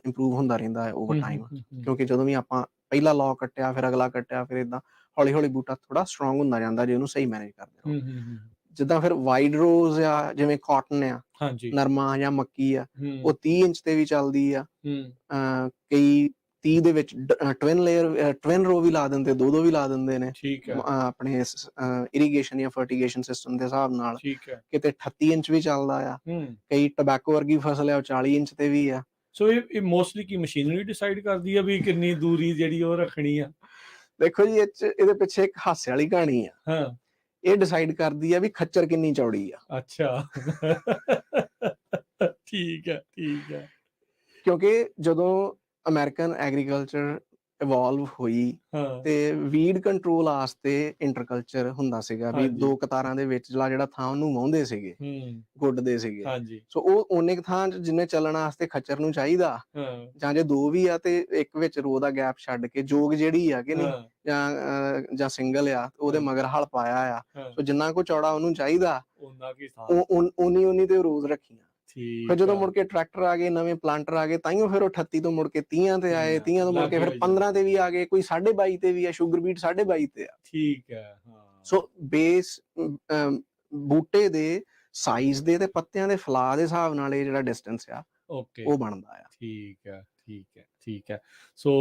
ਇੰਪਰੂਵ ਹੁੰਦਾ ਰਹਿੰਦਾ ਹੈ ਓਵਰ ਟਾਈਮ। ਕਿਉਂਕਿ ਜਦੋਂ ਵੀ ਆਪਾਂ ਪਹਿਲਾ ਲਾਅ ਕੱਟਿਆ, ਫਿਰ ਅਗਲਾ ਕੱਟਿਆ, ਫਿਰ ਏਦਾਂ ਹੌਲੀ-ਹੌਲੀ ਬੂਟਾ ਥੋੜਾ ਸਟਰੋਂਗ ਹੁੰਦਾ ਜਾਂਦਾ ਜੇ ਉਹਨੂੰ ਸਹੀ ਮੈਨੇਜ ਕਰਦੇ ਰਹੋ। ਜਿੱਦਾਂ ਫਿਰ ਵਾਈਡ ਰੋਜ਼ ਆ, ਜਿਵੇਂ ਕਾਟਨ ਆ, ਹਾਂਜੀ। ਨਰਮਾ ਜਾਂ ਮੱਕੀ ਆ, ਉਹ 30 ਇੰਚ ਤੇ ਵੀ ਚੱਲਦੀ ਆ। ਕਈ 30 ਦੇ ਵਿੱਚ ਟਵਿਨ ਰੋ ਵੀ ਲਾ ਦਿੰਦੇ, ਦੋ ਵੀ ਲਾ ਦਿੰਦੇ ਨੇ। ਠੀਕ ਹੈ। ਆਪਣੇ ਇਰੀਗੇਸ਼ਨ ਜਾਂ ਫਰਟੀਗੇਸ਼ਨ ਸਿਸਟਮ ਦੇ ਹਿਸਾਬ ਨਾਲ। ਠੀਕ ਹੈ। ਕਿਤੇ 38 ਇੰਚ ਵੀ ਚੱਲਦਾ ਆ। ਕਈ ਟੋਬੈਕੋ ਵਰਗੀ ਫਸਲ ਆ, ਉਹ 40 ਇੰਚ ਤੇ ਵੀ ਆ। ਸੋ ਇਹ ਮੋਸਟਲੀ ਕੀ ਮਸ਼ੀਨਰੀ ਡਿਸਾਈਡ ਕਰਦੀ ਆ ਵੀ ਕਿੰਨੀ ਦੂਰੀ ਜਿਹੜੀ ਉਹ ਰੱਖਣੀ ਆ? ਦੇਖੋ ਜੀ, ਇਹਦੇ ਪਿੱਛੇ ਇੱਕ ਹਾਸੇ ਵਾਲੀ ਕਹਾਣੀ ਆ। ਹਾਂ। ਇਹ ਡਿਸਾਈਡ ਕਰਦੀ ਆ ਵੀ ਖੱਚਰ ਕਿੰਨੀ ਚੌੜੀ ਆ। ਅੱਛਾ। ਠੀਕ ਹੈ, ਠੀਕ ਹੈ। ਕਿਉਂਕਿ ਜਦੋਂ ਅਮਰੀਕਨ ਐਗਰੀਕਲਚਰ ਇਵੋਲਵ ਹੋਈ ਤੇ ਵੀਡ ਕੰਟਰੋਲ ਵਾਸਤੇ ਇੰਟਰਕਲਚਰ ਹੁੰਦਾ ਸੀਗਾ ਵੀ ਦੋ ਕਤਾਰਾਂ ਦੇ ਵਿੱਚ ਜਿਹੜਾ ਥਾਂ ਉਹਨੂੰ ਵਾਹੁੰਦੇ ਸੀਗੇ, ਗੁੱਡਦੇ ਸੀਗੇ। ਸੋ ਉਹ ਓਨੇ ਕੁ ਥਾਂ ਜਿੰਨੇ ਚੱਲਣ ਵਾਸਤੇ ਖੱਚਰ ਨੂੰ ਚਾਹੀਦਾ, ਜਾਂ ਜੇ ਦੋ ਵੀ ਆ ਤੇ ਇੱਕ ਵਿੱਚ ਰੋ ਦਾ ਗੈਪ ਛੱਡ ਕੇ ਜੋਗ ਜਿਹੜੀ ਆ ਕਿ ਨਹੀਂ ਜਾਂ ਸਿੰਗਲ ਆ ਉਹਦੇ ਮਗਰ ਹਲ ਪਾਇਆ ਆ। ਸੋ ਜਿੰਨਾ ਕੋ ਚੌੜਾ ਉਹਨੂੰ ਚਾਹੀਦਾ ਉਨੀ ਤੇ ਰੋਜ਼ ਰੱਖੀਆਂ। ਫਿਰ ਜਦੋਂ ਮੁੜ ਕੇ ਟਰੈਕਟਰ ਆ ਗਏ, ਨਵੇਂ ਪਲਾਂਟਰ ਆ ਗਏ, ਤਾਂਹੀਓ ਫਿਰ ਉਹ 38 ਤੋਂ ਮੁੜ ਕੇ 30 ਤੇ ਆਏ, 30 ਤੋਂ ਮੁੜ ਕੇ ਫਿਰ 15 ਤੇ ਵੀ ਆ ਗਏ, ਕੋਈ 22.5 ਤੇ ਵੀ ਆ, ਸ਼ੂਗਰ ਬੀਟ 22.5 ਤੇ ਆ। ਠੀਕ ਹੈ। ਸੋ ਬੇਸ ਬੂਟੇ ਦੇ ਸਾਈਜ਼ ਦੇ ਤੇ ਪੱਤਿਆਂ ਦੇ ਫੈਲਾਅ ਦੇ ਹਿਸਾਬ ਨਾਲ ਇਹ ਜਿਹੜਾ ਡਿਸਟੈਂਸ ਆ ਉਹ ਬਣਦਾ ਆ। ਠੀਕ ਹੈ, ਠੀਕ ਹੈ, ਠੀਕ ਹੈ। ਸੋ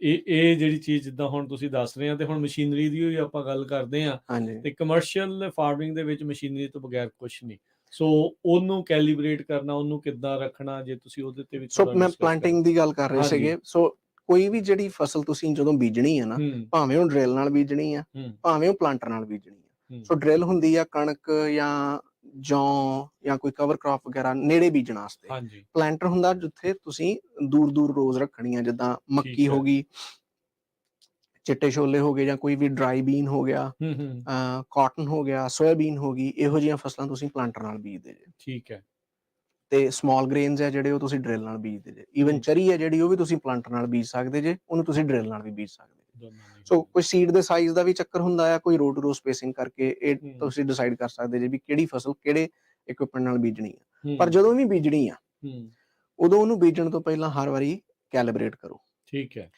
ਇਹ ਜਿਹੜੀ ਚੀਜ਼ ਜਿੱਦਾਂ ਹੁਣ ਤੁਸੀਂ ਦੱਸ ਰਹੇ ਆ, ਤੇ ਹੁਣ ਮਸ਼ੀਨਰੀ ਦੀ ਵੀ ਆਪਾਂ ਗੱਲ ਕਰਦੇ ਆ, ਤੇ ਕਮਰਸ਼ੀਅਲ ਫਾਰਮਿੰਗ ਦੇ ਵਿੱਚ ਮਸ਼ੀਨਰੀ ਤੋਂ ਬਗੈਰ ਕੁਛ ਨਹੀਂ। ਸੋ ਉਹਨੂੰ ਕੈਲੀਬ੍ਰੇਟ ਕਰਨਾ, ਉਹਨੂੰ ਕਿੱਦਾਂ ਰੱਖਣਾ, ਜੇ ਤੁਸੀਂ ਉਹਦੇ ਤੇ ਵੀ ਸੋ ਮੈਂ ਪਲਾਂਟਿੰਗ ਦੀ ਗੱਲ ਕਰ ਰਹੇ ਸੀਗੇ। ਸੋ ਕੋਈ ਵੀ ਜਿਹੜੀ ਫਸਲ ਤੁਸੀਂ ਜਦੋਂ ਬੀਜਣੀ ਆ ਨਾ, ਭਾਵੇਂ ਉਹ ਡਰਿਲ ਨਾਲ ਬੀਜਣੀ ਆ, ਭਾਵੇਂ ਉਹ ਪਲਾਂਟਰ ਨਾਲ ਬੀਜਣੀ ਆ। ਸੋ ਡਰਿਲ ਹੁੰਦੀ ਆ ਕਣਕ ਜਾਂ ਜੌਂ ਜਾਂ ਕੋਈ ਕਵਰ ਕ੍ਰੌਪ ਵਗੈਰਾ ਨੇੜੇ ਬੀਜਣ ਵਾਸਤੇ। ਪਲਾਂਟਰ ਹੁੰਦਾ ਜਿੱਥੇ ਤੁਸੀਂ ਦੂਰ ਰੋਜ਼ ਰੱਖਣੀਆਂ, ਜਿੱਦਾਂ ਮੱਕੀ ਹੋ ਗਈ, ਚਿੱਟੇ ਛੋਲੇ ਹੋ ਗਏ, ਜਾਂ ਕੋਈ ਵੀ ਡਰਾਈ ਬੀਨ ਹੋ ਗਿਆ, ਕਾਟਨ ਹੋ ਗਿਆ, ਸੋਇਆਬੀਨ ਹੋ ਗਈ, ਇਹੋ ਜਿਹੀਆਂ ਫਸਲਾਂ ਤੁਸੀਂ ਪਲਾਂਟਰ ਨਾਲ ਬੀਜਦੇ ਜੇ। ਠੀਕ ਹੈ। ਤੇ ਸਮਾਲ ਗ੍ਰੇਨਸ ਆ ਜਿਹੜੇ ਉਹ ਤੁਸੀਂ ਡਰਿਲ ਨਾਲ ਬੀਜਦੇ ਜੇ। ਈਵਨ ਚਰੀ ਆ ਜਿਹੜੀ ਉਹ ਵੀ ਤੁਸੀਂ ਪਲਾਂਟਰ ਨਾਲ ਬੀਜ ਸਕਦੇ ਜੇ, ਉਹਨੂੰ ਤੁਸੀਂ ਡਰਿਲ ਨਾਲ ਵੀ ਬੀਜ ਸਕਦੇ ਜੇ। ਸੋ ਕੋਈ ਸੀਡ ਦੇ ਸਾਈਜ਼ ਦਾ ਵੀ ਚੱਕਰ ਹੁੰਦਾ ਆ, ਕੋਈ ਰੋ ਟੂ ਰੋ ਸਪੇਸਿੰਗ ਕਰਕੇ ਇਹ ਤੁਸੀਂ ਡਿਸਾਈਡ ਕਰ ਸਕਦੇ ਜੇ ਵੀ ਕਿਹੜੀ ਫਸਲ ਕਿਹੜੇ ਇਕਵਿਪਮੈਂਟ ਨਾਲ ਬੀਜਣੀ ਆ। ਪਰ ਜਦੋਂ ਵੀ ਬੀਜਣੀ ਆ, ਉਦੋਂ ਉਹਨੂੰ ਬੀਜਣ ਤੋਂ ਪਹਿਲਾਂ ਹਰ ਵਾਰੀ ਕੈਲੀਬ੍ਰੇਟ ਕਰੋ। ਠੀਕ ਹੈ।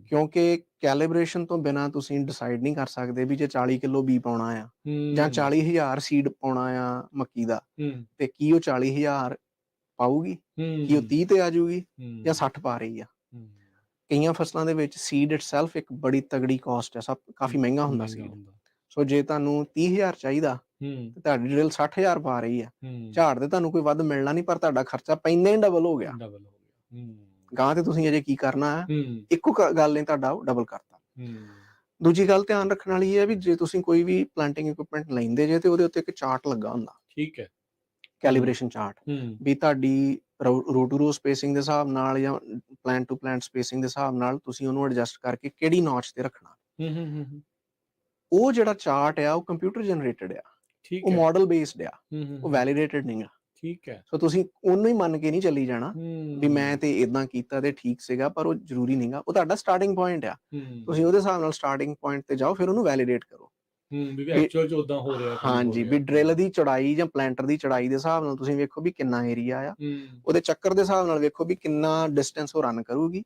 ਕਿਉਂਕਿ ਕੈਲੀਬ੍ਰੇਸ਼ਨ ਤੋਂ ਬਿਨਾਂ ਤੁਸੀਂ ਡਿਸਾਈਡ ਨਹੀਂ ਕਰ ਸਕਦੇ ਵੀ ਜੇ 40 ਕਿਲੋ ਬੀ ਪਾਉਣਾ ਆ ਜਾਂ 40,000 ਸੀਡ ਪਾਉਣਾ ਆ ਮੱਕੀ ਦਾ, ਤੇ ਕੀ ਉਹ 40,000 ਪਾਊਗੀ, ਕੀ ਉਹ 30 ਤੇ ਆ ਜਾਊਗੀ ਜਾਂ 60 ਪਾ ਰਹੀ ਆ। ਕਈਆਂ ਫਸਲਾਂ ਦੇ ਵਿੱਚ ਸੀਡ ਇਟਸੈਲਫ ਇੱਕ ਬੜੀ ਤਗੜੀ ਕਾਸਟ ਹੈ, ਕਾਫੀ ਮਹਿੰਗਾ ਹੁੰਦਾ ਸੀਡ। ਸੋ ਜੇ ਤੁਹਾਨੂੰ 30,000 ਚਾਹੀਦਾ ਤੇ ਤੁਹਾਡੀ ਡਰਿਲ 60,000 ਪਾ ਰਹੀ ਆ, ਝਾੜ ਤੇ ਤੁਹਾਨੂੰ ਕੋਈ ਵੱਧ ਮਿਲਣਾ ਨਹੀਂ, ਪਰ ਤੁਹਾਡਾ ਖਰਚਾ ਪੈਂਦਾ ਹੀ ਡਬਲ ਹੋ ਗਿਆ। ਗਾਂ ਤੇ ਤੁਸੀਂ ਅਜੇ ਕੀ ਕਰਨਾ ਹੈ, ਇੱਕੋ ਗੱਲ ਨੇ ਤੁਹਾਡਾ ਉਹ ਡਬਲ ਕਰਤਾ। ਦੂਜੀ ਗੱਲ ਧਿਆਨ ਰੱਖਣ ਵਾਲੀ ਹੈ ਵੀ ਜੇ ਤੁਸੀਂ ਕੋਈ ਵੀ ਪਲਾਂਟਿੰਗ ਇਕਵਿਪਮੈਂਟ ਲੈਂਦੇ ਜੇ ਤੇ ਉਹਦੇ ਉੱਤੇ ਇੱਕ ਚਾਰਟ ਲੱਗਾ ਹੁੰਦਾ। ਠੀਕ ਹੈ। ਕੈਲੀਬ੍ਰੇਸ਼ਨ ਚਾਰਟ ਵੀ ਤੁਹਾਡੀ ਰੋ ਟੂ ਰੋ ਸਪੇਸਿੰਗ ਦੇ ਹਿਸਾਬ ਨਾਲ ਜਾਂ ਪਲਾਂਟ ਟੂ ਪਲਾਂਟ ਸਪੇਸਿੰਗ ਦੇ ਹਿਸਾਬ ਨਾਲ ਤੁਸੀਂ ਉਹਨੂੰ ਐਡਜਸਟ ਕਰਕੇ ਕਿਹੜੀ ਨੌਚ ਤੇ ਰੱਖਣਾ। ਉਹ ਜਿਹੜਾ ਚਾਰਟ ਆ ਉਹ ਕੰਪਿਊਟਰ ਜਨਰੇਟਡ ਆ, ਉਹ ਮਾਡਲ ਬੇਸਡ ਆ, ਉਹ ਵੈਲੀਡੇਟਡ ਨਹੀਂ ਆ। ਠੀਕ ਹੈ। ਸੋ ਤੁਸੀਂ ਉਹਨੂੰ ਹੀ ਮੰਨ ਕੇ ਨਹੀਂ ਚੱਲੀ ਜਾਣਾ ਵੀ ਮੈਂ ਤੇ ਇਦਾਂ ਕੀਤਾ ਤੇ ਠੀਕ ਸੀਗਾ, ਪਰ ਉਹ ਜ਼ਰੂਰੀ ਨਹੀਂਗਾ। ਉਹ ਤੁਹਾਡਾ ਸਟਾਰਟਿੰਗ ਪੁਆਇੰਟ ਆ, ਤੁਸੀਂ ਉਹਦੇ ਹਿਸਾਬ ਨਾਲ ਸਟਾਰਟਿੰਗ ਪੁਆਇੰਟ ਤੇ ਜਾਓ, ਫਿਰ ਉਹਨੂੰ ਵੈਲੀਡੇਟ ਕਰੋ। ਹਾਂਜੀ, ਵੀ ਡਰਿਲ ਦੀ ਚੌੜਾਈ ਜਾਂ ਪਲਾਂਟਰ ਦੀ ਚੌੜਾਈ ਦੇ ਹਿਸਾਬ ਨਾਲ ਤੁਸੀਂ ਵੇਖੋ ਵੀ ਕਿੰਨਾ ਏਰੀਆ ਆ, ਉਹਦੇ ਚੱਕਰ ਦੇ ਹਿਸਾਬ ਨਾਲ ਵੇਖੋ ਵੀ ਕਿੰਨਾ ਡਿਸਟੈਂਸ ਉਹ ਰਨ ਕਰੂਗੀ,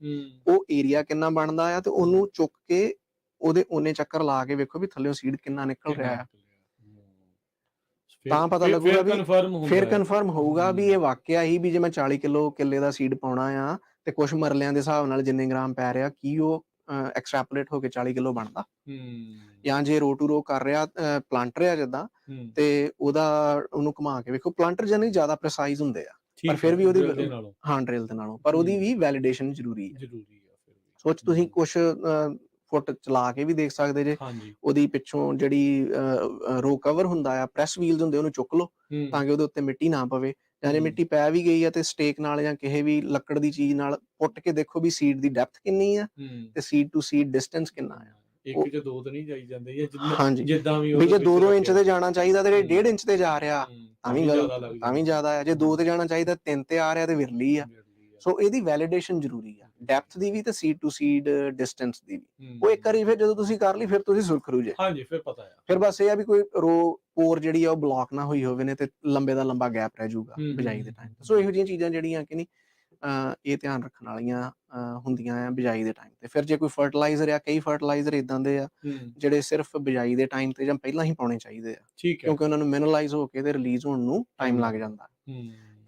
ਉਹ ਏਰੀਆ ਕਿੰਨਾ ਬਣਦਾ ਆ, ਤੇ ਉਹਨੂੰ ਚੁੱਕ ਕੇ ਉਹਦੇ ਓਨੇ ਚੱਕਰ ਲਾ ਕੇ ਵੇਖੋ ਵੀ ਥੱਲਿਓਂ ਸੀਡ ਕਿੰਨਾ ਨਿਕਲ ਰਿਹਾ ਆ। ਤਾਂ ਪਤਾ ਲੱਗੂਗਾ ਵੀ ਫਿਰ ਕਨਫਰਮ ਹੋਊਗਾ ਵੀ ਇਹ ਵਾਕਿਆ ਹੀ ਵੀ ਜੇ ਮੈਂ 40 ਕਿਲੋ ਕਿੱਲੇ ਦਾ ਸੀਡ ਪਾਉਣਾ ਆ ਤੇ ਕੁਛ ਮਰਲਿਆਂ ਦੇ ਹਿਸਾਬ ਨਾਲ ਜਿੰਨੇ ਗ੍ਰਾਮ ਪੈ ਰਿਹਾ, ਕੀ ਉਹ ਐਕਸਟ੍ਰੈਪੋਲੇਟ ਹੋ ਕੇ 40 ਕਿਲੋ ਬਣਦਾ। ਜਾਂ ਜੇ ਰੋ ਟੂ ਰੋ ਕਰ ਰਿਹਾ ਪਲਾਂਟਰ ਆ ਜਿੱਦਾਂ, ਤੇ ਉਹਨੂੰ ਘੁਮਾ ਕੇ ਵੇਖੋ, ਪਲਾਂਟਰ ਜਨ ਜ਼ਿਆਦਾ ਪ੍ਰੀਸਾਈਜ਼ ਹੁੰਦੇ ਆ, ਪਰ ਫਿਰ ਵੀ ਉਹਦੀ ਡਰਿਲ ਦੇ ਨਾਲੋਂ, ਪਰ ਉਹਦੀ ਵੀ ਵੈਲੀਡੇਸ਼ਨ ਜ਼ਰੂਰੀ ਹੈ। ਸੋਚ ਤੁਸੀਂ ਕੁਛ ਫੁੱਟ ਚਲਾ ਕੇ ਵੀ ਦੇਖ ਸਕਦੇ ਜੇ। ਉਹਦੀ ਪਿੱਛੋਂ ਜਿਹੜੀ ਰੋ ਕਵਰ ਹੁੰਦਾ ਆ, ਪ੍ਰੈਸ ਵੀਲਸ ਹੁੰਦੇ, ਉਹਨੂੰ ਚੁੱਕ ਲਓ ਤਾਂ ਕਿ ਉਹਦੇ ਉੱਤੇ ਮਿੱਟੀ ਨਾ ਪਵੇ, ਜਾਂ ਜੇ ਮਿੱਟੀ ਪੈ ਵੀ ਗਈ ਆ ਤੇ ਸਟੇਕ ਨਾਲ ਜਾਂ ਕਿਸੇ ਵੀ ਲੱਕੜ ਦੀ ਚੀਜ਼ ਨਾਲ ਪੁੱਟ ਕੇ ਦੇਖੋ ਵੀ ਸੀਡ ਦੀ ਡੈਪਥ ਕਿੰਨੀ ਆ ਤੇ ਸੀਡ ਟੂ ਸੀਡ ਡਿਸਟੈਂਸ ਕਿੰਨਾ ਆ। ਇੱਕ ਚ ਦੋ ਤਾਂ ਨਹੀਂ ਜਾਈ ਜਾਂਦੇ ਜਾਂ ਹਾਂਜੀ ਜਿੱਦਾਂ ਵੀ ਵੀ ਜੇ ਉਹਦੇ 2-2 ਵਿੱਚ ਇੰਚ ਤੇ ਜਾਣਾ ਚਾਹੀਦਾ ਤੇ 1.5 ਇੰਚ ਤੇ ਜਾ ਰਿਹਾ ਤਾਂ ਵੀ ਜ਼ਿਆਦਾ ਗਲਤ, ਲੱਗ ਤਾਂ ਵੀ ਜ਼ਿਆਦਾ ਆ। ਜੇ 2 ਤੇ ਜਾਣਾ ਚਾਹੀਦਾ 3 ਤੇ ਆ ਰਿਹਾ ਤੇ ਵਿਰਲੀ ਆ। ਸੋ ਇਹਦੀ ਵੈਲੀਡੇਸ਼ਨ ਜ਼ਰੂਰੀ ਆ, ਡੈਪਥ ਦੀ ਵੀ ਤੇ ਸੀਡ ਟੂ ਸੀਡ ਡਿਸਟੈਂਸ ਦੀ ਵੀ। ਉਹ ਇੱਕ ਵਾਰੀ ਫਿਰ ਜਦੋਂ ਤੁਸੀਂ ਕਰ ਲਈ ਫਿਰ ਤੁਸੀਂ ਸੁਰਖਰੂ ਜੇ। ਹਾਂਜੀ ਫਿਰ ਪਤਾ ਆ। ਫਿਰ ਬਸ ਇਹ ਆ ਵੀ ਕੋਈ ਪੋਰ ਜਿਹੜੀ ਆ ਉਹ ਬਲੌਕ ਨਾ ਹੋਈ ਹੋਵੇ ਨੇ ਤੇ ਲੰਬੇ ਦਾ ਲੰਬਾ ਗੈਪ ਰਹਿ ਜਾਊਗਾ ਬਿਜਾਈ ਦੇ ਟਾਈਮ। ਸੋ ਇਹੋ ਜਿਹੀਆਂ ਚੀਜ਼ਾਂ ਜਿਹੜੀਆਂ ਕਿ ਨਹੀਂ ਇਹ ਧਿਆਨ ਰੱਖਣ ਵਾਲੀਆਂ ਹੁੰਦੀਆਂ ਆ ਬਿਜਾਈ ਦੇ ਟਾਈਮ ਤੇ। ਫਿਰ ਜੇ ਕੋਈ ਫਰਟੀਲਾਈਜ਼ਰ ਆ, ਕਈ ਫਰਟੀਲਾਈਜ਼ਰ ਇਦਾਂ ਦੇ ਆ ਜਿਹੜੇ ਸਿਰਫ ਬਿਜਾਈ ਦੇ ਟਾਈਮ ਤੇ ਜਾਂ ਪਹਿਲਾਂ ਹੀ ਪਾਉਣੇ ਚਾਹੀਦੇ ਆ, ਕਿਉਂਕਿ ਉਹਨਾਂ ਨੂੰ ਮਿਨਰਲਾਈਜ਼ ਹੋ ਕੇ ਤੇ ਰਿਲੀਜ਼ ਹੋਣ ਨੂੰ ਟਾਈਮ ਲੱਗ ਜਾਂਦਾ।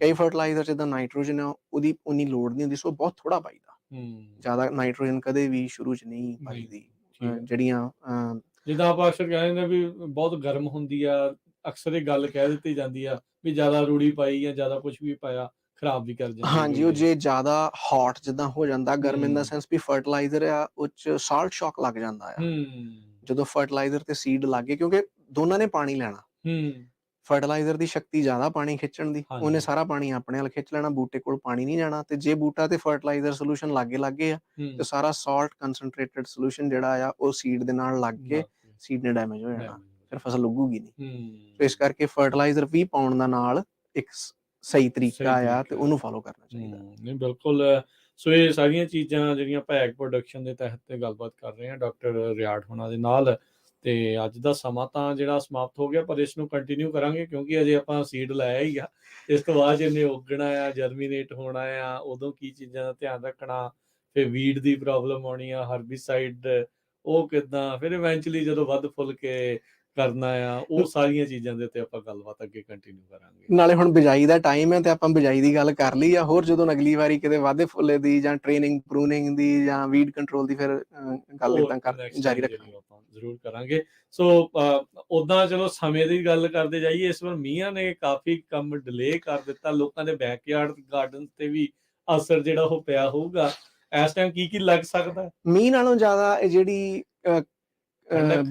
ਕਈ ਫਰਟੀਲਾਈਜ਼ਰ ਜਿੱਦਾਂ ਨਾਈਟ੍ਰੋਜਨ ਆ ਉਹਦੀ ਉਨੀ ਲੋੜ ਨਹੀਂ ਹੁੰਦੀ, ਸੋ ਬਹੁਤ ਥੋੜਾ ਪਾਈਦਾ। ਜ਼ਿਆਦਾ ਨਾਈਟ੍ਰੋਜਨ ਕਦੇ ਵੀ ਸ਼ੁਰੂ 'ਚ ਨਹੀਂ ਪਾਈਦੀ। ਜਿਹੜੀਆਂ ਜਿੱਦਾਂ ਆਪਾਂ ਅਕਸਰ ਕਹਿੰਦੇ ਨੇ ਵੀ ਬਹੁਤ ਗਰਮ ਹੁੰਦੀ ਆ, ਅਕਸਰ ਇਹ ਗੱਲ ਕਹਿ ਦਿੱਤੀ ਜਾਂਦੀ ਆ ਵੀ ਜ਼ਿਆਦਾ ਰੂੜੀ ਪਾਈ ਜਾਂ ਜ਼ਿਆਦਾ ਕੁਝ ਵੀ ਪਾਇਆ ਖਰਾਬ ਵੀ ਕਰ ਜਾਂਦੀ। ਹਾਂਜੀ, ਉਹ ਜੇ ਜ਼ਿਆਦਾ ਹੌਟ ਜਿੱਦਾਂ ਹੋ ਜਾਂਦਾ, ਗਰਮ ਇਨ ਦਾ ਸੈਂਸ ਵੀ ਫਰਟੀਲਾਈਜ਼ਰ ਆ ਉਹ 'ਚ ਸਾਲਟ ਸ਼ੌਕ ਲੱਗ ਜਾਂਦਾ ਆ ਜਦੋਂ ਫਰਟੀਲਾਈਜ਼ਰ ਤੇ ਸੀਡ ਲੱਗ ਗਏ, ਕਿਉਂਕਿ ਦੋਨਾਂ ਨੇ ਪਾਣੀ ਲੈਣਾ। ਫਰਟੀਲਾਈਜ਼ਰ ਦੀ ਸ਼ਕਤੀ ਜ਼ਿਆਦਾ ਪਾਣੀ ਖਿੱਚਣ ਦੀ, ਉਹਨੇ ਸਾਰਾ ਪਾਣੀ ਆਪਣੇ ਵੱਲ ਖਿੱਚ ਲੈਣਾ, ਬੂਟੇ ਕੋਲ ਪਾਣੀ ਨਹੀਂ ਜਾਣਾ। ਤੇ ਜੇ ਬੂਟਾ ਤੇ ਫਰਟੀਲਾਈਜ਼ਰ ਸੋਲੂਸ਼ਨ ਲਾਗੇ ਆ ਤੇ ਸਾਰਾ ਸਾਲਟ ਕੰਸਨਟ੍ਰੇਟਡ ਸੋਲੂਸ਼ਨ ਜਿਹੜਾ ਆ ਉਹ ਸੀਡ ਦੇ ਨਾਲ ਲੱਗ ਕੇ ਸੀਡ ਨੇ ਡੈਮੇਜ ਹੋ ਜਾਣਾ, ਫਿਰ ਫਸਲ ਉੱਗੂਗੀ ਨਹੀਂ। ਸੋ ਇਸ ਕਰਕੇ ਫਰਟੀਲਾਈਜ਼ਰ ਵੀ ਪਾਉਣ ਦਾ ਨਾਲ ਇੱਕ ਸਹੀ ਤਰੀਕਾ ਆ ਤੇ ਉਹਨੂੰ ਫੋਲੋ ਕਰਨਾ ਚਾਹੀਦਾ। ਨਹੀਂ ਬਿਲਕੁਲ। ਸੋ ਇਹ ਸਾਰੀਆਂ ਚੀਜ਼ਾਂ ਜਿਹੜੀਆਂ ਆਪਾਂ ਐਗ ਪ੍ਰੋਡਕਸ਼ਨ ਦੇ ਤਹਿਤ ਤੇ ਗੱਲਬਾਤ ਕਰ ਰਹੇ ਹਾਂ ਡਾਕਟਰ ਰਿਆੜ ਹੋਣਾ ਦੇ ਨਾਲ। ਤੇ ਅੱਜ ਦਾ ਸਮਾਂ ਤਾਂ ਜਿਹੜਾ ਸਮਾਪਤ ਹੋ ਗਿਆ, ਪਰ ਇਸ ਨੂੰ ਕੰਟੀਨਿਊ ਕਰਾਂਗੇ ਕਿਉਂਕਿ ਅਜੇ ਆਪਾਂ ਸੀਡ ਲਾਇਆ ਹੀ ਆ। ਇਸ ਤੋਂ ਬਾਅਦ ਜਿਹਨੇ ਉੱਗਣਾ ਆ, ਜਰਮੀਨੇਟ ਹੋਣਾ ਆ, ਉਦੋਂ ਕੀ ਚੀਜ਼ਾਂ ਦਾ ਧਿਆਨ ਰੱਖਣਾ, ਫਿਰ ਵੀਡ ਦੀ ਪ੍ਰੋਬਲਮ ਆਉਣੀ ਆ, ਹਰਬੀਸਾਈਡ ਉਹ ਕਿੱਦਾਂ, ਫਿਰ ਇਵੈਂਚੁਅਲੀ ਜਦੋਂ ਵੱਧ ਫੁੱਲ ਕੇ ਕਰਨਾ ਆ, ਉਹ ਸਾਰੀਆਂ ਚੀਜ਼ਾਂ ਦੇ ਉੱਤੇ ਆਪਾਂ ਗੱਲਬਾਤ ਅੱਗੇ ਕੰਟੀਨਿਊ ਕਰਾਂਗੇ। ਨਾਲੇ ਹੁਣ ਬਿਜਾਈ ਦਾ ਟਾਈਮ ਹੈ ਤੇ ਆਪਾਂ ਬਿਜਾਈ ਦੀ ਗੱਲ ਕਰ ਲਈ ਆ। ਹੋਰ ਜਦੋਂ ਅਗਲੀ ਵਾਰੀ ਕਿਤੇ ਵਾਧੇ ਫੁੱਲੇ ਦੀ ਜਾਂ ਟ੍ਰੇਨਿੰਗ ਪ੍ਰੂਨਿੰਗ ਦੀ ਜਾਂ ਵੀਡ ਕੰਟਰੋਲ ਦੀ ਫਿਰ ਗੱਲ ਇਦਾਂ ਜਾਰੀ ਰੱਖਾਂਗੇ, ਆਪਾਂ ਜ਼ਰੂਰ ਕਰਾਂਗੇ। ਸੋ ਉਦਾਂ ਚਲੋ ਸਮੇਂ ਦੀ ਗੱਲ ਕਰਦੇ ਜਾਈਏ, ਇਸ ਵਾਰ ਮੀਂਹਾਂ ਨੇ ਕਾਫੀ ਕੰਮ ਡਿਲੇ ਕਰ ਦਿੱਤਾ, ਲੋਕਾਂ ਦੇ ਬੈਕਯਾਰਡ ਗਾਰਡਨ ਤੇ ਵੀ ਅਸਰ ਜਿਹੜਾ ਉਹ ਪਿਆ ਹੋਊਗਾ। ਇਸ ਟਾਈਮ ਕੀ ਲੱਗ ਸਕਦਾ? ਮੀਂਹ ਨਾਲੋਂ ਜ਼ਿਆਦਾ ਇਹ ਜਿਹੜੀ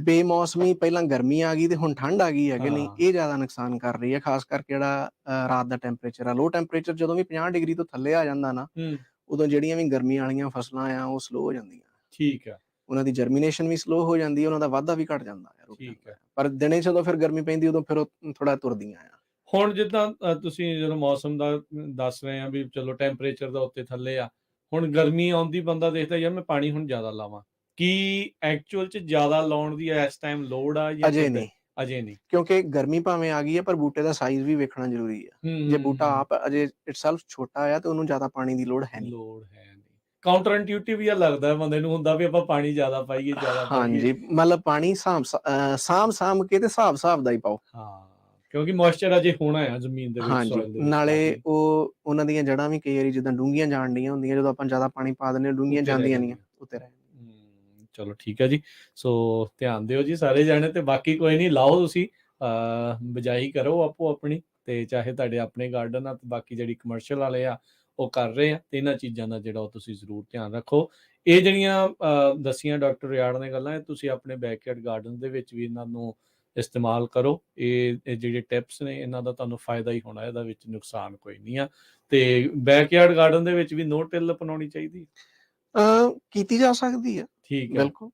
ਬੇਮੌਸਮੀ ਪਹਿਲਾਂ ਗਰਮੀ ਆ ਗਈ ਤੇ ਹੁਣ ਠੰਡ ਆ ਗਈ ਹੈ ਕਿ ਨਹੀਂ, ਇਹ ਜ਼ਿਆਦਾ ਨੁਕਸਾਨ ਕਰ ਰਹੀ ਹੈ। ਖਾਸ ਕਰਕੇ ਜਿਹੜਾ ਰਾਤ ਦਾ ਟੈਂਪਰੇਚਰ ਆ, ਲੋ ਟੈਂਪਰੇਚਰ ਜਦੋਂ ਵੀ 50 ਡਿਗਰੀ ਤੋਂ ਥੱਲੇ ਆ ਜਾਂਦਾ ਨਾ, ਉਦੋਂ ਜਿਹੜੀਆਂ ਵੀ ਗਰਮੀ ਵਾਲੀਆਂ ਫਸਲਾਂ ਆ ਉਹ ਸਲੋ ਹੋ ਜਾਂਦੀਆਂ। ਠੀਕ ਆ। ਉਹਨਾਂ ਦੀ ਜਰਮੀਨੇਸ਼ਨ ਵੀ ਸਲੋ ਹੋ ਜਾਂਦੀ ਹੈ, ਉਹਨਾਂ ਦਾ ਵਾਧਾ ਵੀ ਘਟ ਜਾਂਦਾ ਹੈ। ਠੀਕ ਹੈ, ਪਰ ਦਿਨੇ ਜਦੋਂ ਫਿਰ ਗਰਮੀ ਪੈਂਦੀ ਉਦੋਂ ਫਿਰ ਉਹ ਥੋੜਾ ਤੁਰਦੀਆਂ ਆ। ਹੁਣ ਜਿੱਦਾਂ ਤੁਸੀਂ ਜਦੋਂ ਮੌਸਮ ਦਾ ਦੱਸ ਰਹੇ ਆ ਵੀ ਚਲੋ ਟੈਂਪਰੇਚਰ ਦਾ ਉੱਤੇ ਥੱਲੇ ਆ, ਹੁਣ ਗਰਮੀ ਆਉਂਦੀ ਬੰਦਾ ਦੇਖਦਾ ਯਾਰ ਮੈਂ ਪਾਣੀ ਹੁਣ ਜ਼ਿਆਦਾ ਲਾਵਾਂ, ਕੀ ਐਕਚੁਅਲ 'ਚ ਜ਼ਿਆਦਾ ਲਾਉਣ ਦੀ ਇਸ ਟਾਈਮ ਲੋੜ ਆ ਜਾਂ ਅਜੇ ਨਹੀਂ? ਅਜੇ ਨਹੀਂ, ਕਿਉਂਕਿ ਗਰਮੀ ਭਾਵੇਂ ਆ ਗਈ ਹੈ ਪਰ ਬੂਟੇ ਦਾ ਸਾਈਜ਼ ਵੀ ਵੇਖਣਾ ਜ਼ਰੂਰੀ ਆ। ਜੇ ਬੂਟਾ ਆਪ ਅਜੇ ਇਟਸੈਲਫ ਛੋਟਾ ਆ ਤੇ ਉਹਨੂੰ ਜ਼ਿਆਦਾ ਪਾਣੀ ਦੀ ਲੋੜ ਹੈ ਨਹੀਂ। ਕਾਊਂਟਰ ਇੰਟਿਊਟਿਵ ਹੀ ਲੱਗਦਾ ਬੰਦੇ ਨੂੰ, ਹੁੰਦਾ ਵੀ ਆਪਾਂ ਪਾਣੀ ਜ਼ਿਆਦਾ ਪਾਈਏ ਜ਼ਿਆਦਾ ਪਾਈਏ। ਹਾਂਜੀ, ਮਤਲਬ ਪਾਣੀ ਸਾਂਭ ਕੇ ਤੇ ਹਿਸਾਬ ਦਾ ਹੀ ਪਾਓ। ਕਿਉਂਕਿ ਮੋਇਸਚਰ ਅਜੇ ਹੋਣਾ ਆ ਜ਼ਮੀਨ ਦੇ ਵਿੱਚ। ਹਾਂਜੀ, ਨਾਲੇ ਉਹਨਾਂ ਦੀਆਂ ਜੜ੍ਹਾਂ ਵੀ ਕਈ ਵਾਰੀ ਜਿੱਦਾਂ ਡੂੰਘੀਆਂ ਜਾਣ ਡੀਆਂ ਹੁੰਦੀਆਂ, ਜਦੋਂ ਆਪਾਂ ਜ਼ਿਆਦਾ ਪਾਣੀ ਪਾ ਦਿੰਦੇ ਹਾਂ ਡੂੰਘੀਆਂ ਜਾਂਦੀਆਂ ਨਹੀਂ, ਉੱਤੇ ਰਹਿ। ਚਲੋ ਠੀਕ ਹੈ ਜੀ। ਸੋ ਧਿਆਨ ਦਿਓ ਜੀ ਸਾਰੇ ਜਾਣੇ, ਤੇ ਬਾਕੀ ਕੋਈ ਨਹੀਂ, ਲਾਓ ਤੁਸੀਂ ਬਿਜਾਈ ਕਰੋ ਆਪੋ ਆਪਣੀ, ਤੇ ਚਾਹੇ ਤੁਹਾਡੇ ਆਪਣੇ ਗਾਰਡਨ ਆ ਤੇ ਬਾਕੀ ਜਿਹੜੀ ਕਮਰਸ਼ੀਅਲ ਵਾਲੇ ਆ ਉਹ ਕਰ ਰਹੇ ਆ, ਤੇ ਇਹਨਾਂ ਚੀਜ਼ਾਂ ਦਾ ਜਿਹੜਾ ਉਹ ਤੁਸੀਂ ਜ਼ਰੂਰ ਧਿਆਨ ਰੱਖੋ। ਇਹ ਜਿਹੜੀਆਂ ਦੱਸੀਆਂ ਡਾਕਟਰ ਰਿਆੜ ਨੇ ਗੱਲਾਂ, ਤੁਸੀਂ ਆਪਣੇ ਬੈਕਯਾਰਡ ਗਾਰਡਨ ਦੇ ਵਿੱਚ ਵੀ ਇਹਨਾਂ ਨੂੰ ਇਸਤੇਮਾਲ ਕਰੋ। ਇਹ ਜਿਹੜੇ ਟਿਪਸ ਨੇ ਇਹਨਾਂ ਦਾ ਤੁਹਾਨੂੰ ਫਾਇਦਾ ਹੀ ਹੋਣਾ, ਇਹਦਾ ਵਿੱਚ ਨੁਕਸਾਨ ਕੋਈ ਨਹੀਂ ਆ। ਤੇ ਬੈਕਯਾਰਡ ਗਾਰਡਨ ਦੇ ਵਿੱਚ ਵੀ ਨੋ ਟਿਲ ਅਪਣਾਉਣੀ ਚਾਹੀਦੀ, ਕੀਤੀ ਜਾ ਸਕਦੀ ਹੈ। ਠੀਕ ਹੈ, ਬਿਲਕੁਲ।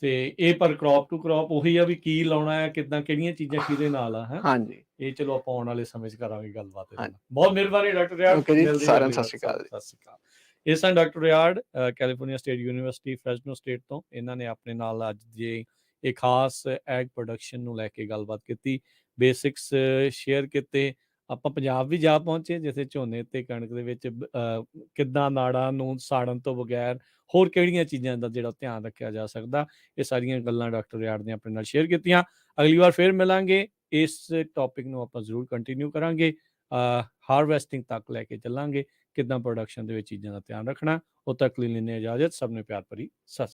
ਤੇ ਇਹ ਪਰ ਕ੍ਰੌਪ ਟੂ ਕ੍ਰੌਪ ਉਹੀ ਆ ਵੀ ਕੀ ਲਾਉਣਾ ਹੈ, ਕਿੱਦਾਂ, ਕਿਹੜੀਆਂ ਚੀਜ਼ਾਂ ਕਿਹਦੇ ਨਾਲ ਆ। ਹਾਂਜੀ, ਇਹ ਚਲੋ ਆਪਾਂ ਆਉਣ ਵਾਲੇ ਸਮੇਂ 'ਚ ਕਰਾਂਗੇ ਗੱਲਬਾਤ। ਬਹੁਤ ਮਿਹਰਬਾਨੀ ਡਾਕਟਰ ਰਿਆੜ। ਸਾਰਿਆਂ ਨੂੰ ਸਤਿ ਸ਼੍ਰੀ ਅਕਾਲ। ਸਤਿ ਸ਼੍ਰੀ ਅਕਾਲ। ਇਹ ਸਨ doctor Riar, California State University Fresno State ਤੋਂ। ਇਹਨਾਂ ਨੇ ਆਪਣੇ ਨਾਲ ਅੱਜ ਜੇ ਇਹ ਖਾਸ ਐਗ ਪ੍ਰੋਡਕਸ਼ਨ ਨੂੰ ਲੈ ਕੇ ਗੱਲਬਾਤ ਕੀਤੀ, ਬੇਸਿਕਸ ਸ਼ੇਅਰ ਕੀਤੇ। ਆਪਾਂ ਪੰਜਾਬ ਵੀ ਜਾ ਪਹੁੰਚੇ, ਜਿੱਥੇ ਝੋਨੇ ਤੇ ਕਣਕ ਦੇ ਵਿੱਚ ਕਿੱਦਾਂ ਨਾੜਾਂ ਨੂੰ ਸਾੜਨ ਤੋਂ ਬਗੈਰ ਹੋਰ ਕਿਹੜੀਆਂ ਚੀਜ਼ਾਂ ਦਾ ਜਿਹੜਾ ਧਿਆਨ ਰੱਖਿਆ ਜਾ ਸਕਦਾ। ਇਹ ਸਾਰੀਆਂ ਗੱਲਾਂ ਡਾਕਟਰ ਰਿਆੜ ਨੇ ਆਪਣੇ ਨਾਲ ਸ਼ੇਅਰ ਕੀਤੀਆਂ। ਅਗਲੀ ਵਾਰ ਫਿਰ ਮਿਲਾਂਗੇ, ਇਸ ਟੌਪਿਕ ਨੂੰ ਆਪਾਂ ਜ਼ਰੂਰ ਕੰਟੀਨਿਊ ਕਰਾਂਗੇ, ਹਾਰਵੈਸਟਿੰਗ ਤੱਕ ਲੈ ਕੇ ਚੱਲਾਂਗੇ, ਕਿੱਦਾਂ ਪ੍ਰੋਡਕਸ਼ਨ ਦੇ ਵਿੱਚ ਚੀਜ਼ਾਂ ਦਾ ਧਿਆਨ ਰੱਖਣਾ। ਉਦੋਂ ਤੱਕ ਲਈ ਲੈਂਦੇ ਇਜਾਜ਼ਤ। ਸਭ ਨੂੰ ਪਿਆਰ ਭਰੀ ਸਤਿ